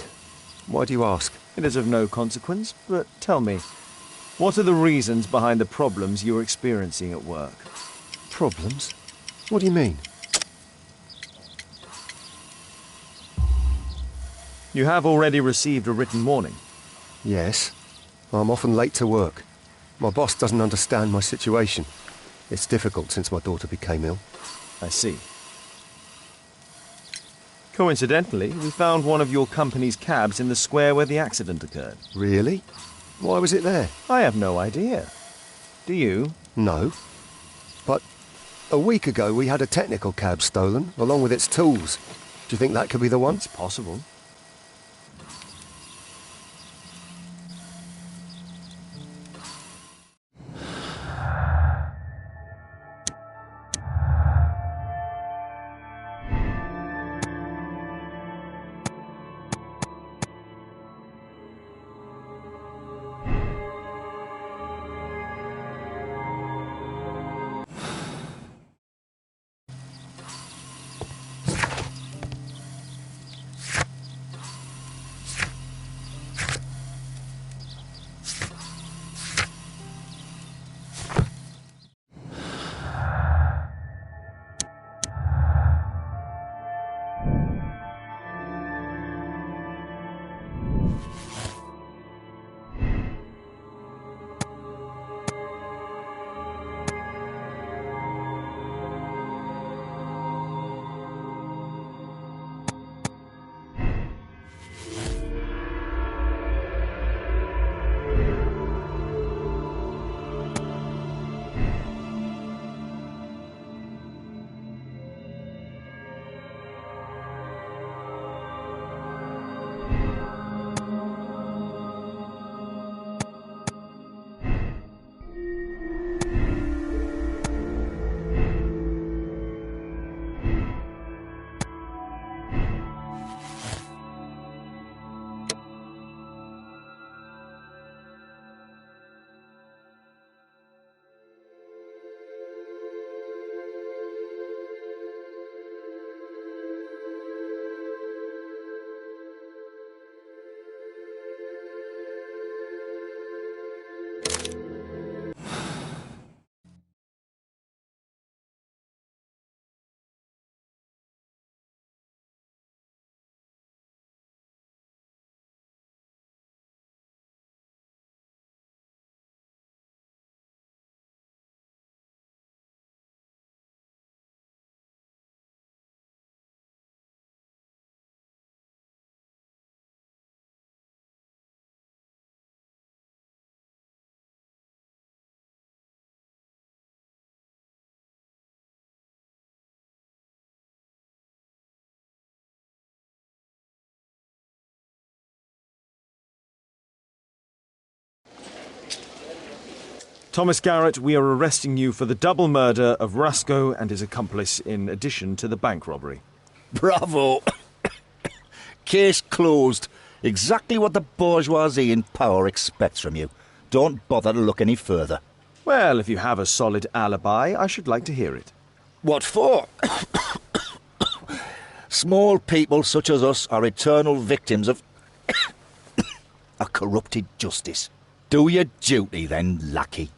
Why do you ask? It is of no consequence, but tell me, what are the reasons behind the problems you're experiencing at work? Problems? What do you mean? You have already received a written warning. Yes. I'm often late to work. My boss doesn't understand my situation. It's difficult since my daughter became ill. I see. Coincidentally, we found one of your company's cabs in the square where the accident occurred. Really? Why was it there? I have no idea. Do you? No. But a week ago we had a technical cab stolen, along with its tools. Do you think that could be the one? It's possible. Thomas Garrett, we are arresting you for the double murder of Rasco and his accomplice in addition to the bank robbery. Bravo! Case closed. Exactly what the bourgeoisie in power expects from you. Don't bother to look any further. Well, if you have a solid alibi, I should like to hear it. What for? Small people such as us are eternal victims of a corrupted justice. Do your duty then, lackey.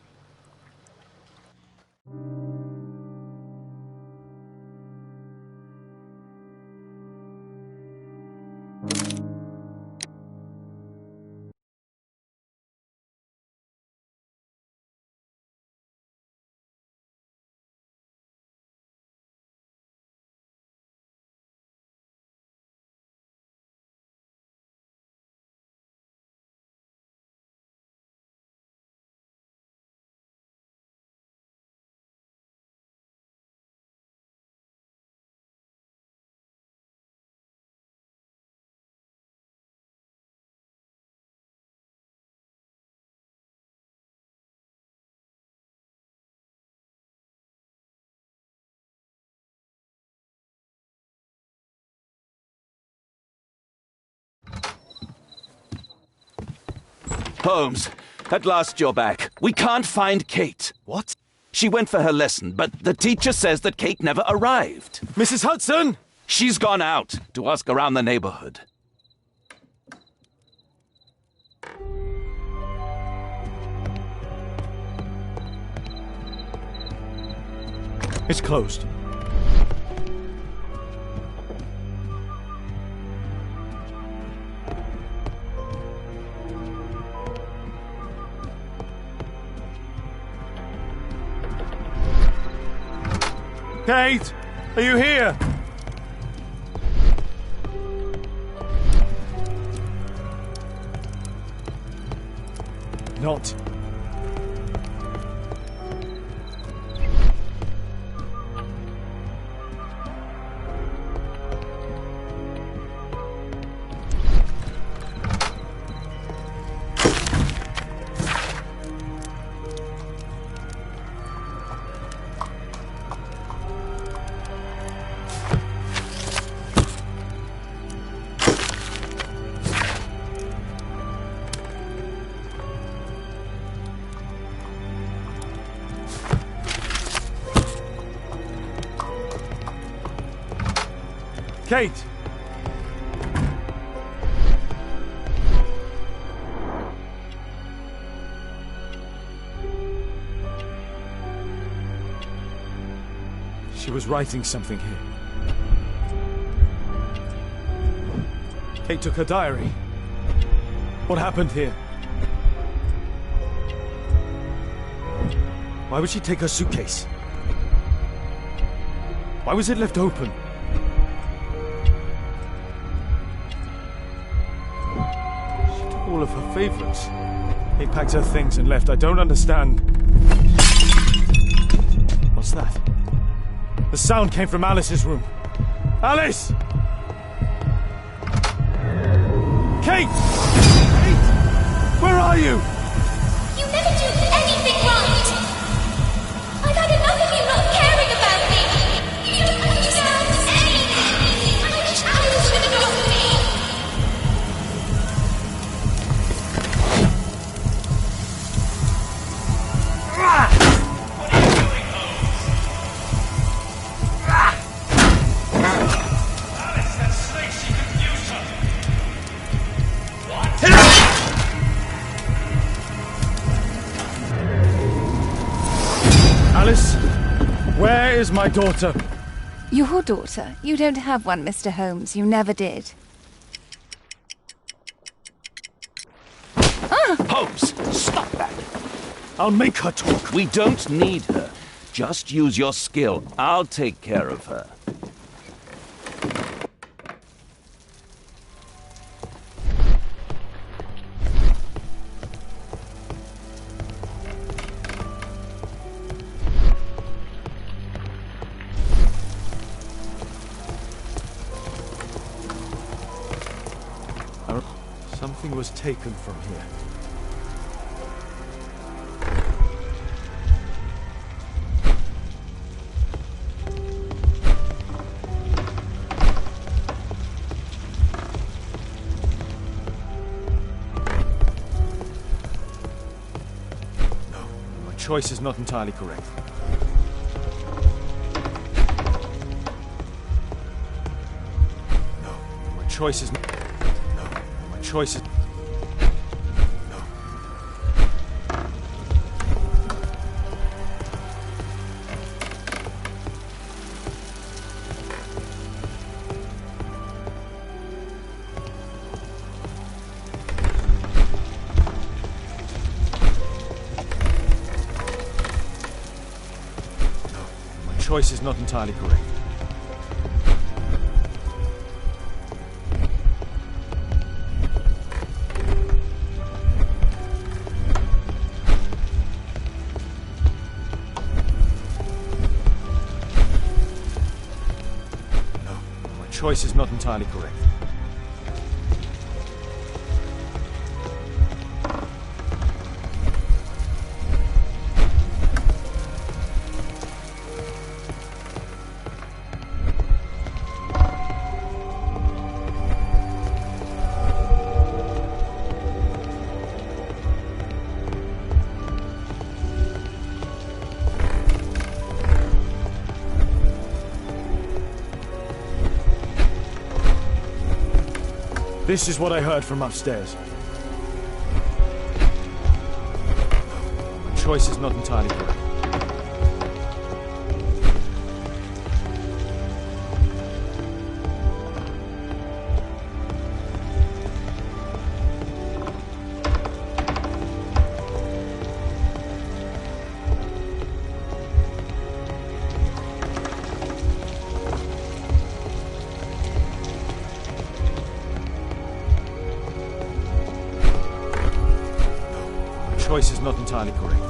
Holmes, at last you're back. We can't find Kate. What? She went for her lesson, but the teacher says that Kate never arrived. Mrs. Hudson! She's gone out to ask around the neighborhood. It's closed. Kate, are you here? Not. Kate! She was writing something here. Kate took her diary. What happened here? Why would she take her suitcase? Why was it left open? All of her favorites. He packed her things and left. I don't understand. What's that? The sound came from Alice's room. Alice! Kate! Kate! Where are you? You never do anything right! I've had enough of you not caring about me! You don't understand anything! I wish Alice would adopt me! Alice, where is my daughter? Your daughter? You don't have one, Mr. Holmes. You never did. Holmes, stop that! I'll make her talk. We don't need her. Just use your skill. I'll take care of her. Something was taken from here. choice is not entirely correct. No, my choice is... No, my choice is... Choice is not entirely correct. No, my choice is not entirely correct. This is what I heard from upstairs. My choice is not entirely correct. Choice is not entirely correct.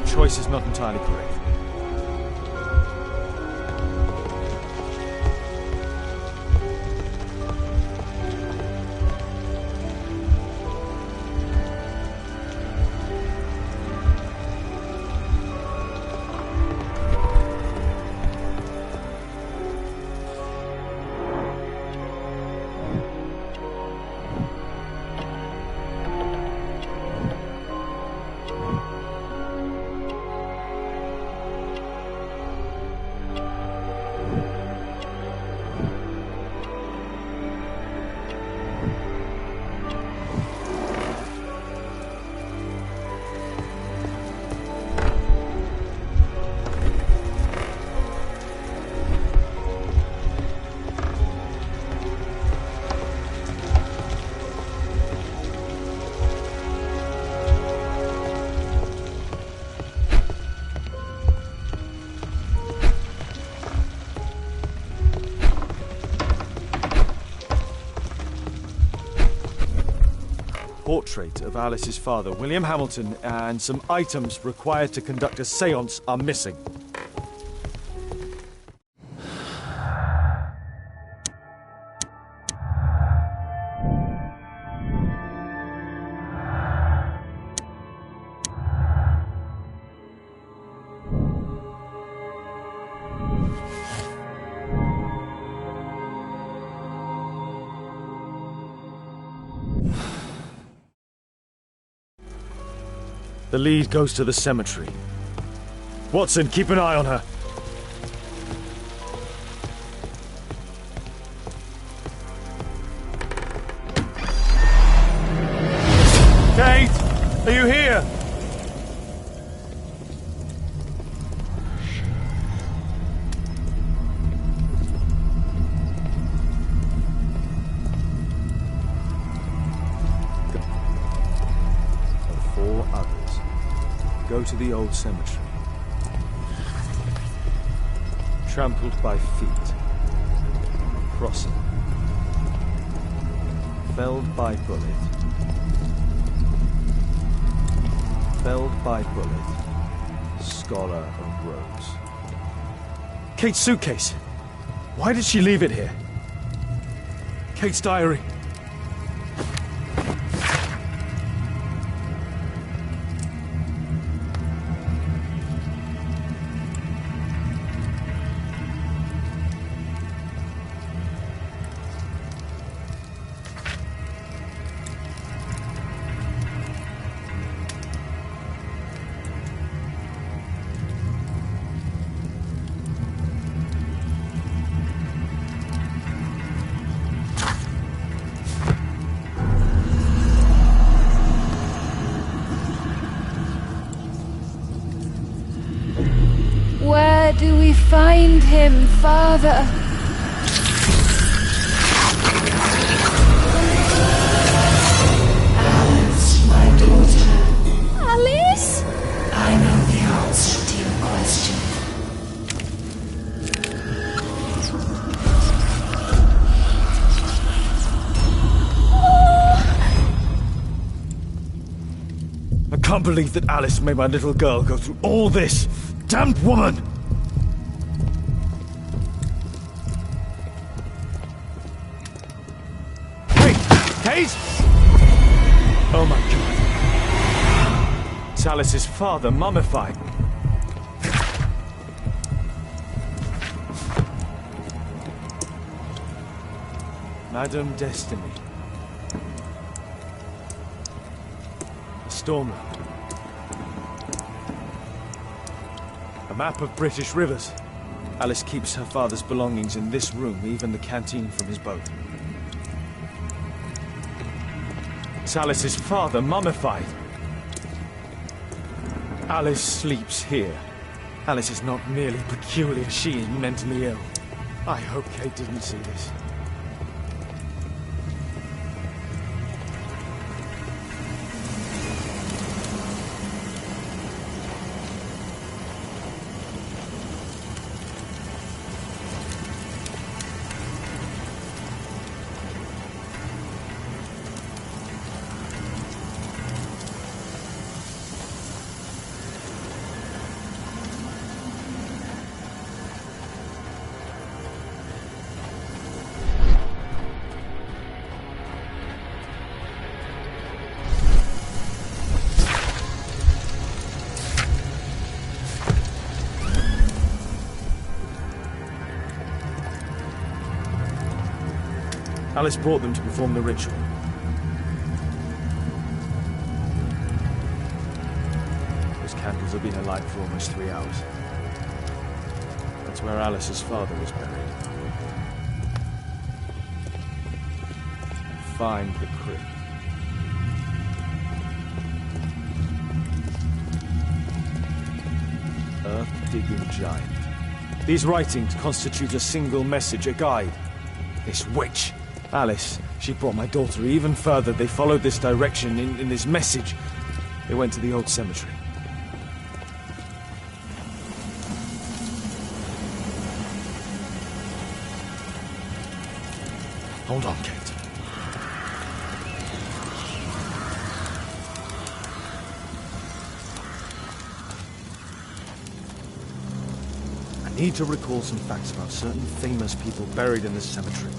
Choice is not entirely correct. Portrait of Alice's father, William Hamilton, and some items required to conduct a séance are missing. The lead goes to the cemetery. Watson, keep an eye on her. Kate! Are you here? Go to the old cemetery. Trampled by feet. Crossing. Felled by bullet. Felled by bullet. Scholar of Rose. Kate's suitcase. Why did she leave it here? Kate's diary. Where do we find him, Father? Alice, my daughter. Alice? I know the answer to your question. I can't believe that Alice made my little girl go through all this. Damned woman! Hey! Kate! Oh my God. It's Alice's father, mummified. Madame Destiny. Stormland. A map of British rivers. Alice keeps her father's belongings in this room, even the canteen from his boat. It's Alice's father, mummified. Alice sleeps here. Alice is not merely peculiar, she is mentally ill. I hope Kate didn't see this. Alice brought them to perform the ritual. Those candles have been alight for almost 3 hours. That's where Alice's father was buried. Find the crypt. Earth-digging giant. These writings constitute a single message, a guide. This witch, Alice, she brought my daughter even further. They followed this direction in this message. They went to the old cemetery. Hold on, Kate. I need to recall some facts about certain famous people buried in this cemetery.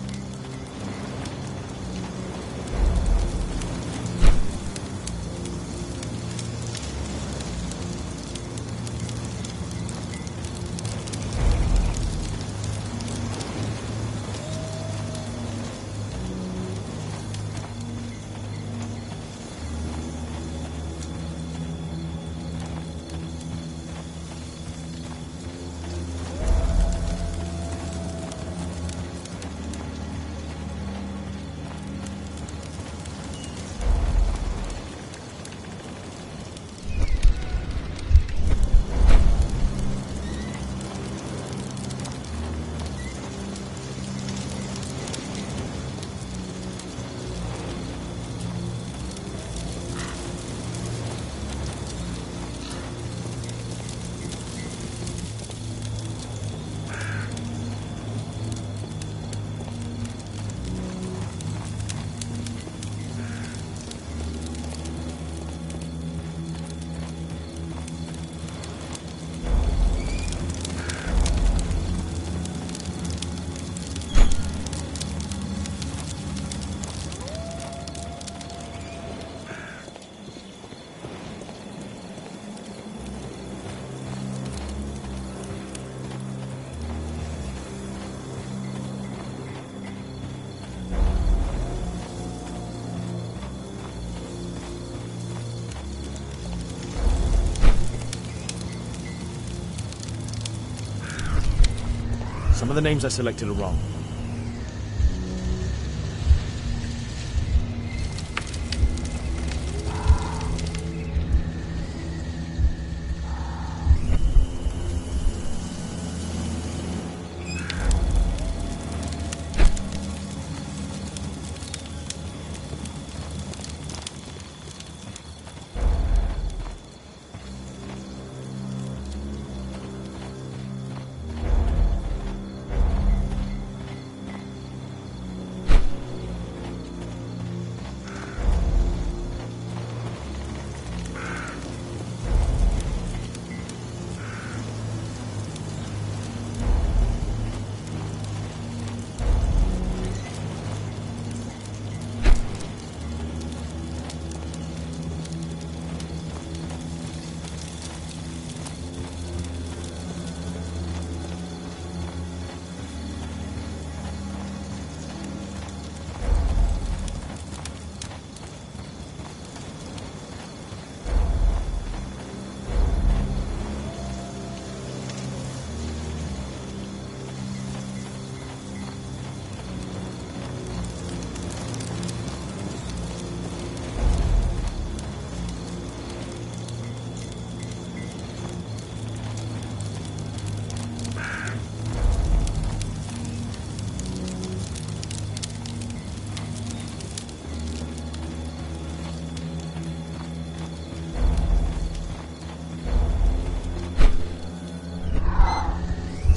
Some of the names I selected are wrong.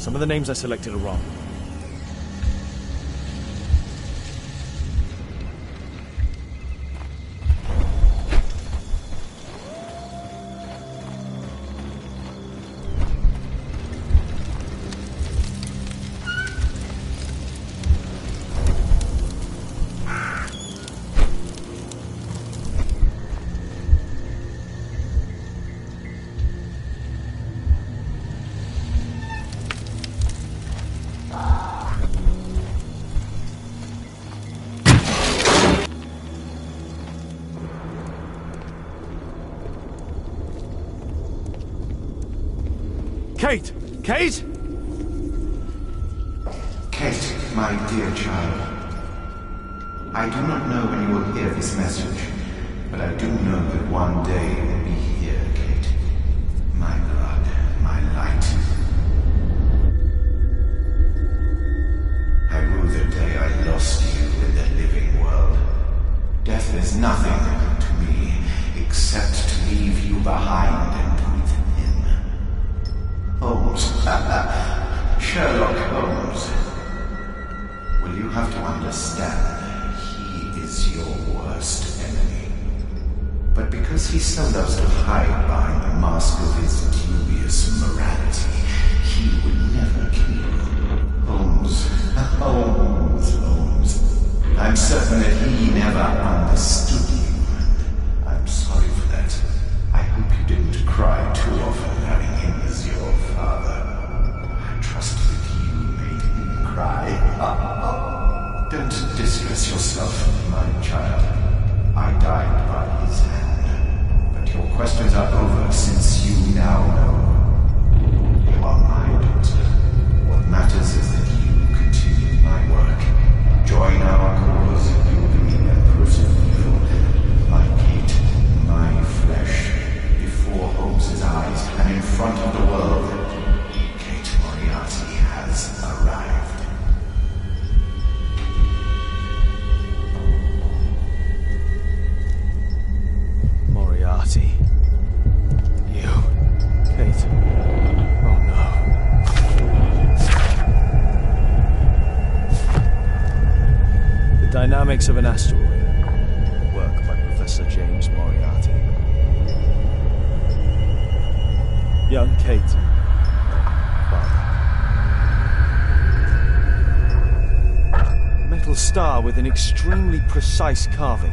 Some of the names I selected are wrong. Kate! Kate! Kate, my dear child. I do not know when you will hear this message, but I do know that one day you will be here, Kate. My blood, my light. I rue the day I lost you in the living world. Death is nothing to me, except to leave you behind and with him. Holmes. Sherlock Holmes. Well, you have to understand, he is your worst enemy. But because he so loves to hide behind the mask of his dubious morality, he would never kill you. Holmes. Holmes. I'm certain that he never understood you. I'm sorry for that. I hope you didn't cry too often having him as your father. I trust that you made him cry. Don't distress yourself, my child. I died by his hand. But your questions are over since you now know. You are my daughter. What matters is that you continue my work. Join our cause, you will be the empress of evil. My Kate, my flesh, before Holmes's eyes and in front of the world. Kate Moriarty has arrived. Moriarty. You. Kate. Oh no. The Dynamics of an Asteroid. Work by Professor James Moriarty. Young Kate. Father. Metal star with an extremely precise carving.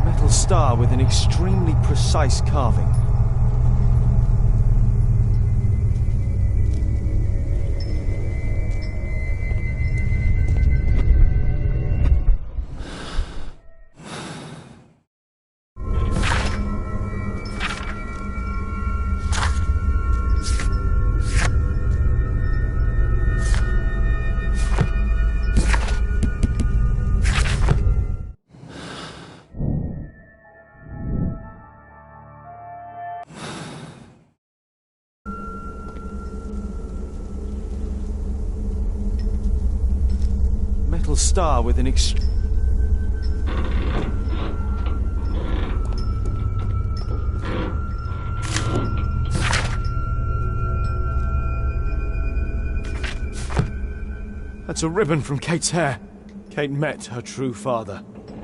Metal star with an extremely precise carving. Metal star with an That's a ribbon from Kate's hair. Kate met her true father.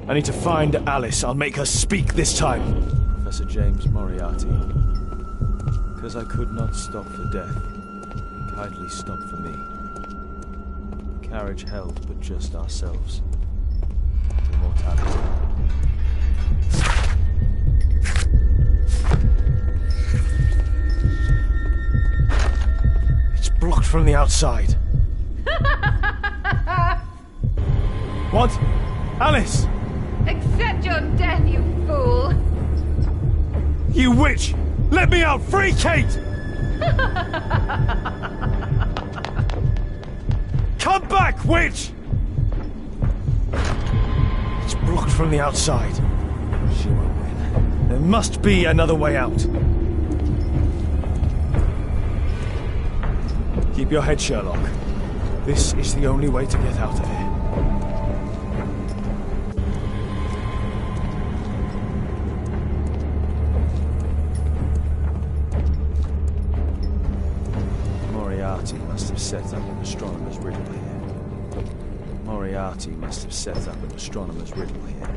I need to find Alice. I'll make her speak this time. Professor James Moriarty. Because I could not stop for death, he kindly stopped for me. Carriage held but just ourselves. To mortality. It's blocked from the outside. What? Alice! Accept your death, you fool! You witch! Let me out! Free Kate! Come back, witch! It's blocked from the outside. She won't win. There must be another way out. Keep your head, Sherlock. This is the only way to get out of here. Moriarty must have set up an astronomer's riddle here. Moriarty must have set up an astronomer's riddle here.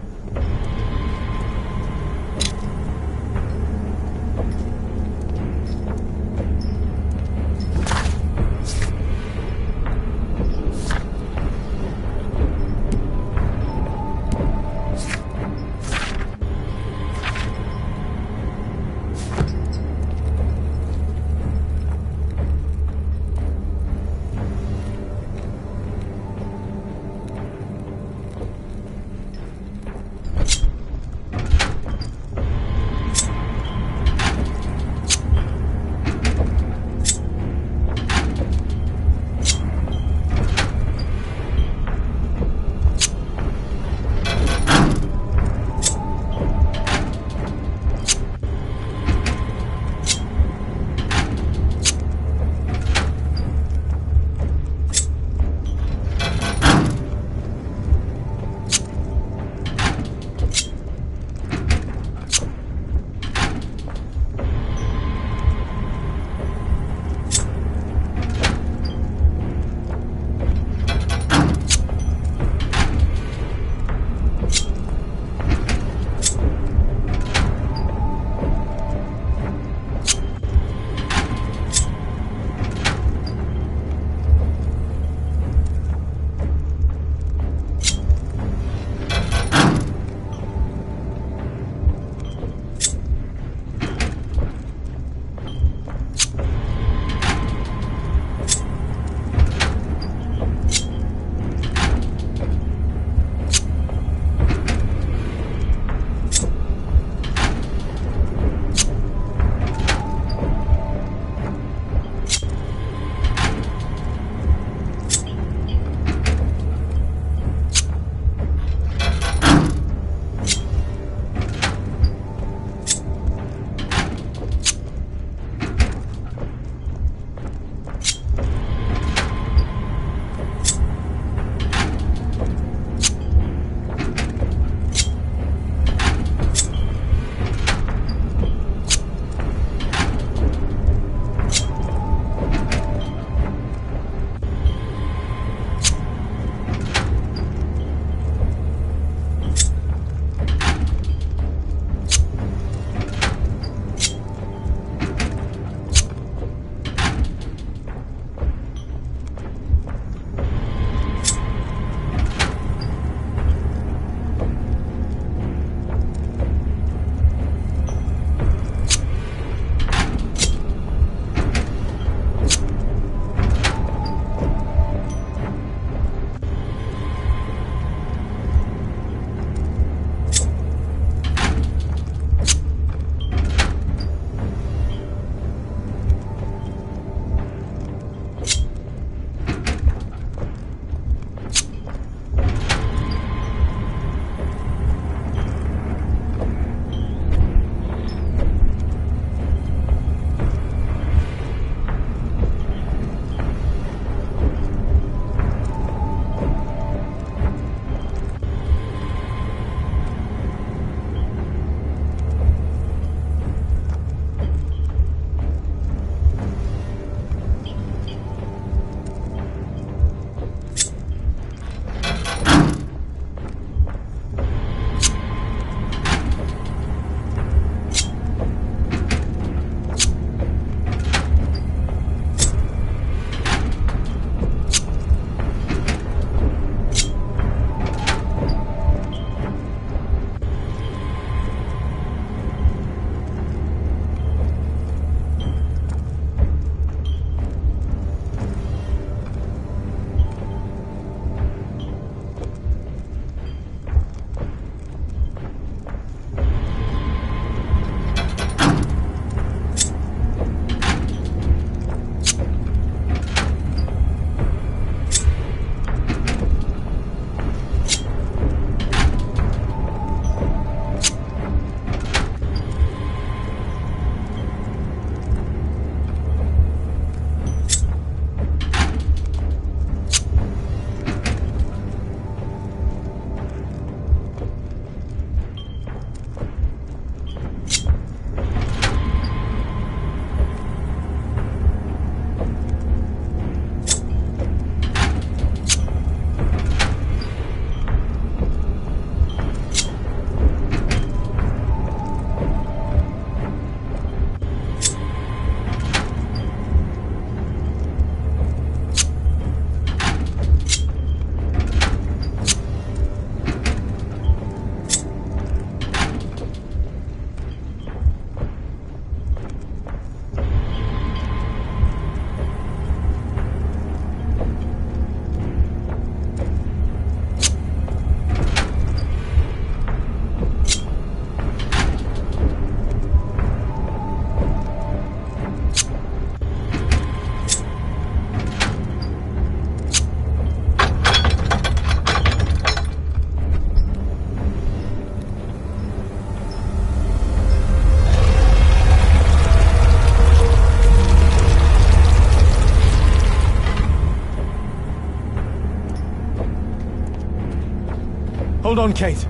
Hold on, Kate.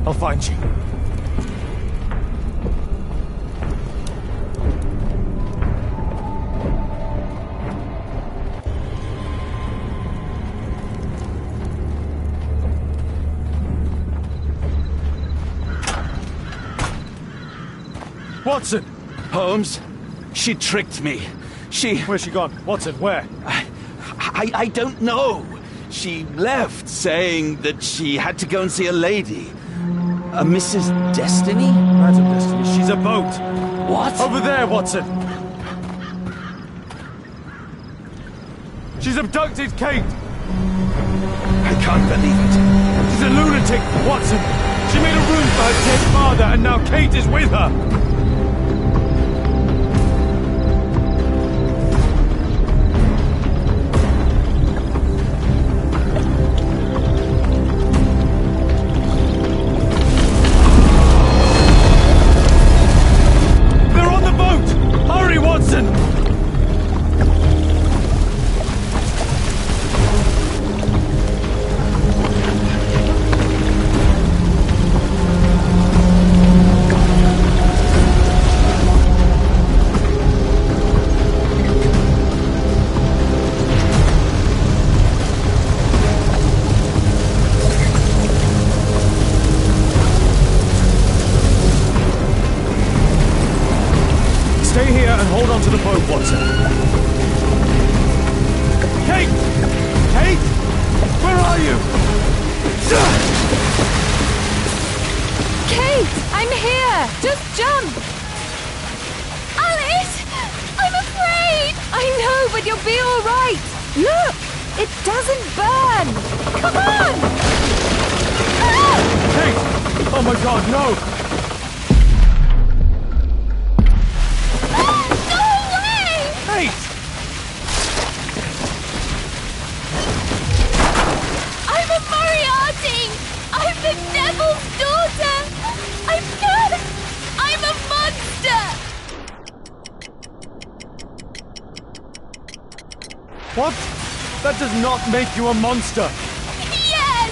I'll find you. Watson! Holmes, she tricked me. Where's she gone? Watson, where? I don't know. She left, saying that she had to go and see a lady. A Mrs. Destiny? Madam Destiny, she's a boat. What? Over there, Watson. She's abducted Kate. I can't believe it. She's a lunatic, Watson. She made a room for her dead father, and now Kate is with her. Stay here and hold on to the boat, Watson. Kate! Kate! Where are you? Kate! I'm here! Just jump! Alice! I'm afraid! I know, but you'll be all right! Look! It doesn't burn! Come on! Ah! Kate! Oh my God, no! I'm a Moriarty! I'm the devil's daughter! I'm cursed! I'm a monster! What? That does not make you a monster! Yes!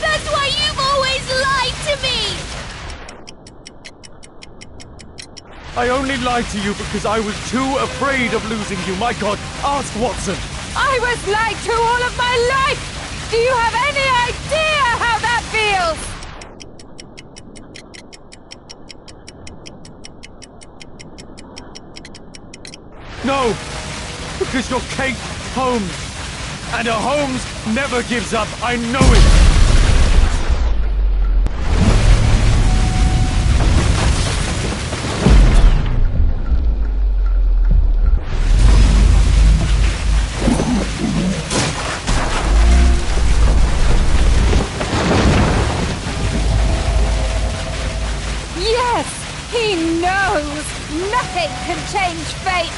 That's why you've always lied to me! I only lied to you because I was too afraid of losing you. My God, ask Watson! I was lied to all of my life! Do you have any idea how that feels? No! Because you're Kate Holmes. And a Holmes never gives up. I know it! He knows! Nothing can change fate!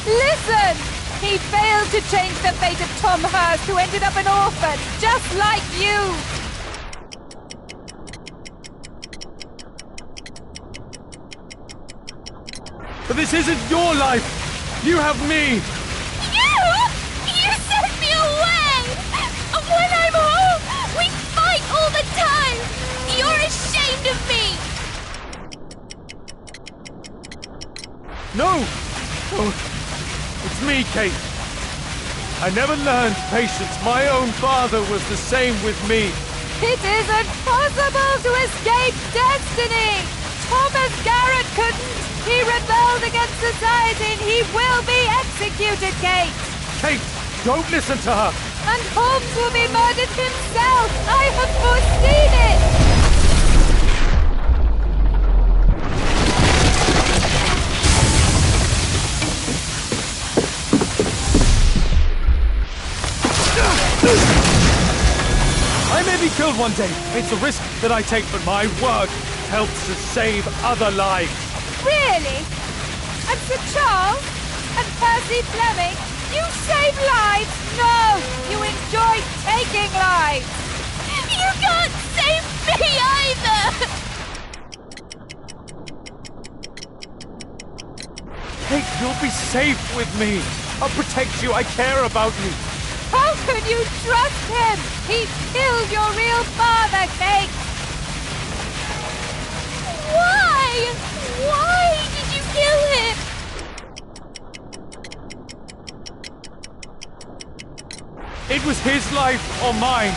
Listen! He failed to change the fate of Tom Hurst, who ended up an orphan, just like you! But this isn't your life! You have me! You? You sent me away! When I'm home, we fight all the time! You're ashamed of me! No! Oh, it's me, Kate. I never learned patience. My own father was the same with me. It isn't possible to escape destiny! Thomas Garrett couldn't! He rebelled against society and he will be executed, Kate! Kate, don't listen to her! And Holmes will be murdered himself! I have foreseen it! I may be killed one day. It's a risk that I take, but my work helps to save other lives. Really? And Sir Charles? And Percy Fleming? You save lives? No! You enjoy taking lives! You can't save me either! Kate, you'll be safe with me. I'll protect you. I care about you. How could you trust him? He killed your real father, Kate! It was his life or mine.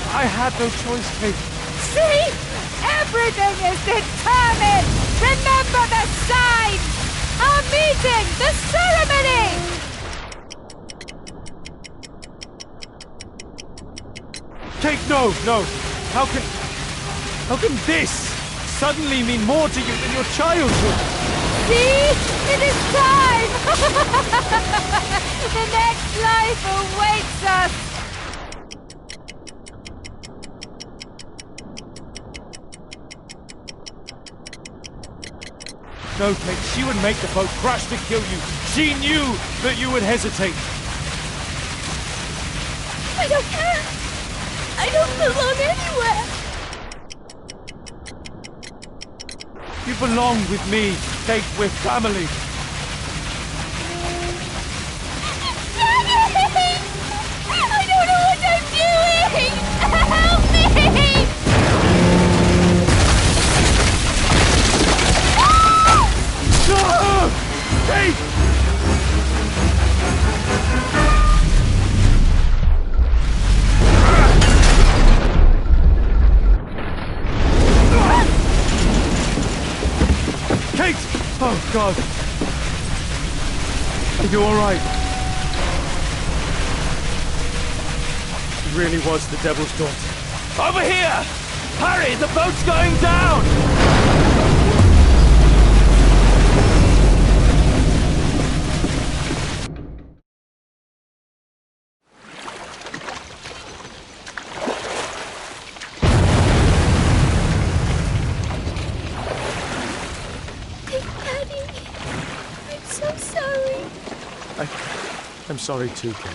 I had no choice, Kate. See? Everything is determined! Remember the sign! Our meeting! The ceremony! Kate, no. How can this suddenly mean more to you than your childhood? See? It is time! The next life awaits us! No, Kate, she would make the boat crash to kill you. She knew that you would hesitate. I don't care. I don't belong anywhere. You belong with me, Kate. We're family. Daddy! I don't know what I'm doing! Help me! No! Kate! Kate! Oh, God. Are you all right? She really was the devil's daughter. Over here! Hurry, the boat's going down! I'm sorry too, Kate.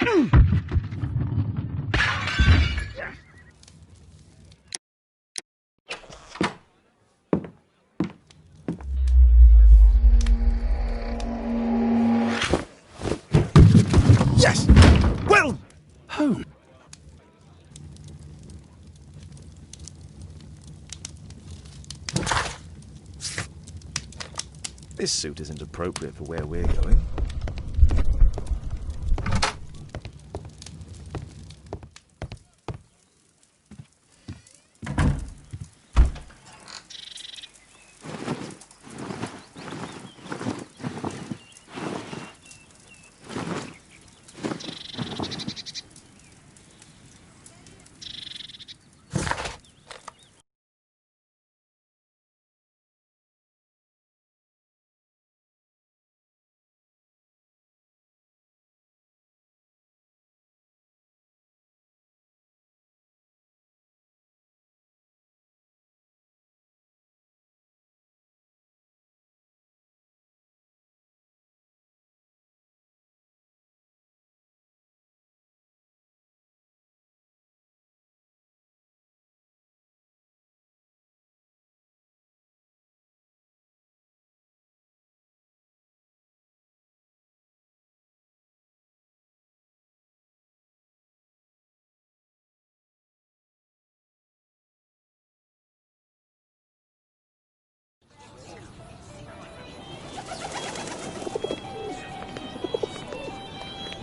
Yes! Well, home. This suit isn't appropriate for where we're going.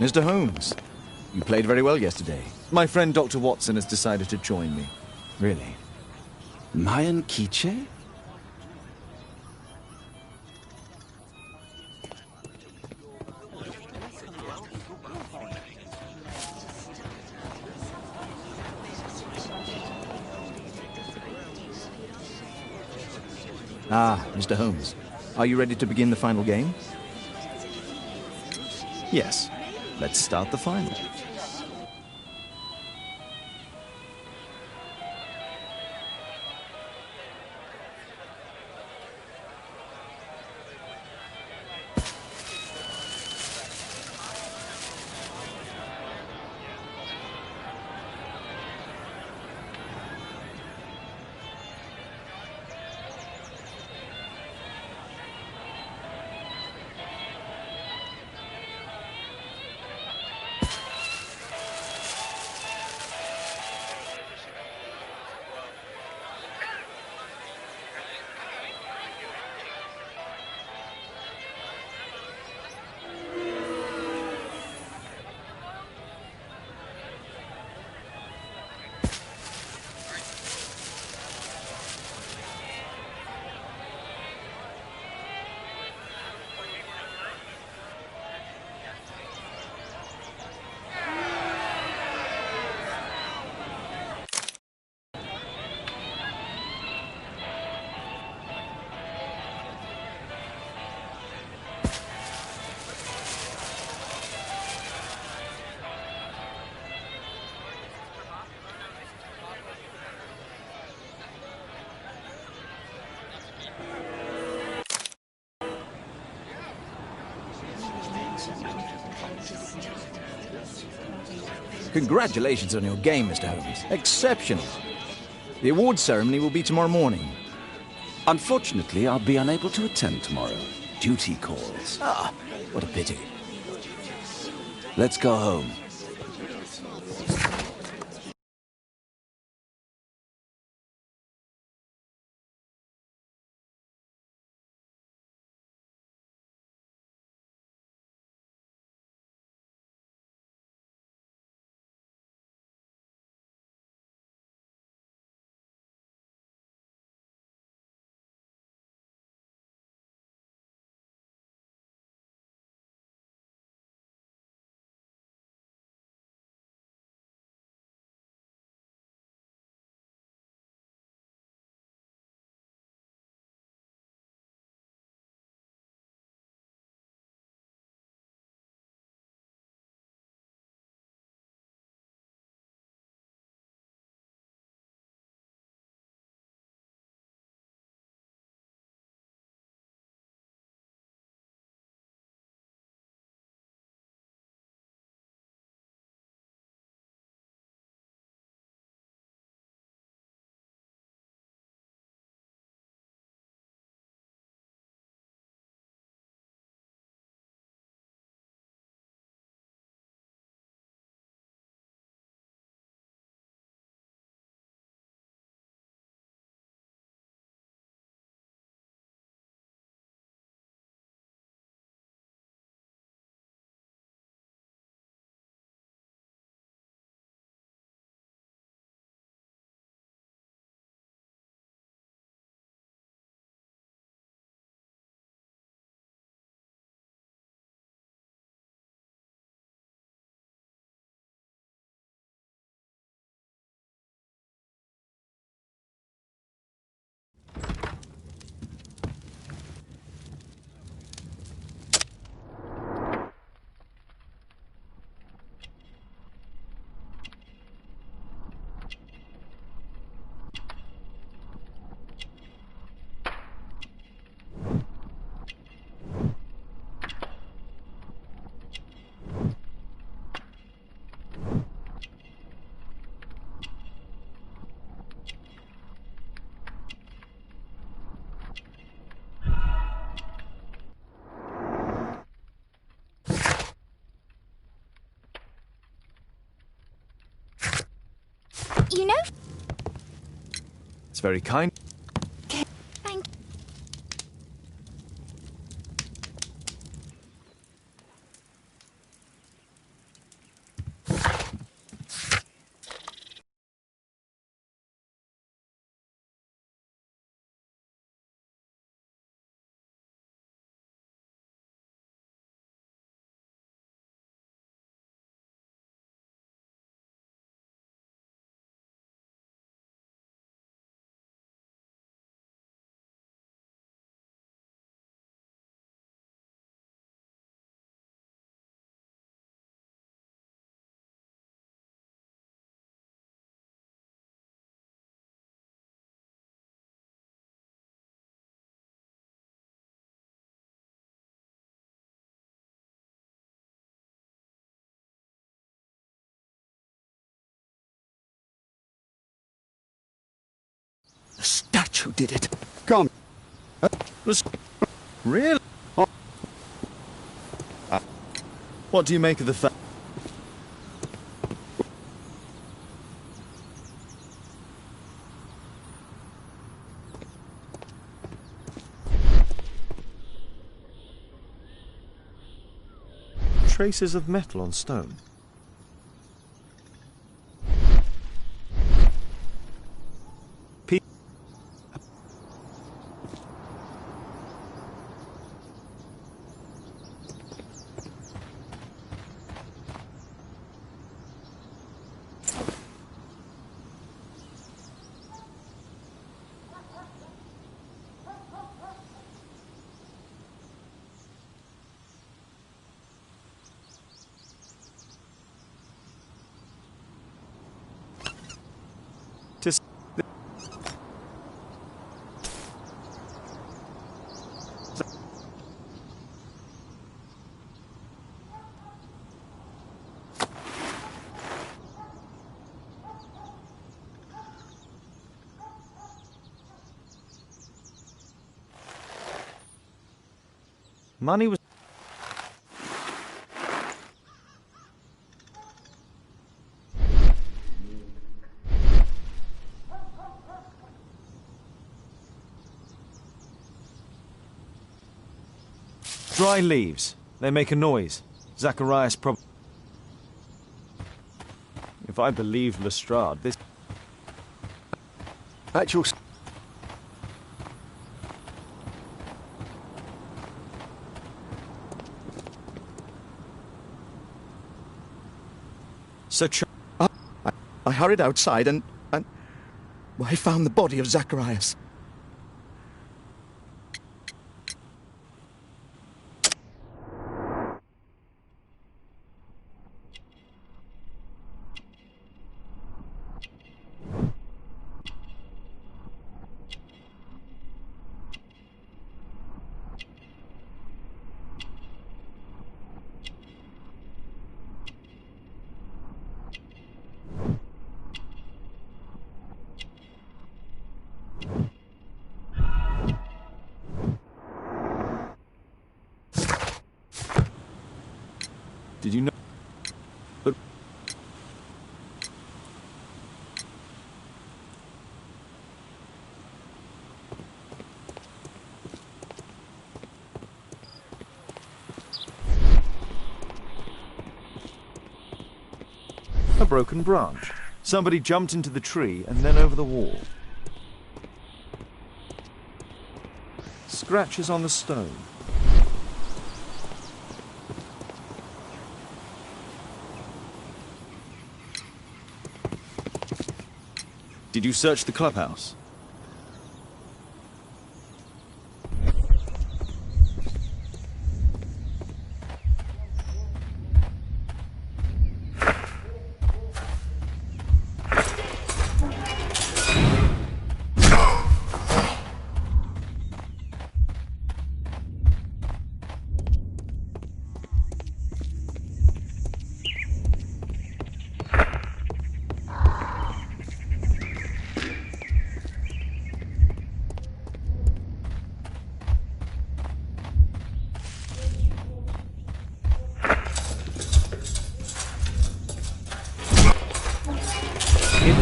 Mr. Holmes, you played very well yesterday. My friend Dr. Watson has decided to join me. Really? Mayan Quiche? Ah, Mr. Holmes, are you ready to begin the final game? Yes. Let's start the final. Congratulations on your game, Mr. Holmes. Exceptional. The awards ceremony will be tomorrow morning. Unfortunately, I'll be unable to attend tomorrow. Duty calls. Ah, what a pity. Let's go home. You know... It's very kind. Thank... The statue did it. Come. Really? What do you make of the fact? Traces of metal on stone. Money was... Dry leaves. They make a noise. Zacharias If I believe Lestrade, this... Actual... I hurried outside and I found the body of Zacharias. Did you know? But a broken branch. Somebody jumped into the tree and then over the wall. Scratches on the stone. Did you search the clubhouse?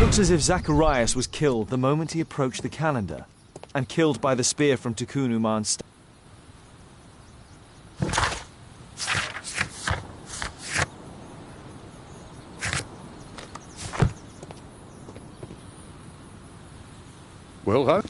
Looks as if Zacharias was killed the moment he approached the calendar, and killed by the spear from Tukunuman's. Well, huh?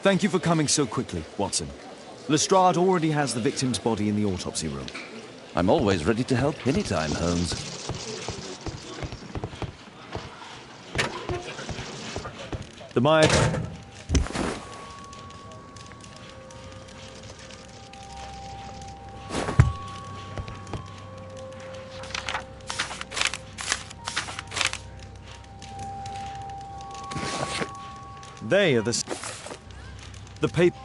Thank you for coming so quickly, Watson. Lestrade already has the victim's body in the autopsy room. I'm always ready to help anytime, Holmes. The Maya... They are the paper...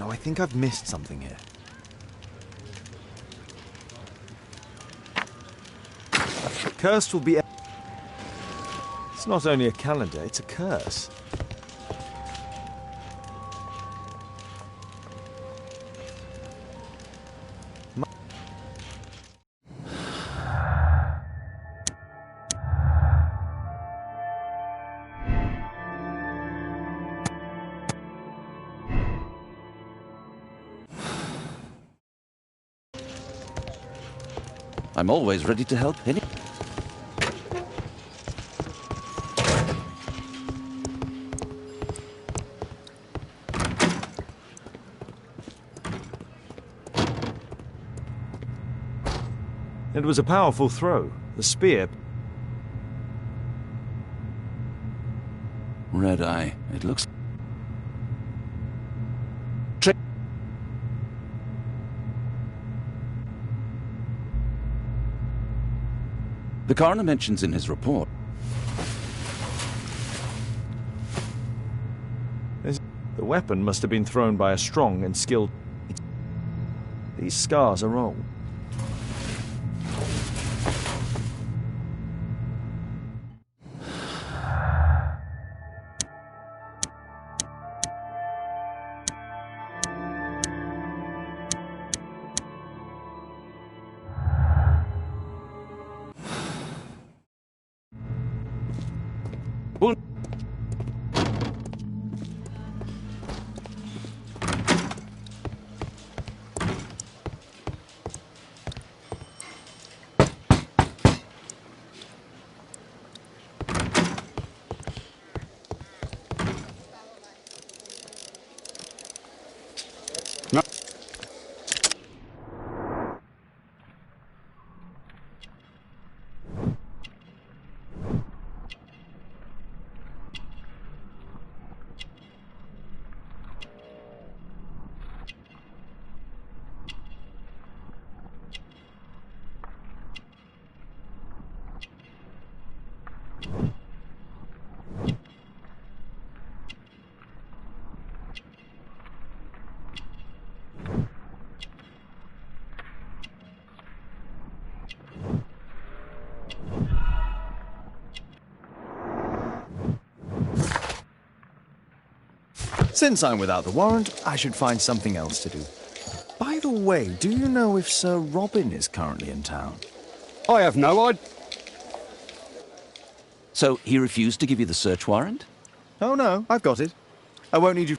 No, I think I've missed something here. Cursed will be... It's not only a calendar, it's a curse. I'm always ready to help any... It was a powerful throw. The spear... Red eye. It looks... The coroner mentions in his report... The weapon must have been thrown by a strong and skilled... These scars are wrong. Since I'm without the warrant, I should find something else to do. By the way, do you know if Sir Robin is currently in town? I have no idea. So he refused to give you the search warrant? Oh no, I've got it. I won't need you...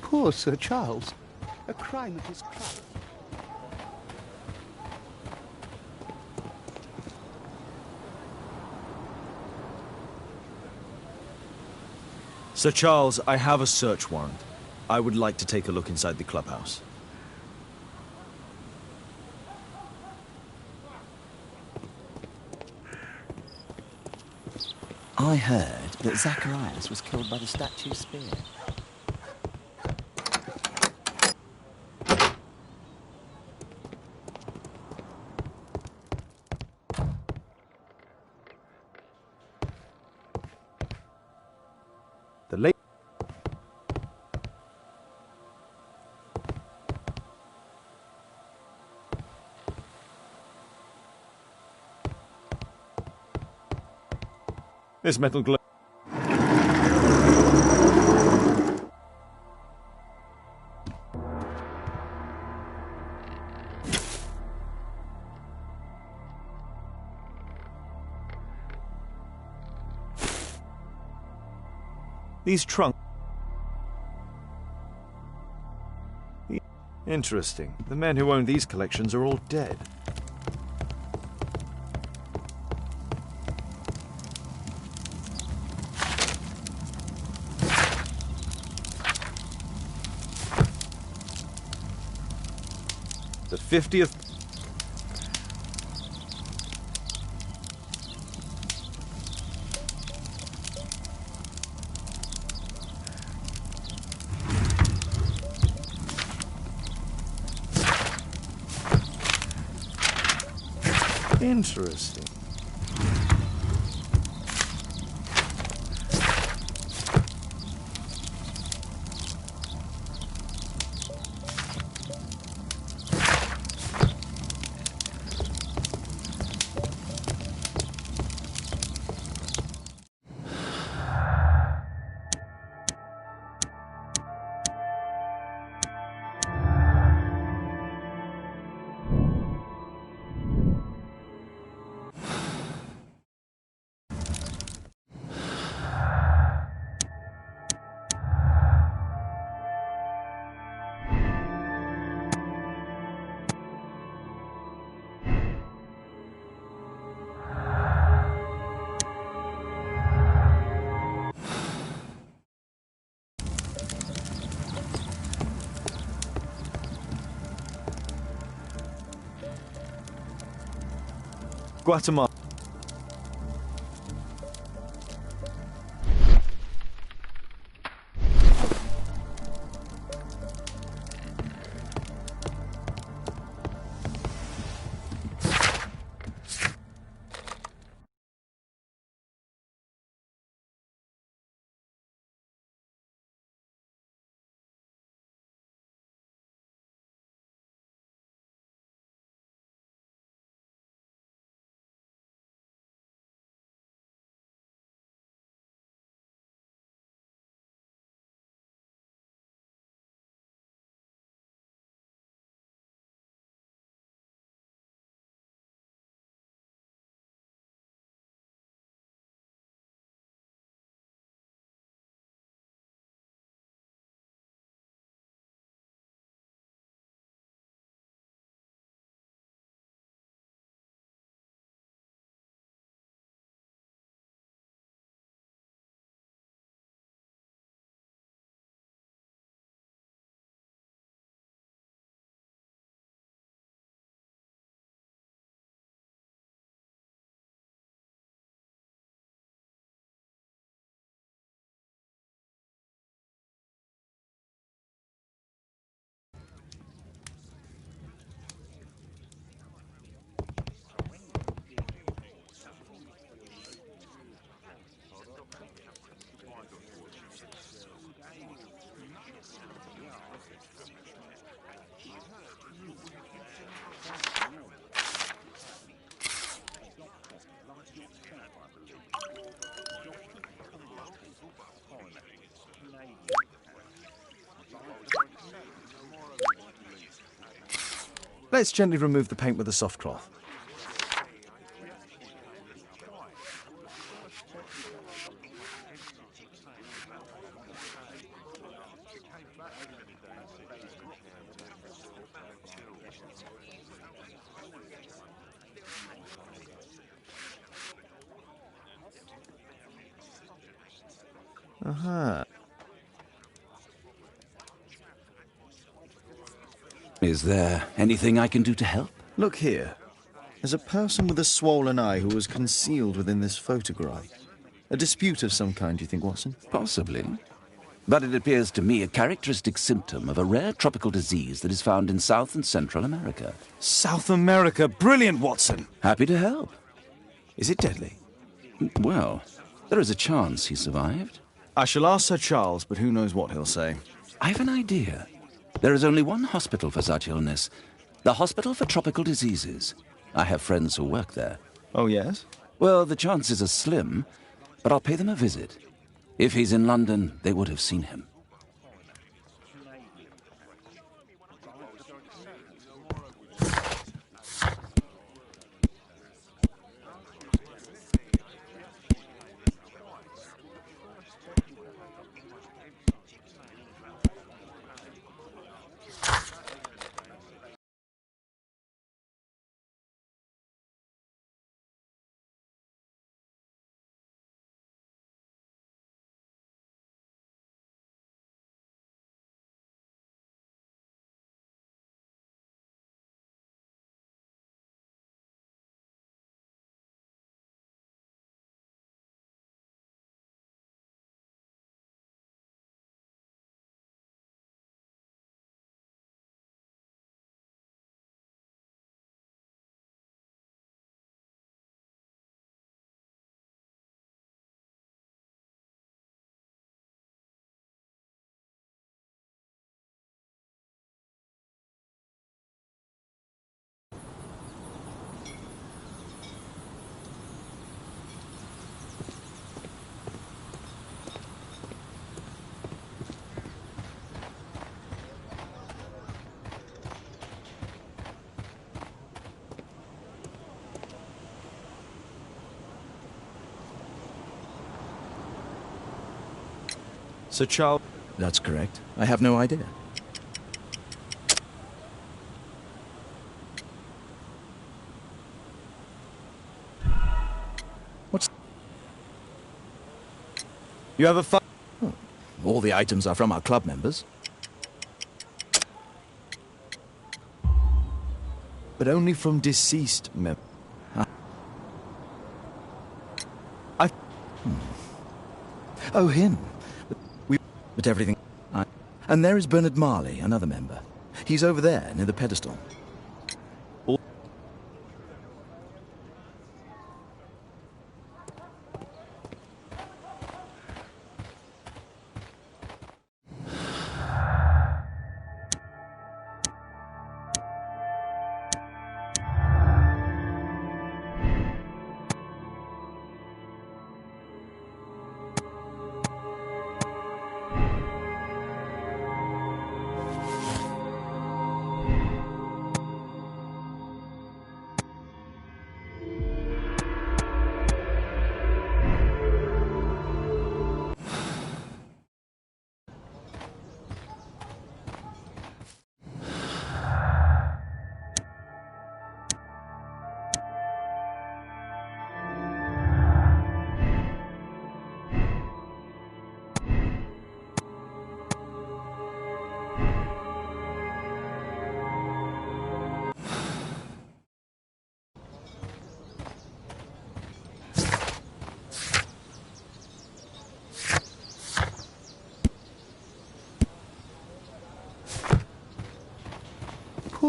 Poor Sir Charles. A crime of his craft. Sir Charles, I have a search warrant. I would like to take a look inside the clubhouse. I heard that Zacharias was killed by the statue's spear. The late... This metal globe. These trunks. Interesting. The men who own these collections are all dead. The 50th. Interesting. Guatemala. Let's gently remove the paint with a soft cloth. Aha. Is there anything I can do to help? Look here. There's a person with a swollen eye who was concealed within this photograph. A dispute of some kind, do you think, Watson? Possibly. But it appears to me a characteristic symptom of a rare tropical disease that is found in South and Central America. South America! Brilliant, Watson! Happy to help. Is it deadly? Well, there is a chance he survived. I shall ask Sir Charles, but who knows what he'll say. I've an idea. There is only one hospital for such illness. The Hospital for Tropical Diseases. I have friends who work there. Oh, yes? Well, the chances are slim, but I'll pay them a visit. If he's in London, they would have seen him. Sir Charles... That's correct. I have no idea. What's... You have a all the items are from our club members. But only from deceased members. Oh, him. But everything... And there is Bernard Marley, another member. He's over there, near the pedestal.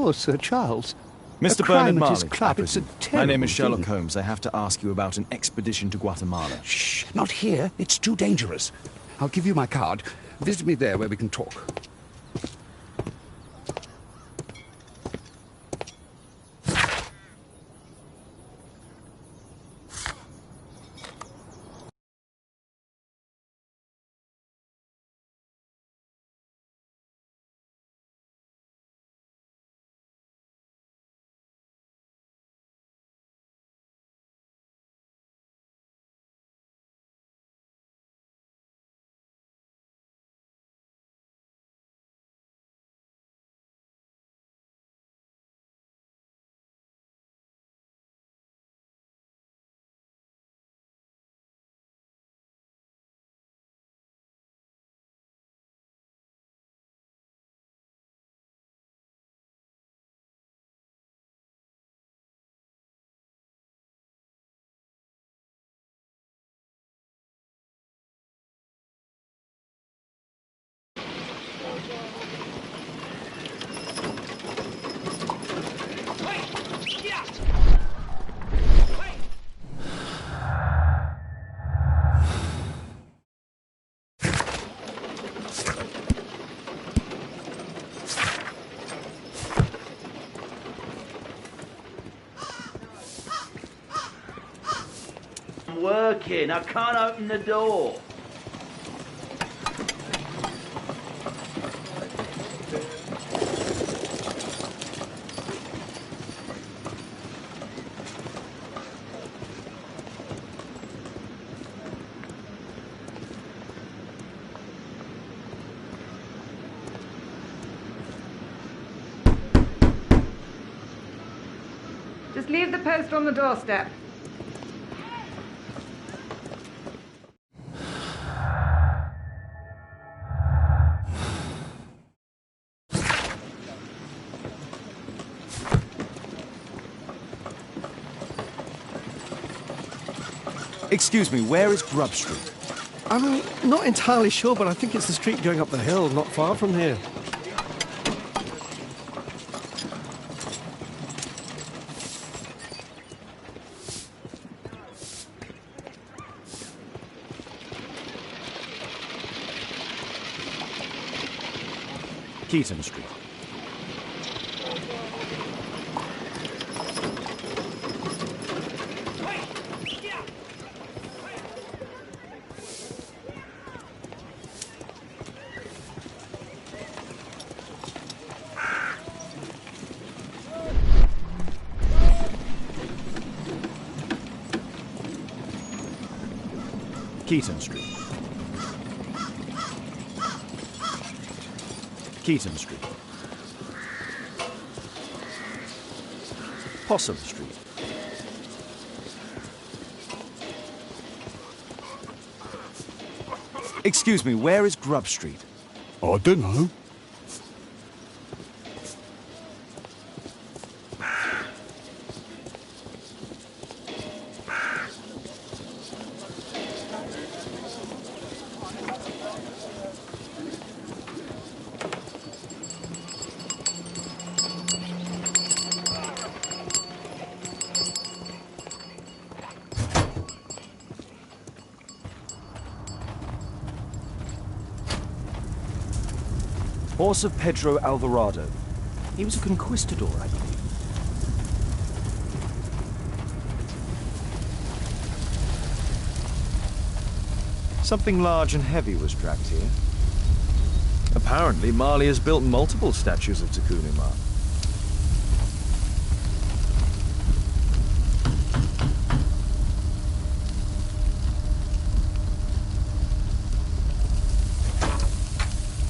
Poor Sir Charles. Mr. Bernard Marley. Marley, It's a my terrible name is Sherlock thing. Holmes. I have to ask you about an expedition to Guatemala. Shh, not here. It's too dangerous. I'll give you my card. Visit me there where we can talk. I'm working. I can't open the door. Just leave the post on the doorstep. Excuse me, where is Grub Street? I'm not entirely sure, but I think it's the street going up the hill, not far from here. Keaton Street. Keaton Street. Keaton Street. Possum Street. Excuse me, where is Grub Street? I don't know. Horse of Pedro Alvarado. He was a conquistador, I believe. Something large and heavy was dragged here. Apparently, Marley has built multiple statues of Takunuman.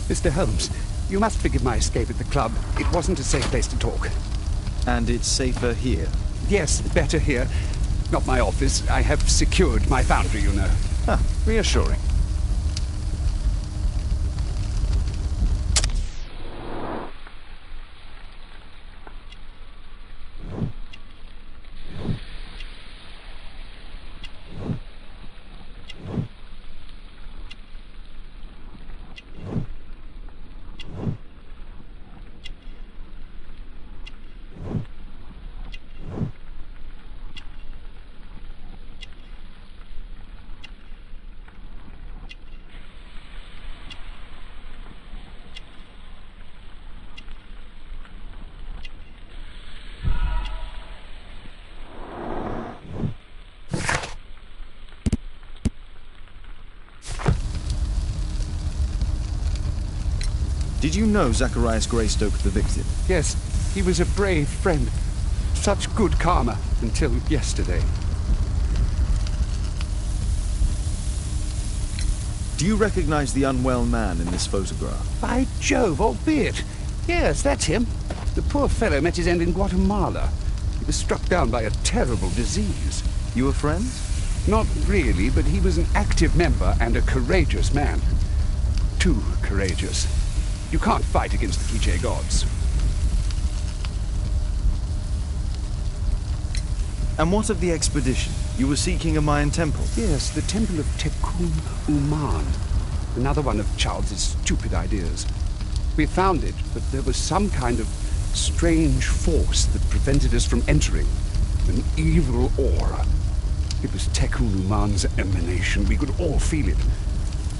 Mr. Holmes, you must forgive my escape at the club. It wasn't a safe place to talk. And it's safer here? Yes, better here. Not my office. I have secured my foundry, you know. Ah, reassuring. Did you know Zacharias Greystoke, the victim? Yes, he was a brave friend. Such good karma until yesterday. Do you recognize the unwell man in this photograph? By Jove, albeit. Yes, that's him. The poor fellow met his end in Guatemala. He was struck down by a terrible disease. You were friends? Not really, but he was an active member and a courageous man. Too courageous. You can't fight against the Quiche gods. And what of the expedition? You were seeking a Mayan temple? Yes, the temple of Tekun Uman. Another one of Charles's stupid ideas. We found it, but there was some kind of strange force that prevented us from entering. An evil aura. It was Tekun Uman's emanation. We could all feel it.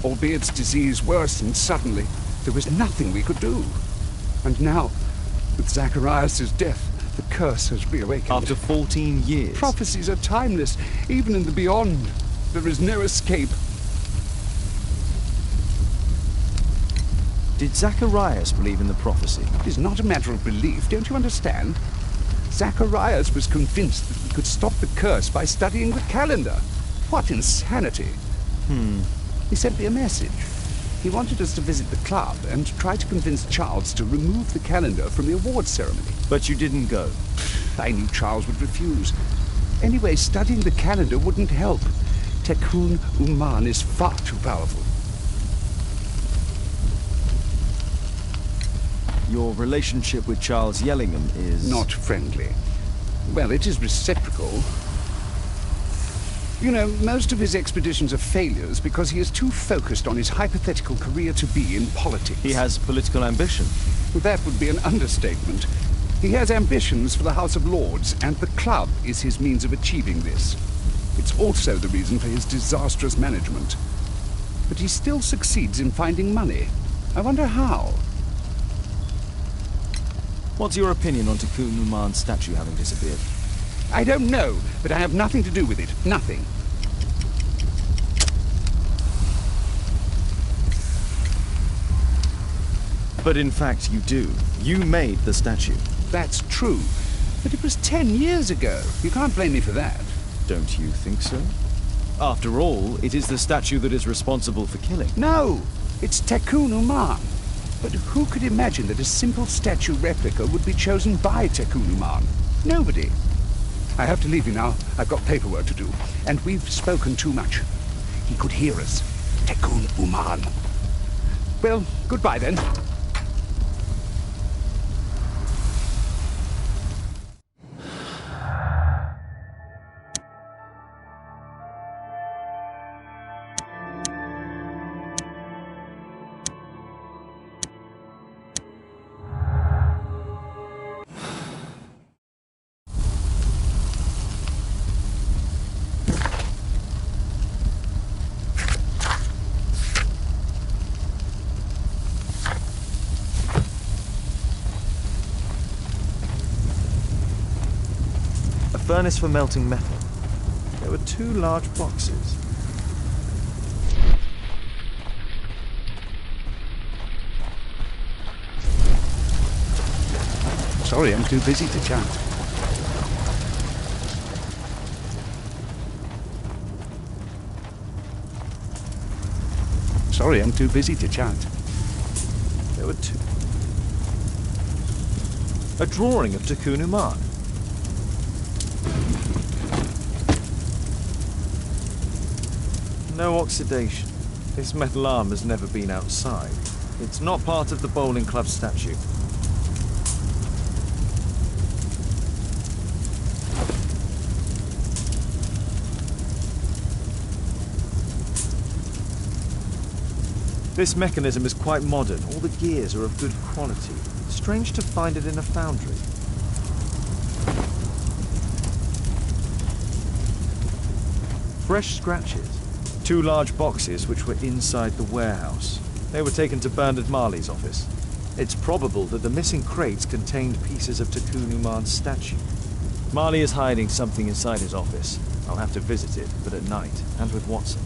Albeit its disease worsened suddenly, there was nothing we could do. And now, with Zacharias' death, The curse has reawakened. After 14 years? Prophecies are timeless, even in the beyond. There is no escape. Did Zacharias believe in the prophecy? It is not a matter of belief, don't you understand? Zacharias was convinced that we could stop the curse by studying the calendar. What insanity! He sent me a message. He wanted us to visit the club and try to convince Charles to remove the calendar from the awards ceremony. But you didn't go? I knew Charles would refuse. Anyway, studying the calendar wouldn't help. Tikkun Uman is far too powerful. Your relationship with Charles Yellingham is... Not friendly. Well, it is reciprocal. You know, most of his expeditions are failures because he is too focused on his hypothetical career to be in politics. He has political ambition. That would be an understatement. He has ambitions for the House of Lords, and the club is his means of achieving this. It's also the reason for his disastrous management. But he still succeeds in finding money. I wonder how. What's your opinion on Tikkun Uman's statue having disappeared? I don't know, but I have nothing to do with it. Nothing. But in fact you do. You made the statue. That's true. But it was 10 years ago. You can't blame me for that. Don't you think so? After all, it is the statue that is responsible for killing. No! It's Tikkun Uman. But who could imagine that a simple statue replica would be chosen by Tikkun Uman? Nobody. I have to leave you now. I've got paperwork to do. And we've spoken too much. He could hear us. Tikkun Uman. Well, goodbye then. Furnace for melting metal. There were 2 large boxes. Sorry, I'm too busy to chat. Sorry, I'm too busy to chat. There were 2. A drawing of Tikkun Uman. No oxidation. This metal arm has never been outside. It's not part of the bowling club statue. This mechanism is quite modern. All the gears are of good quality. Strange to find it in a foundry. Fresh scratches. 2 large boxes which were inside the warehouse. They were taken to Bernard Marley's office. It's probable that the missing crates contained pieces of Tikkun Uman's statue. Marley is hiding something inside his office. I'll have to visit it, but at night, and with Watson.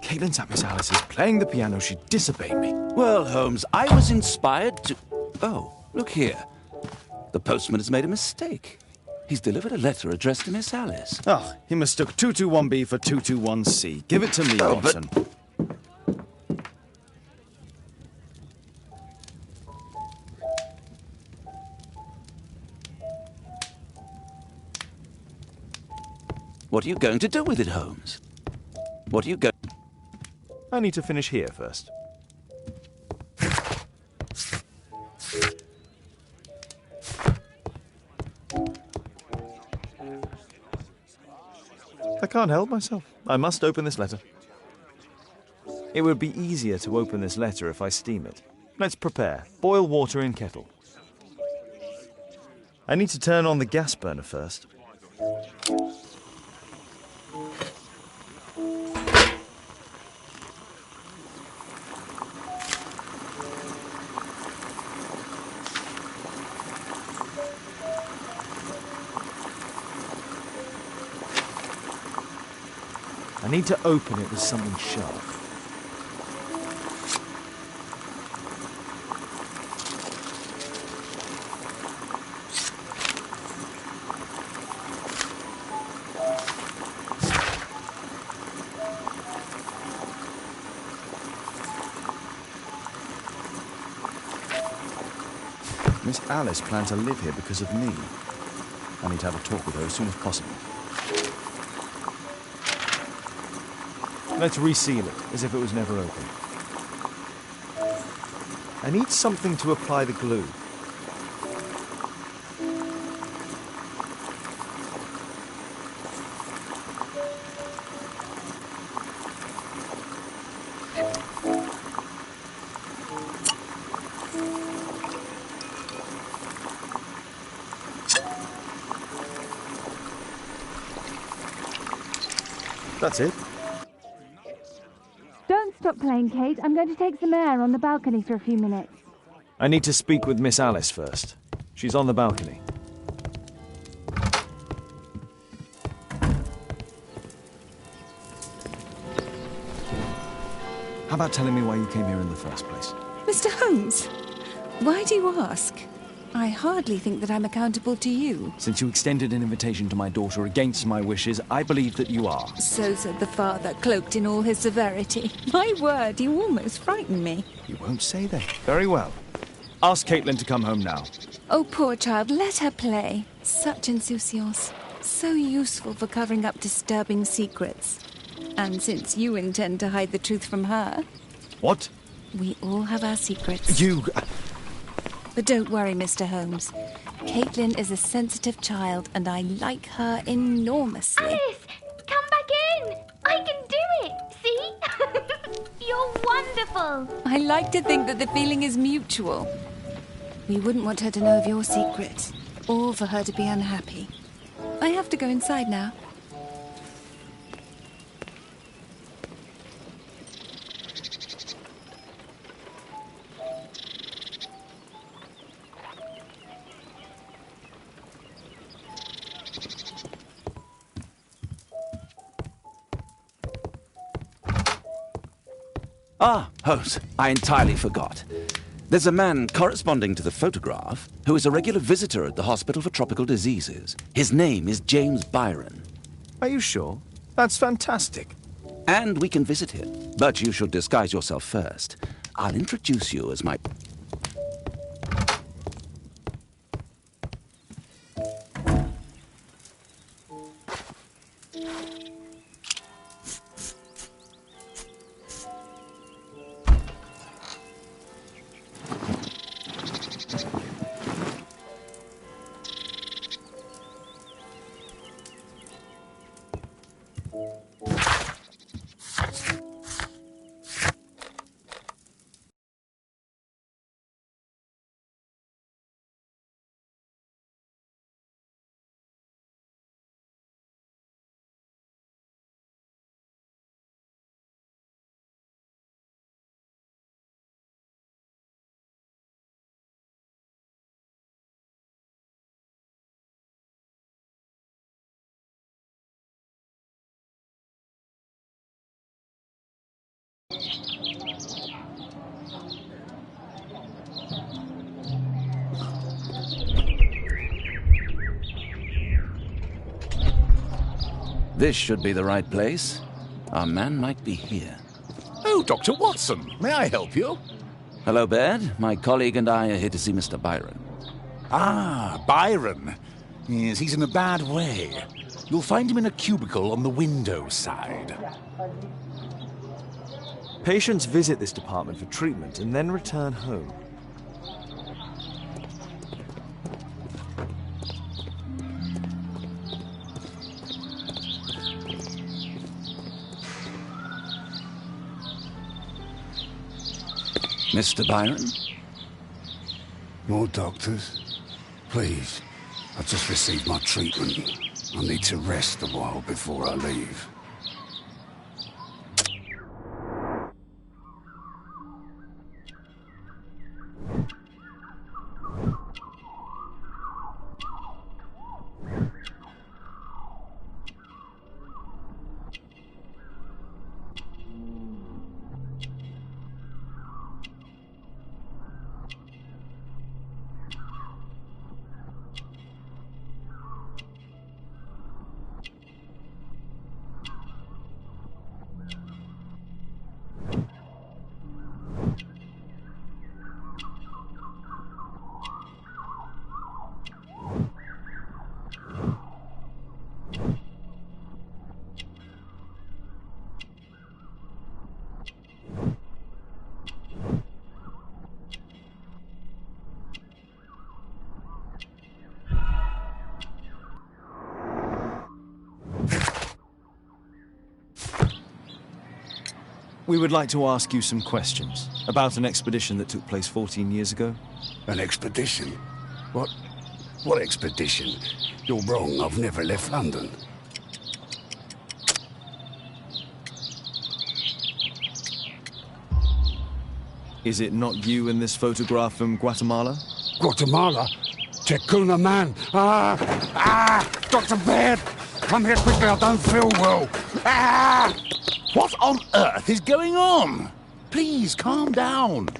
Caitlin's at Miss Alice's playing the piano. She disobeyed me. Well, Holmes, I was inspired to... Oh, look here. The postman has made a mistake. He's delivered a letter addressed to Miss Alice. Oh, he mistook 221B for 221C. Give it to me, Watson. What are you going to do with it, Holmes? What are you going... I need to finish here first. I can't help myself. I must open this letter. It would be easier to open this letter if I steam it. Let's prepare. Boil water in kettle. I need to turn on the gas burner first. I need to open it with something sharp. Miss Alice planned to live here because of me. I need to have a talk with her as soon as possible. Let's reseal it, as if it was never open. I need something to apply the glue. That's it. Don't stop playing, Kate. I'm going to take some air on the balcony for a few minutes. I need to speak with Miss Alice first. She's on the balcony. How about telling me why you came here in the first place? Mr. Holmes, why do you ask? I hardly think that I'm accountable to you. Since you extended an invitation to my daughter against my wishes, I believe that you are. So said the father, cloaked in all his severity. My word, you almost frightened me. You won't say that. Very well. Ask Caitlin to come home now. Oh, poor child, let her play. Such insouciance. So useful for covering up disturbing secrets. And since you intend to hide the truth from her... What? We all have our secrets. You... But don't worry, Mr. Holmes. Caitlin is a sensitive child, and I like her enormously. Alice, come back in. I can do it. See? You're wonderful. I like to think that the feeling is mutual. We wouldn't want her to know of your secret, or for her to be unhappy. I have to go inside now. Ah, Holmes, I entirely forgot. There's a man corresponding to the photograph who is a regular visitor at the Hospital for Tropical Diseases. His name is James Byron. Are you sure? That's fantastic. And we can visit him, but you should disguise yourself first. I'll introduce you as my... This should be the right place. Our man might be here. Oh, Dr. Watson, may I help you? Hello, Baird. My colleague and I are here to see Mr. Byron. Ah, Byron. Yes, he's in a bad way. You'll find him in a cubicle on the window side. Patients visit this department for treatment and then return home. Mr. Byron? More doctors? Please. I've just received my treatment. I need to rest a while before I leave. We would like to ask you some questions about an expedition that took place 14 years ago. An expedition? What expedition? You're wrong. I've never left London. Is it not you in this photograph from Guatemala? Guatemala? Tecuna man! Dr. Baird! Come here quickly, I don't feel well! What on earth is going on? Please, calm down.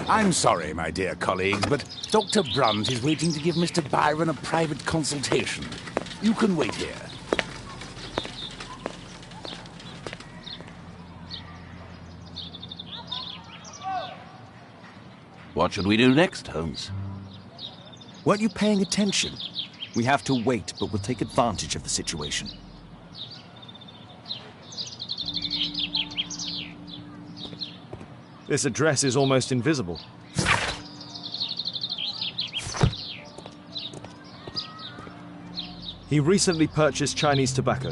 I'm sorry, my dear colleagues, but Dr. Brunt is waiting to give Mr. Byron a private consultation. You can wait here. What should we do next, Holmes? Weren't you paying attention? We have to wait, but we'll take advantage of the situation. This address is almost invisible. He recently purchased Chinese tobacco.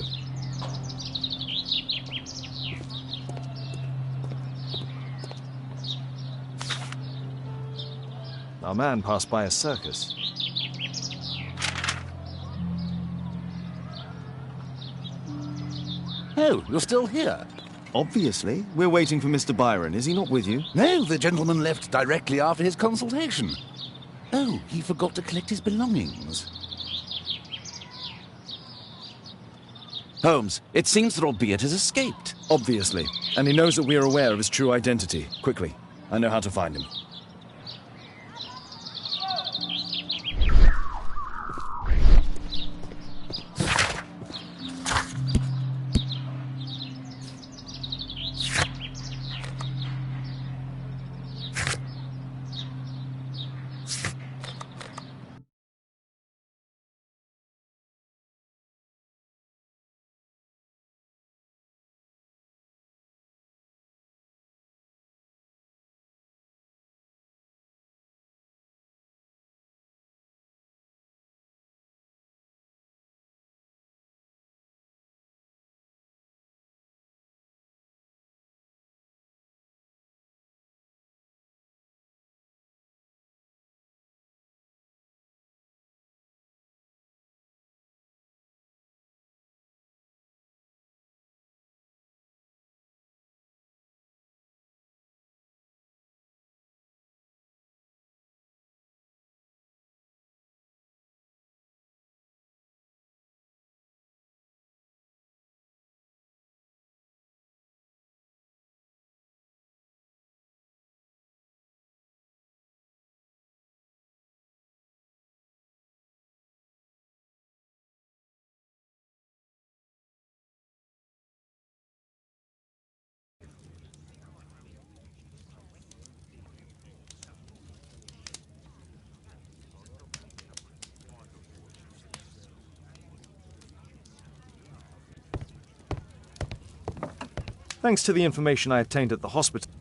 Our man passed by a circus. Oh, you're still here? Obviously. We're waiting for Mr. Byron. Is he not with you? No, the gentleman left directly after his consultation. Oh, he forgot to collect his belongings. Holmes, it seems that albeit has escaped. Obviously. And he knows that we are aware of his true identity. Quickly. I know how to find him. Thanks to the information I obtained at the hospital,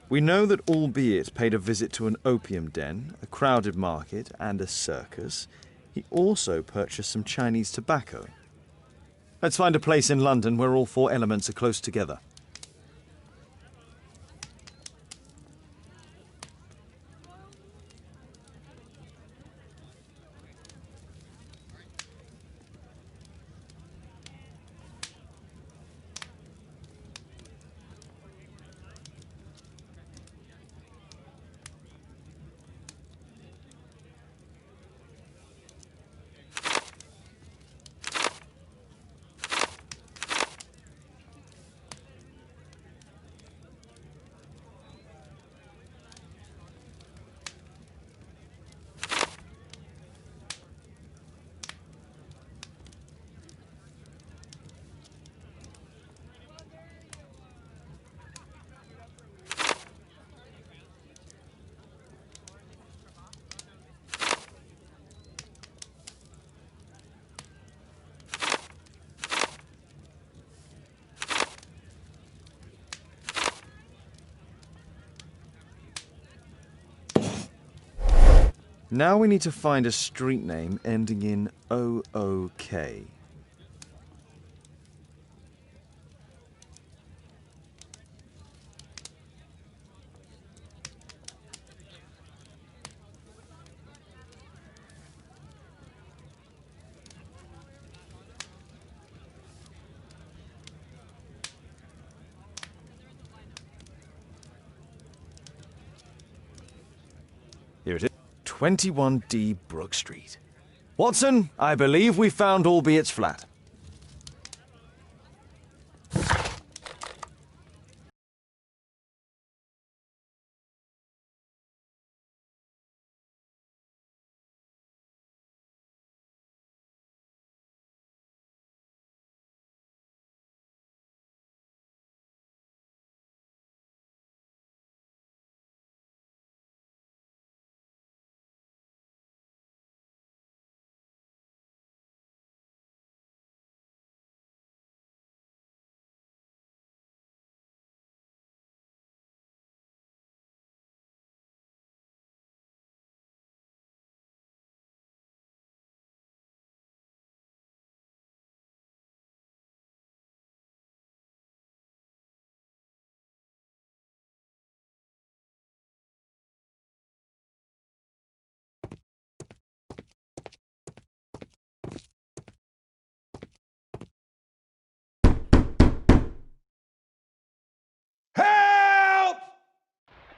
we know that albeit paid a visit to an opium den, a crowded market, and a circus, he also purchased some Chinese tobacco. Let's find a place in London where all four elements are close together. Now we need to find a street name ending in OOK. Here it is. 21D Brook Street. Watson, I believe we found Albeit's flat.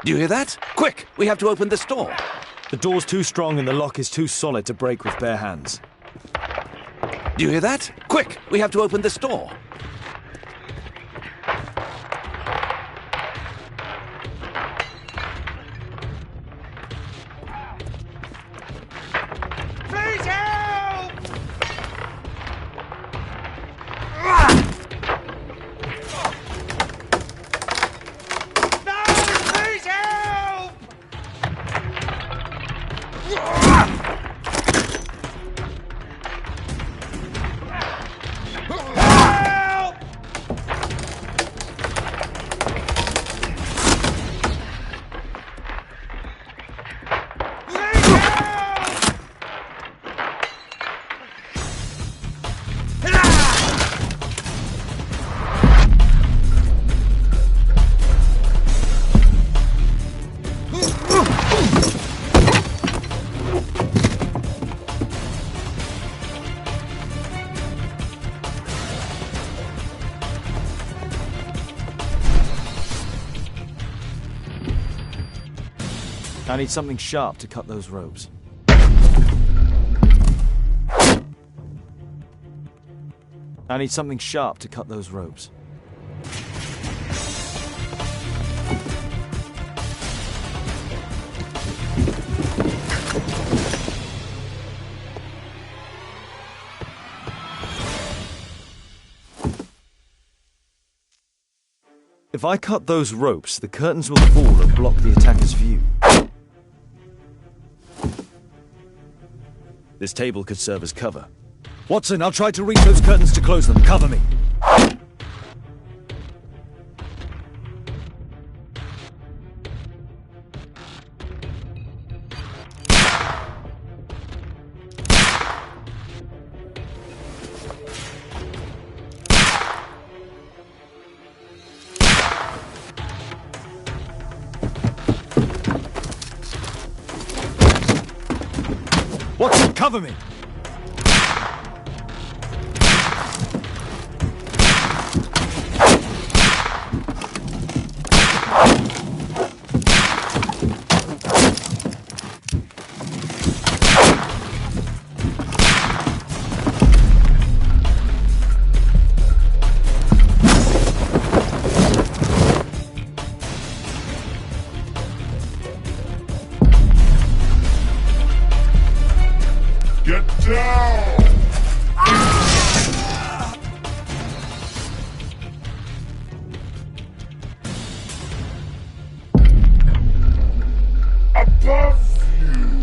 Do you hear that? Quick! We have to open this door. The door's too strong and the lock is too solid to break with bare hands. Do you hear that? Quick! We have to open this door. Please help! No! Please help! I need something sharp to cut those ropes. I need something sharp to cut those ropes. If I cut those ropes, the curtains will fall and block the attacker's view. This table could serve as cover. Watson, I'll try to reach those curtains to close them. Cover me. Cover me! Get down! Above you!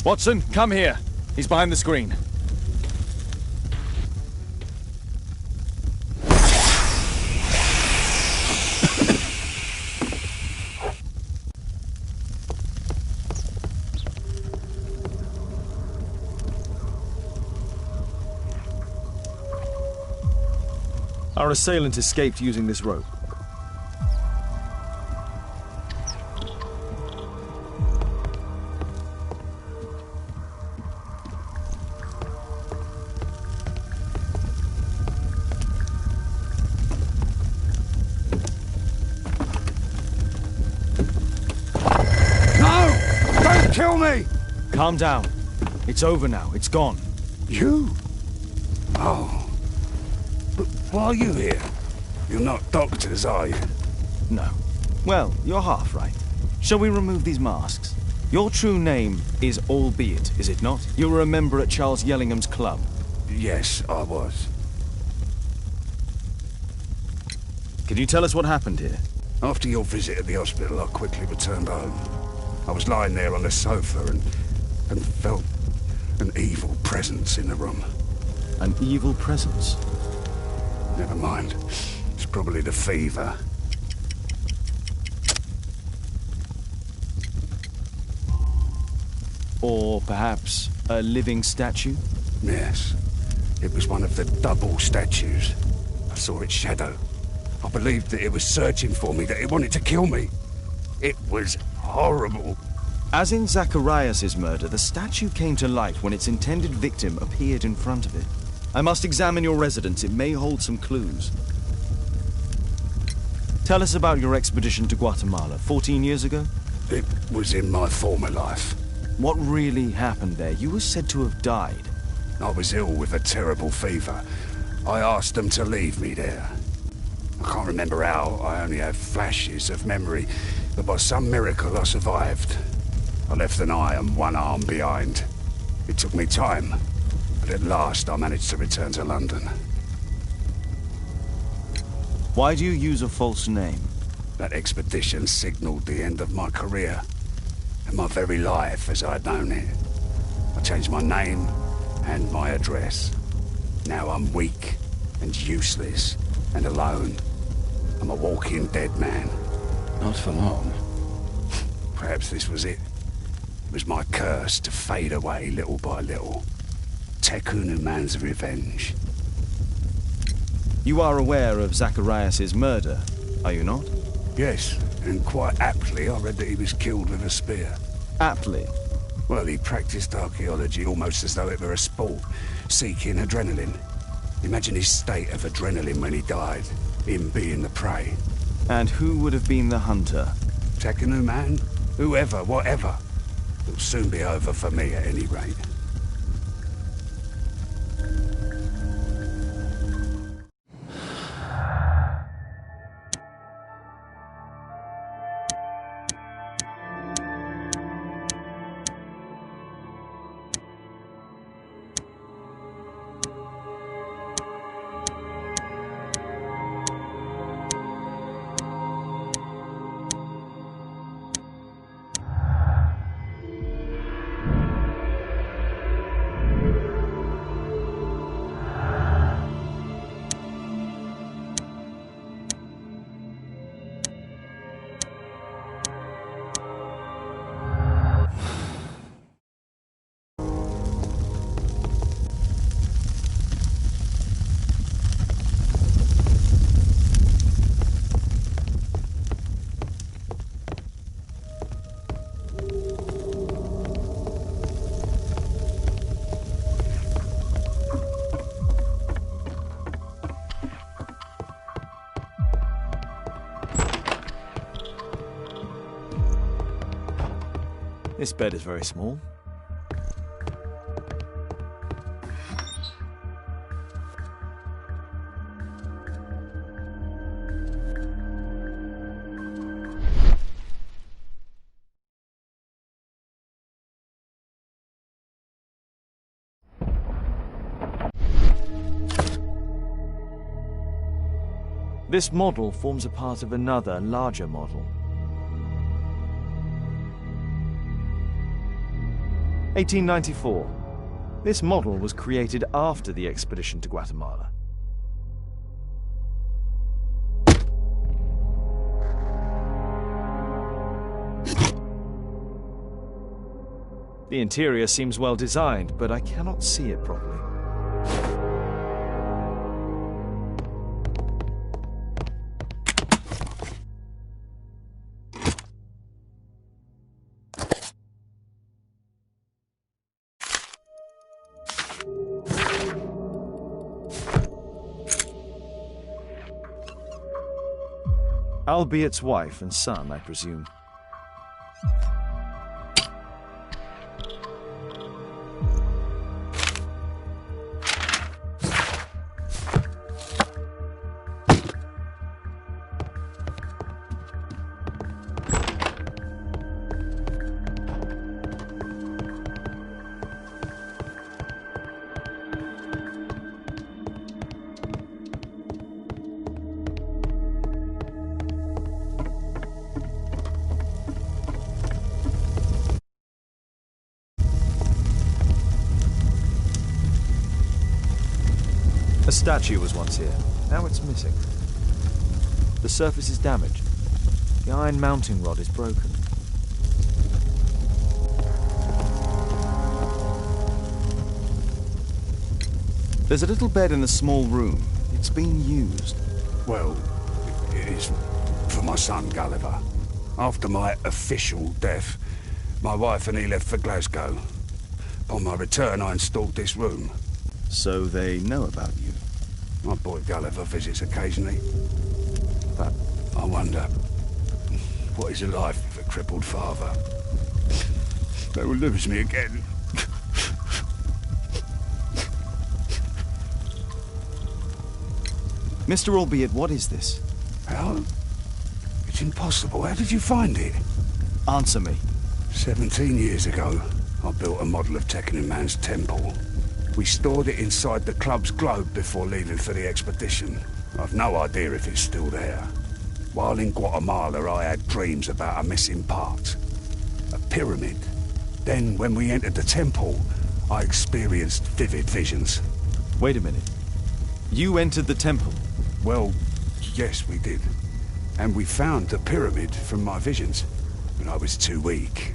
Watson, come here. He's behind the screen. Our assailant escaped using this rope. Kill me! Calm down. It's over now. It's gone. You? Oh. But why are you here? You're not doctors, are you? No. Well, you're half right. Shall we remove these masks? Your true name is Albeit, is it not? You were a member at Charles Yellingham's club. Yes, I was. Can you tell us what happened here? After your visit at the hospital, I quickly returned home. I was lying there on the sofa and felt an evil presence in the room. An evil presence? Never mind. It's probably the fever. Or perhaps a living statue? Yes. It was one of the double statues. I saw its shadow. I believed that it was searching for me, that it wanted to kill me. It was horrible. As in Zacharias' murder, the statue came to light when its intended victim appeared in front of it. I must examine your residence. It may hold some clues. Tell us about your expedition to Guatemala 14 years ago? It was in my former life. What really happened there? You were said to have died. I was ill with a terrible fever. I asked them to leave me there. I can't remember how. I only have flashes of memory. But by some miracle, I survived. I left an eye and one arm behind. It took me time, but at last I managed to return to London. Why do you use a false name? That expedition signaled the end of my career, and my very life as I'd known it. I changed my name and my address. Now I'm weak and useless and alone. I'm a walking dead man. Not for long. Perhaps this was it. It was my curse to fade away little by little. Tekunu man's revenge. You are aware of Zacharias' murder, are you not? Yes, and quite aptly I read that he was killed with a spear. Aptly? Well, he practiced archaeology almost as though it were a sport, seeking adrenaline. Imagine his state of adrenaline when he died, him being the prey. And who would have been the hunter? Tekunu man? Whoever, whatever. It'll soon be over for me at any rate. This bed is very small. This model forms a part of another, larger model. 1894. This model was created after the expedition to Guatemala. The interior seems well designed, but I cannot see it properly. Albiet's wife and son, I presume. A statue was once here. Now it's missing. The surface is damaged. The iron mounting rod is broken. There's a little bed in a small room. It's been used. Well, it is for my son, Gulliver. After my official death, my wife and he left for Glasgow. Upon my return, I installed this room. So they know about you? My boy Gulliver visits occasionally. But I wonder, what is a life with a crippled father? They will lose me again. Mr. Albiet, what is this? How? It's impossible. How did you find it? Answer me. 17 years ago, I built a model of Tekkening Man's temple. We stored it inside the club's globe before leaving for the expedition. I've no idea if it's still there. While in Guatemala, I had dreams about a missing part. A pyramid. Then, when we entered the temple, I experienced vivid visions. Wait a minute. You entered the temple? Well, yes, we did. And we found the pyramid from my visions. But I was too weak.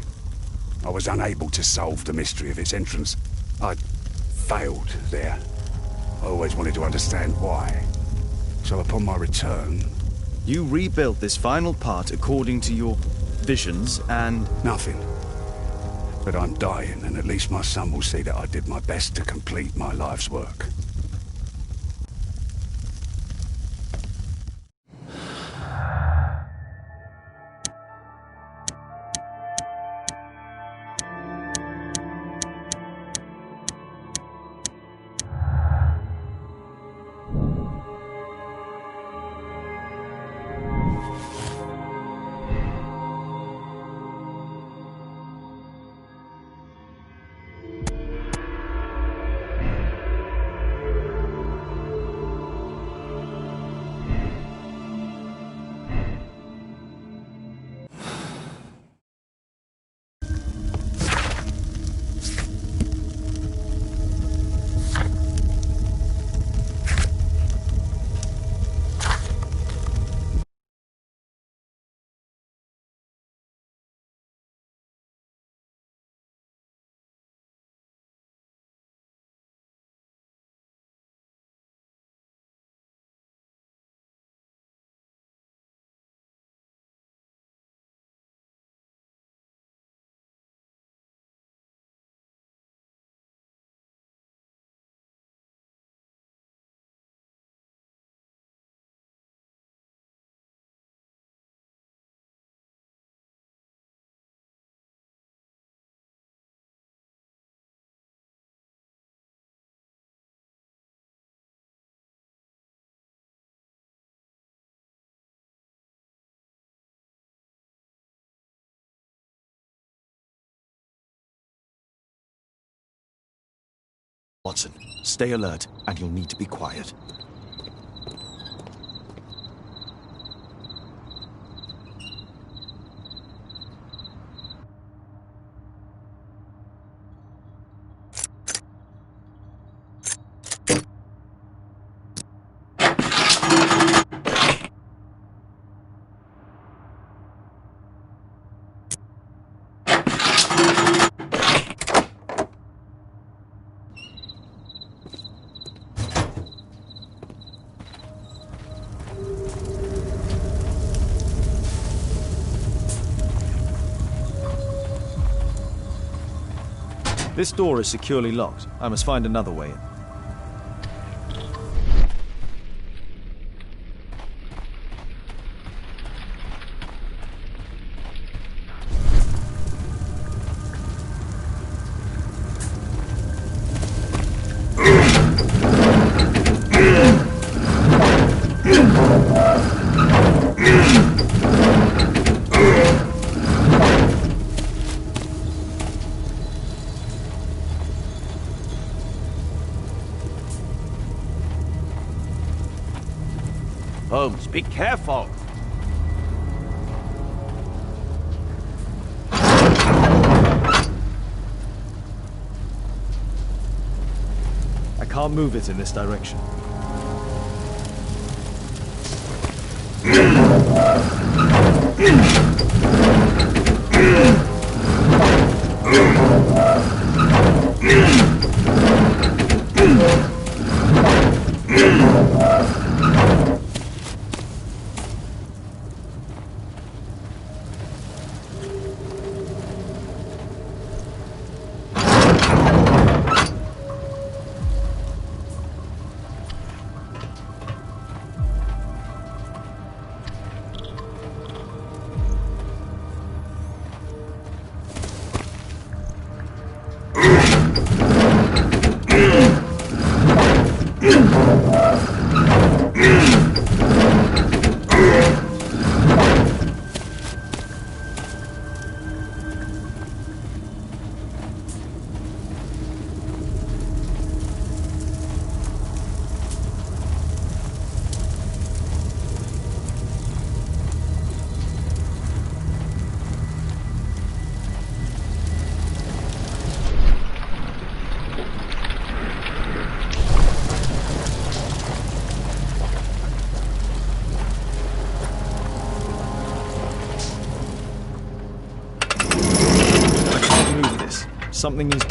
I was unable to solve the mystery of its entrance. I'd failed there. I always wanted to understand why. So upon my return... You rebuilt this final part according to your visions and... Nothing. But I'm dying, and at least my son will see that I did my best to complete my life's work. Watson, stay alert, and you'll need to be quiet. This door is securely locked. I must find another way in. Holmes, be careful! I can't move it in this direction. Something is...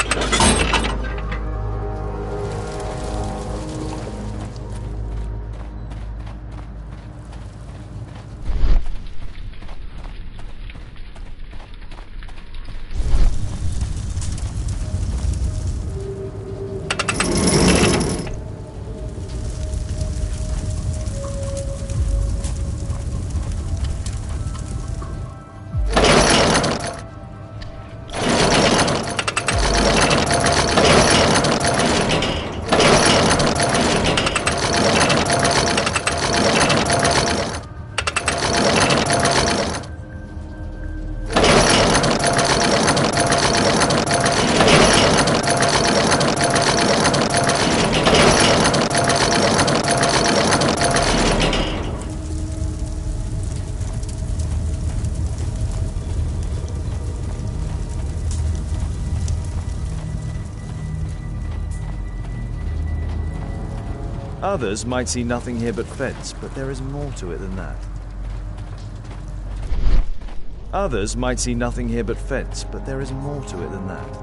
Others might see nothing here but fence, but there is more to it than that. Others might see nothing here but fence, but there is more to it than that.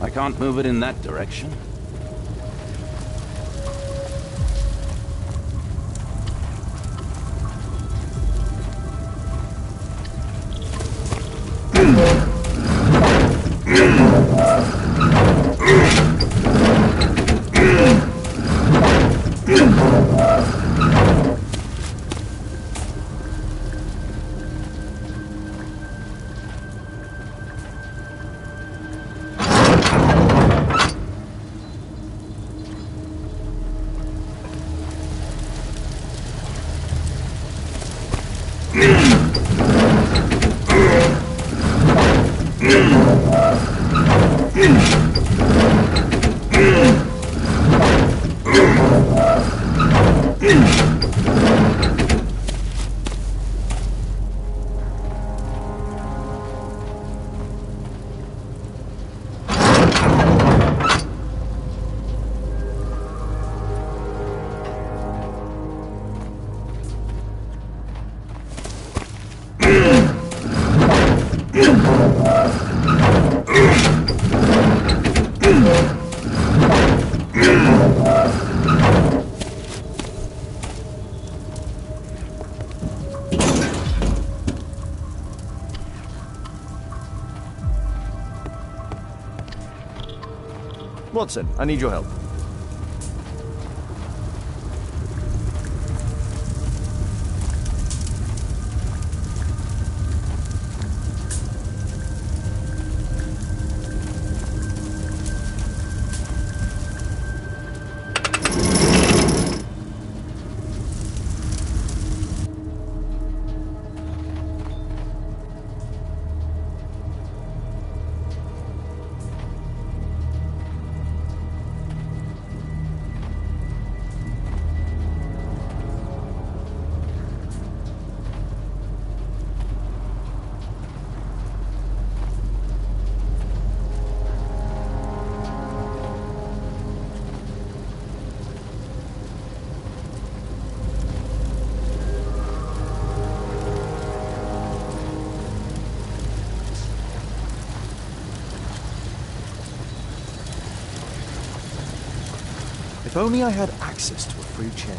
I can't move it in that direction. Watson, I need your help. If only I had access to a free chain.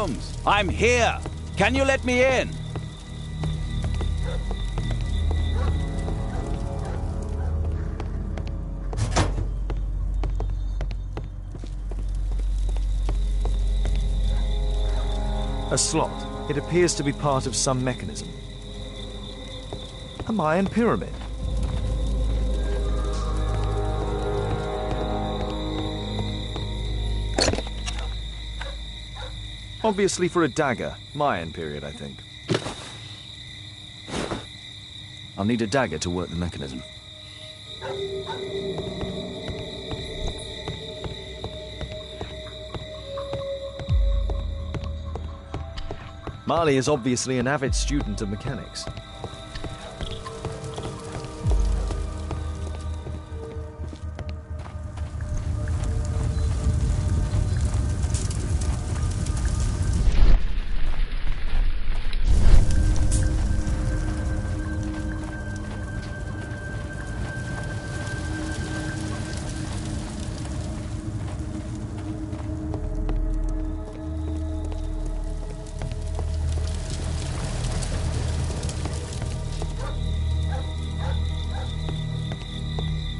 Holmes, I'm here. Can you let me in? A slot. It appears to be part of some mechanism. A Mayan pyramid. Obviously for a dagger. Mayan period, I think. I'll need a dagger to work the mechanism. Marley is obviously an avid student of mechanics.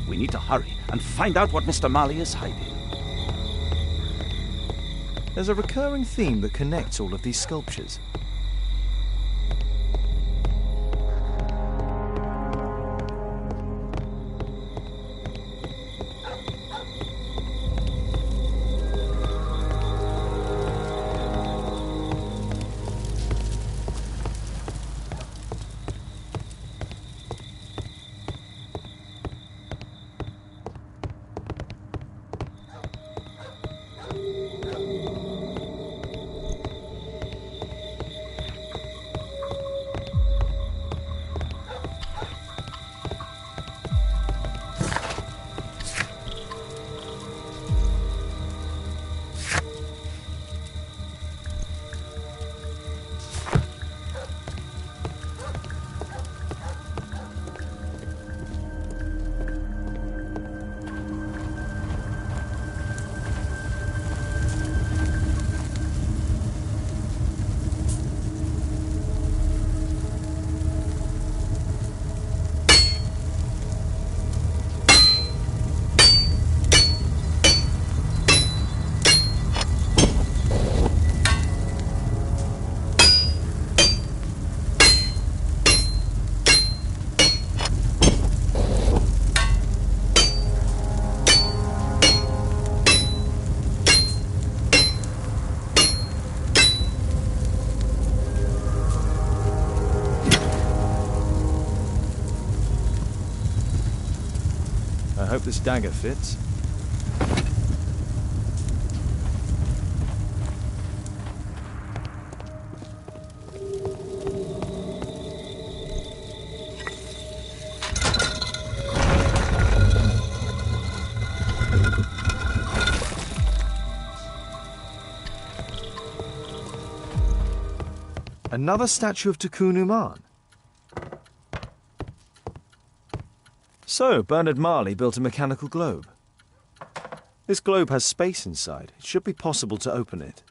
We need to hurry and find out what Mr. Marley is hiding. There's a recurring theme that connects all of these sculptures. I hope this dagger fits. Another statue of Tikkun Uman. So, Bernard Marley built a mechanical globe. This globe has space inside. It should be possible to open it.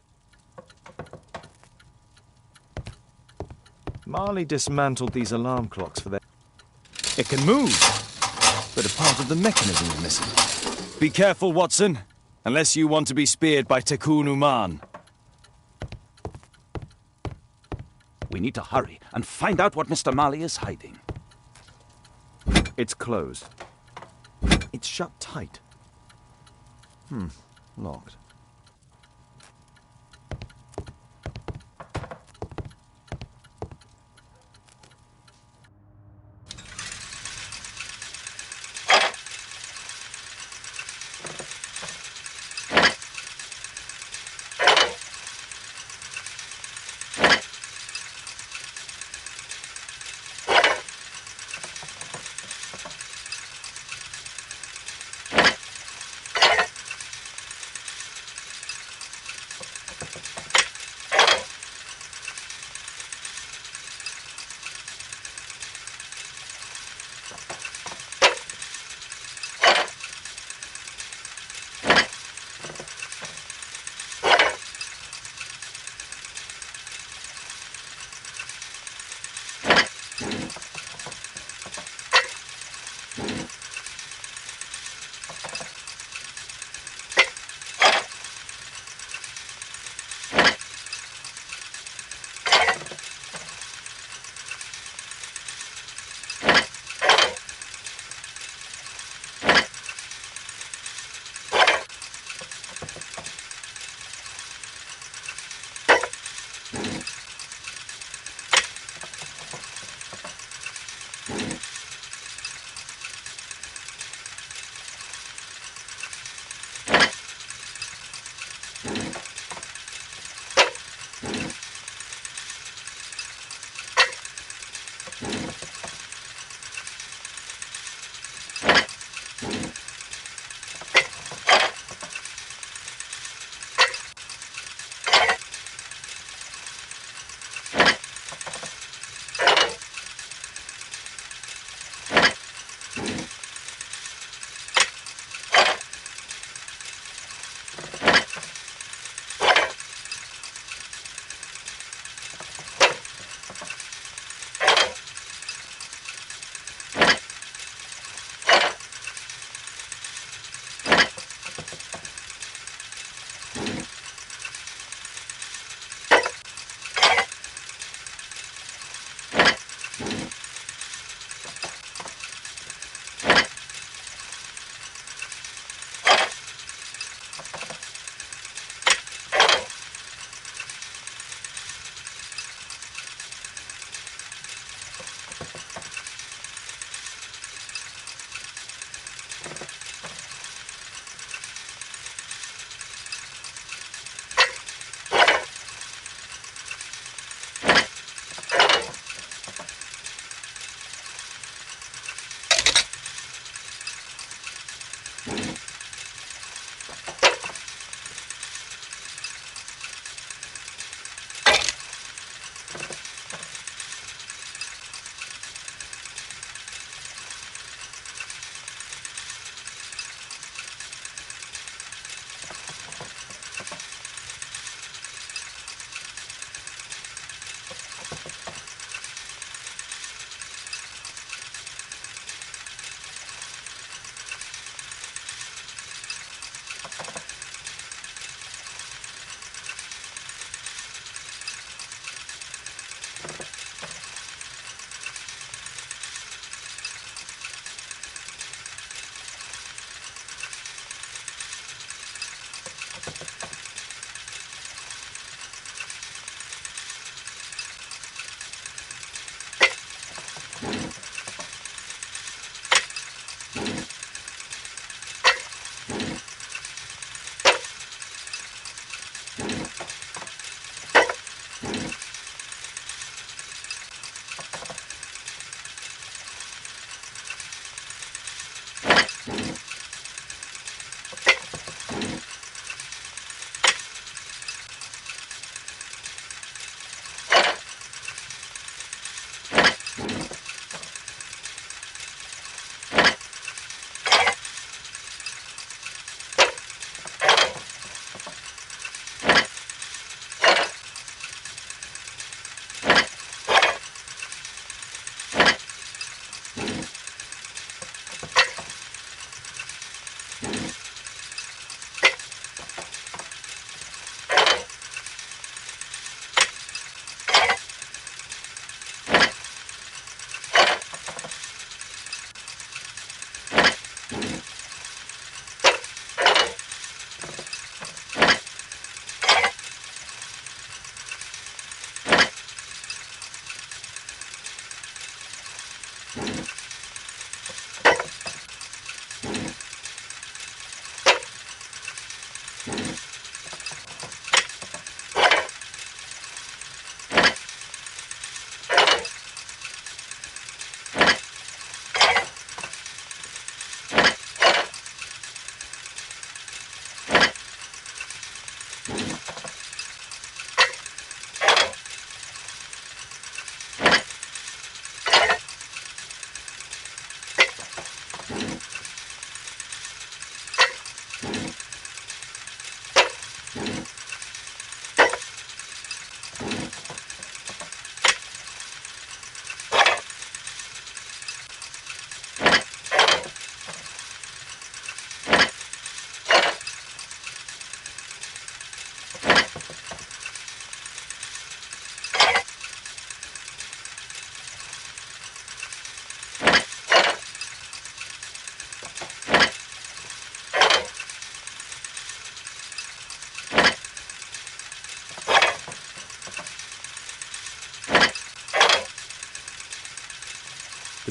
Marley dismantled these alarm clocks for their... It can move, but a part of the mechanism is missing. Be careful, Watson, unless you want to be speared by Tikkun Uman. We need to hurry and find out what Mr. Marley is hiding. It's closed. It's shut tight. Locked.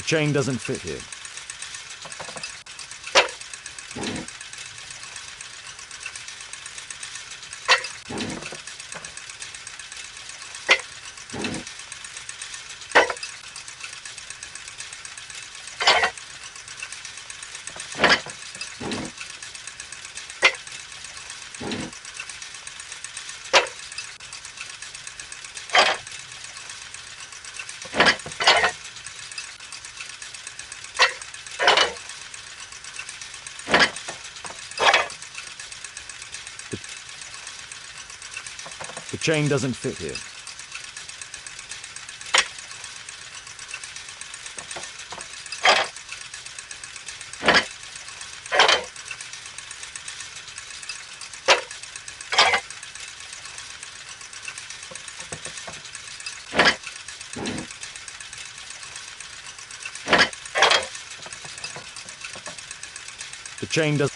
The chain doesn't fit here. The chain doesn't fit here. The chain does.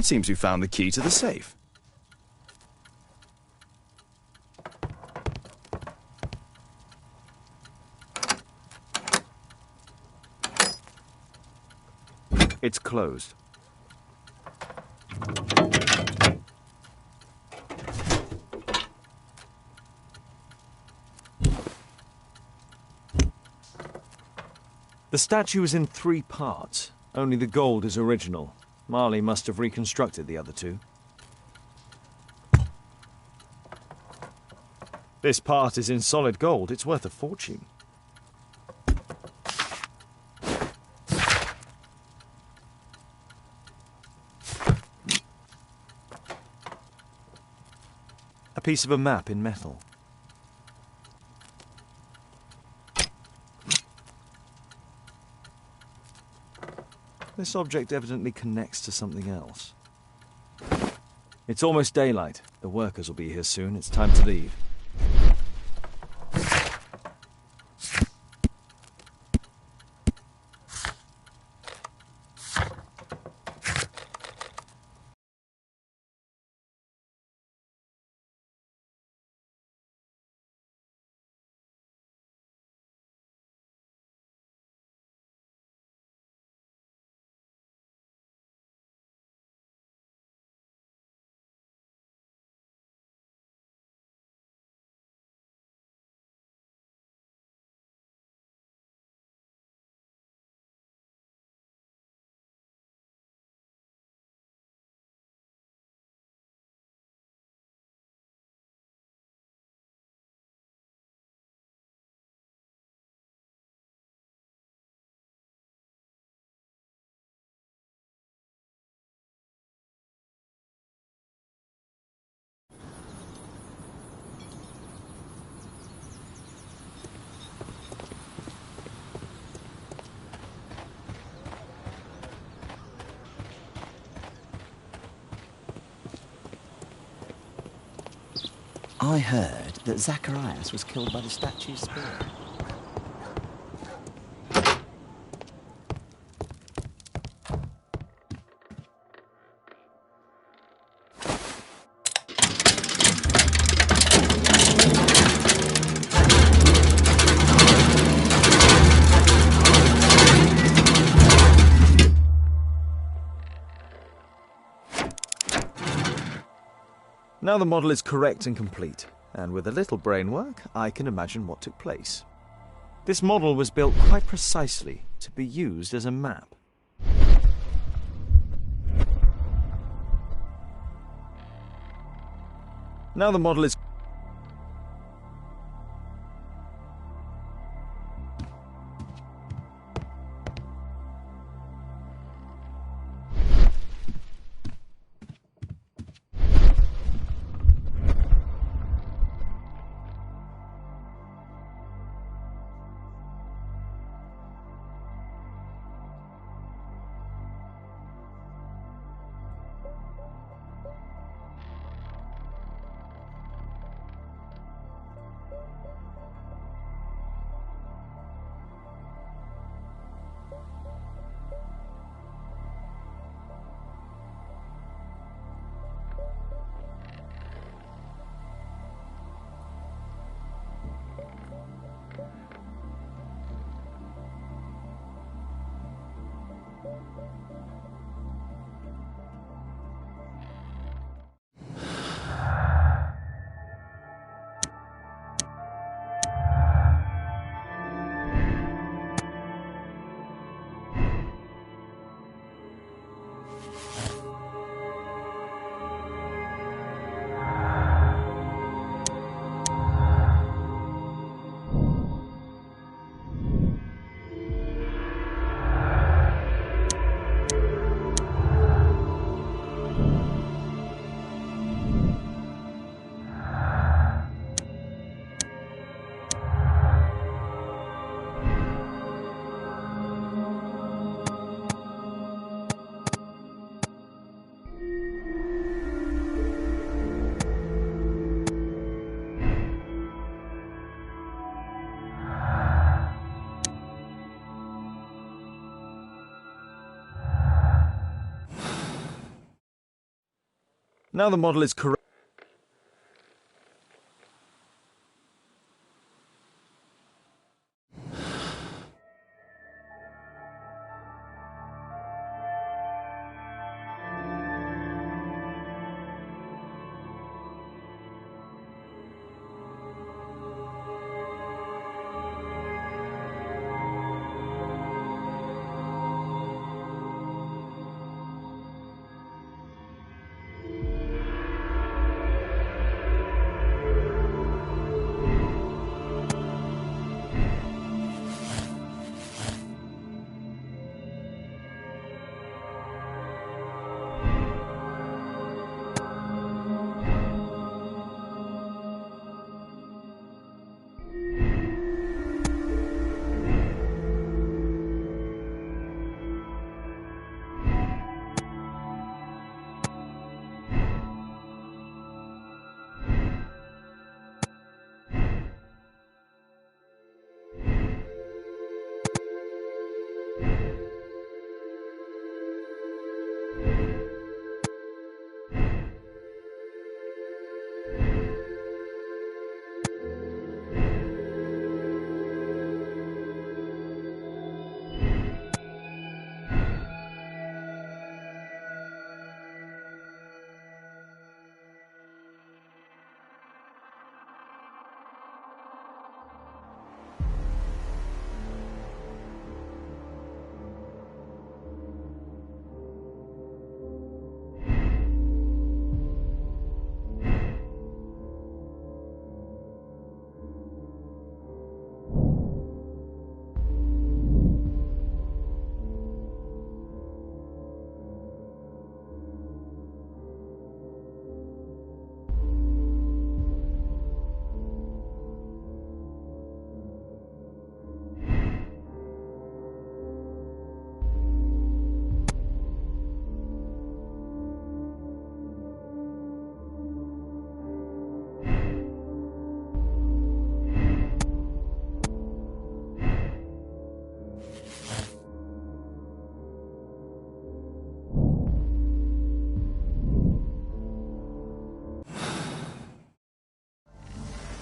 seems we found the key to the safe. It's closed. The statue is in 3 parts. Only the gold is original. Marley must have reconstructed the other 2. This part is in solid gold. It's worth a fortune. A piece of a map in metal. This object evidently connects to something else. It's almost daylight. The workers will be here soon. It's time to leave. I heard that Zacharias was killed by the statue's spear. Now the model is correct and complete, and with a little brain work, I can imagine what took place. This model was built quite precisely to be used as a map. Now the model is Now the model is correct.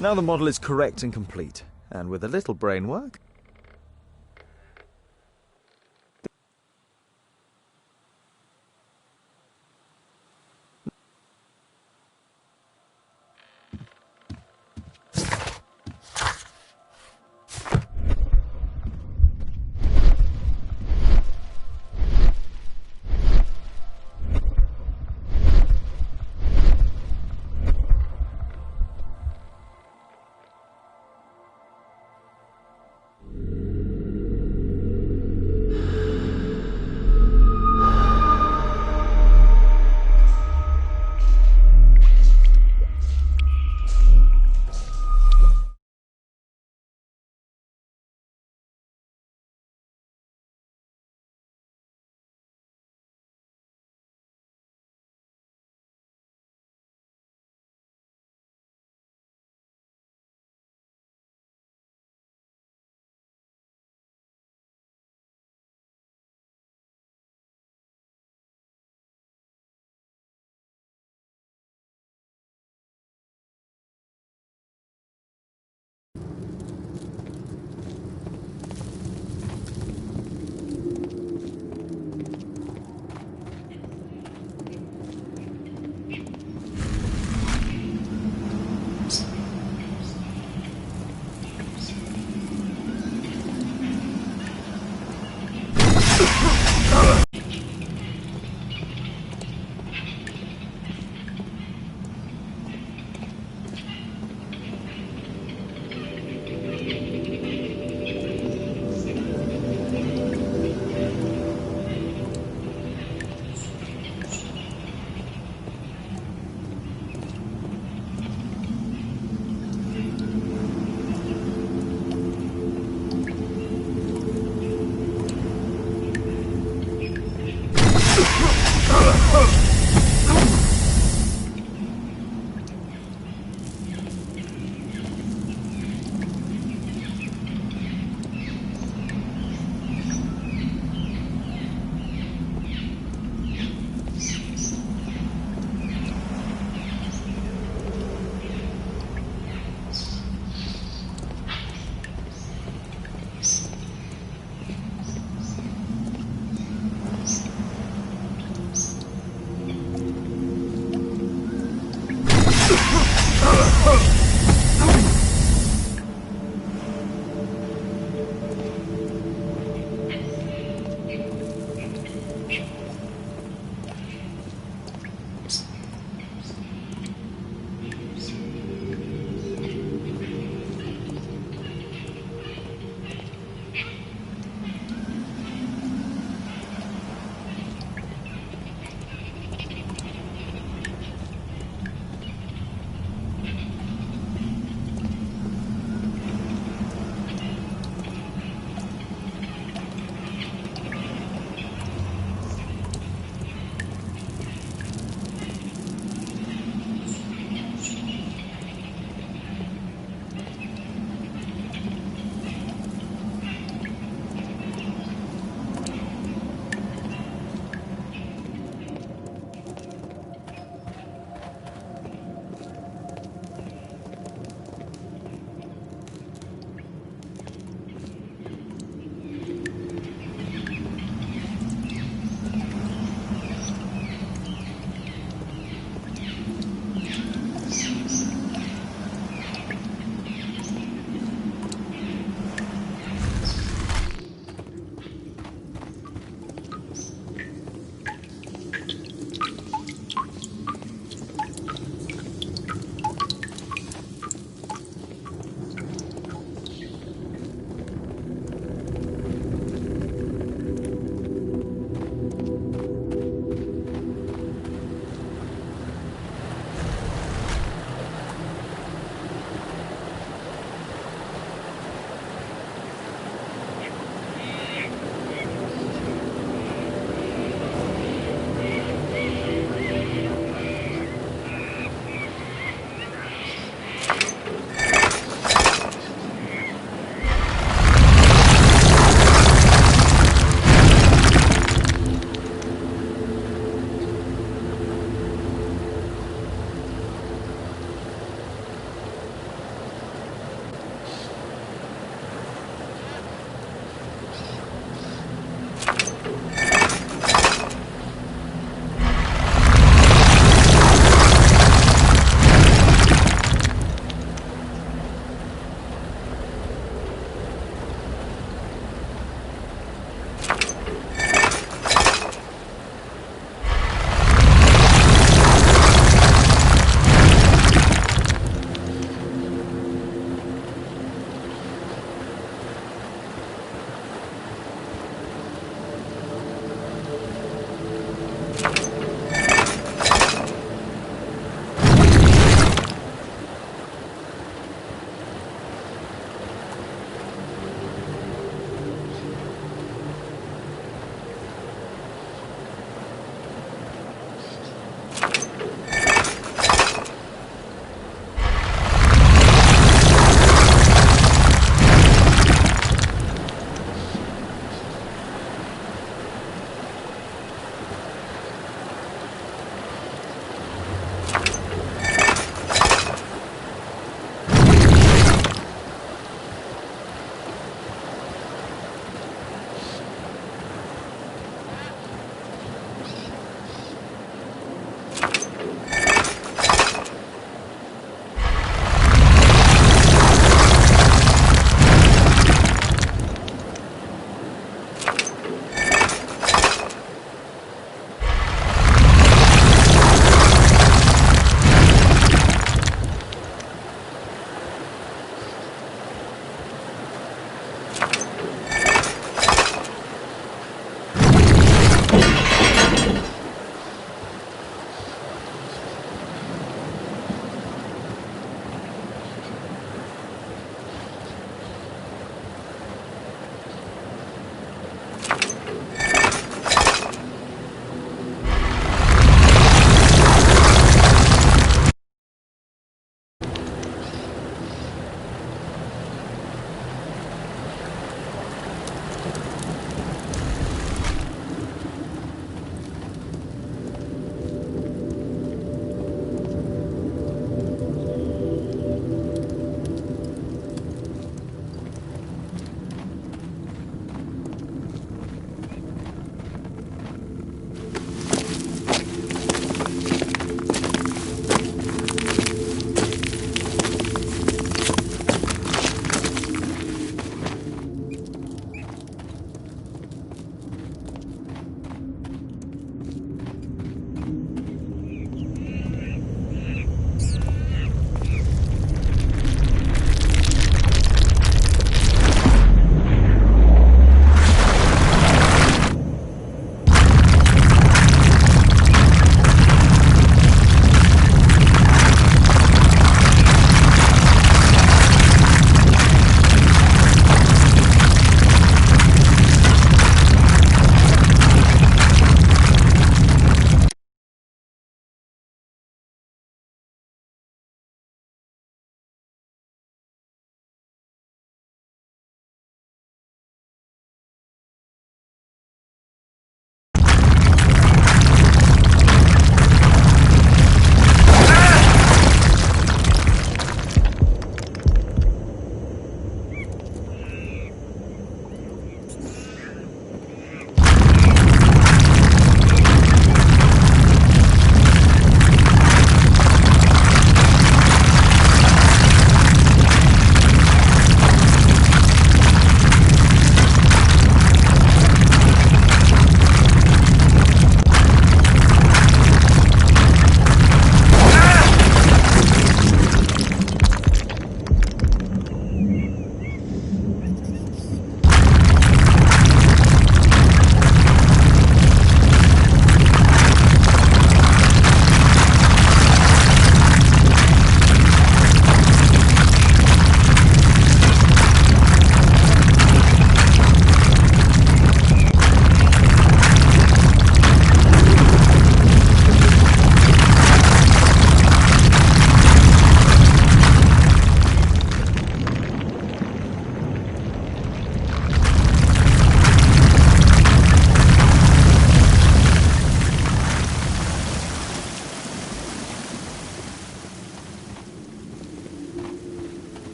Now the model is correct and complete, and with a little brain work...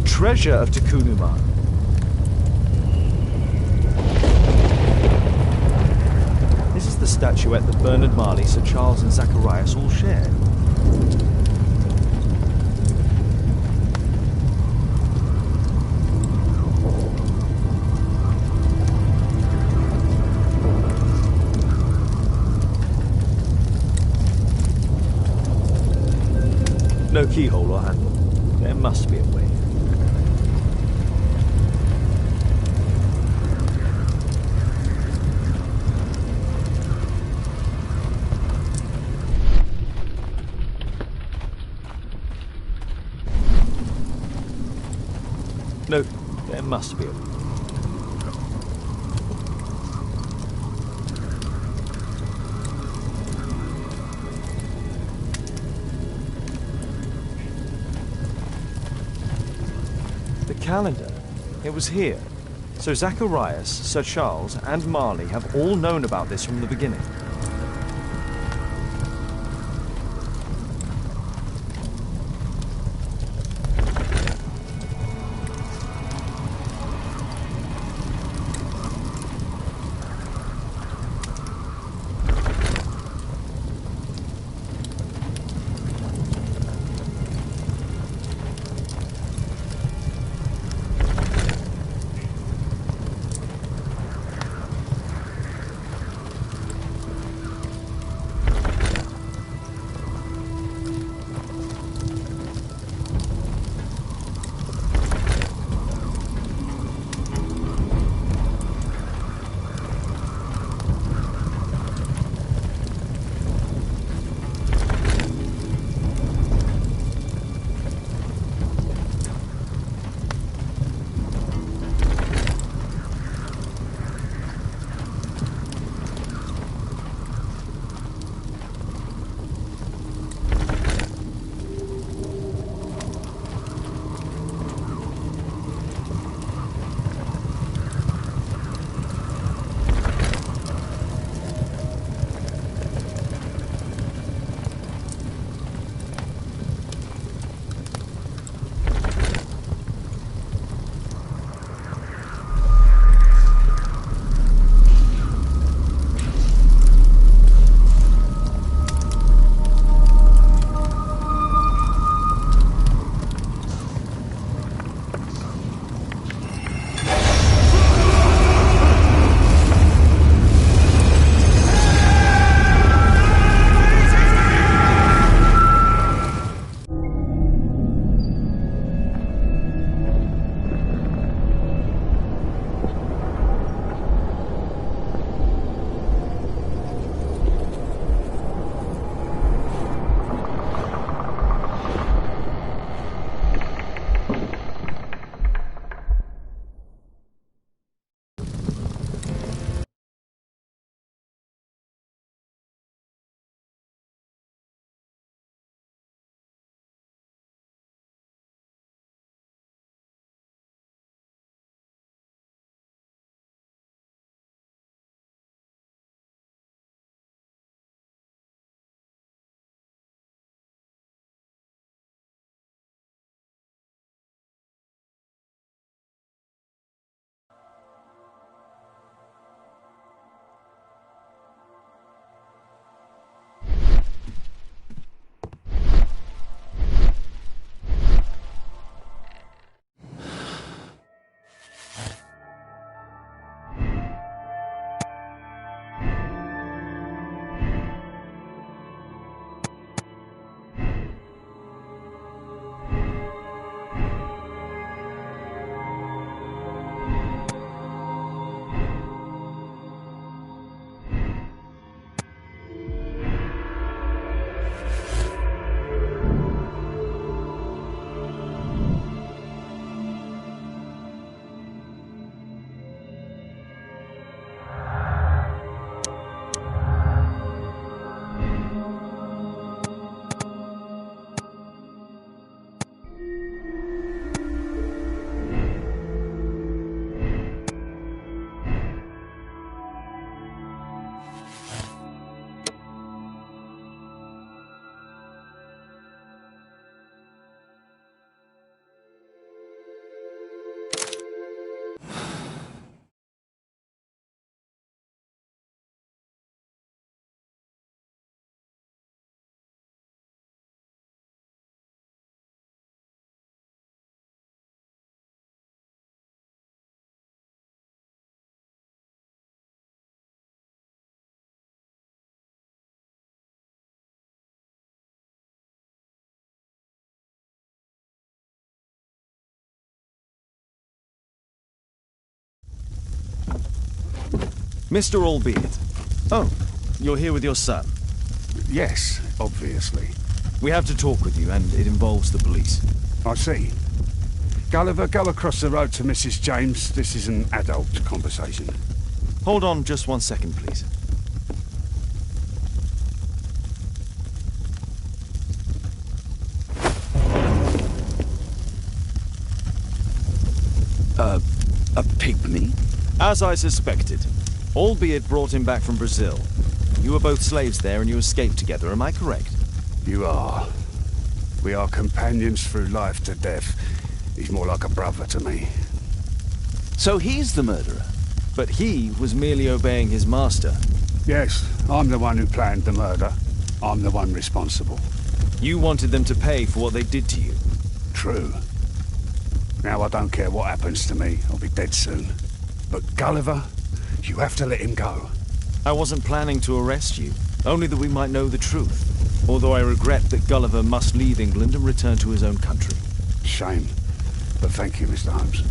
treasure of Tikkun Uman. This is the statuette that Bernard Marley, Sir Charles and Zacharias all shared. No keyhole or handle. There must be a way. No, there must be a way. The calendar. It was here. So Zacharias, Sir Charles, and Marley have all known about this from the beginning. Mr. Albeit. Oh, you're here with your son. Yes, obviously. We have to talk with you, and it involves the police. I see. Gulliver, go across the road to Mrs. James. This is an adult conversation. Hold on just 1 second, please. A pygmy? As I suspected. Albeit brought him back from Brazil. You were both slaves there and you escaped together, am I correct? You are. We are companions through life to death. He's more like a brother to me. So he's the murderer? But he was merely obeying his master. Yes, I'm the one who planned the murder. I'm the one responsible. You wanted them to pay for what they did to you. True. Now I don't care what happens to me. I'll be dead soon. But Gulliver, you have to let him go. I wasn't planning to arrest you, only that we might know the truth. Although I regret that Gulliver must leave England and return to his own country. Shame. But thank you, Mr. Holmes.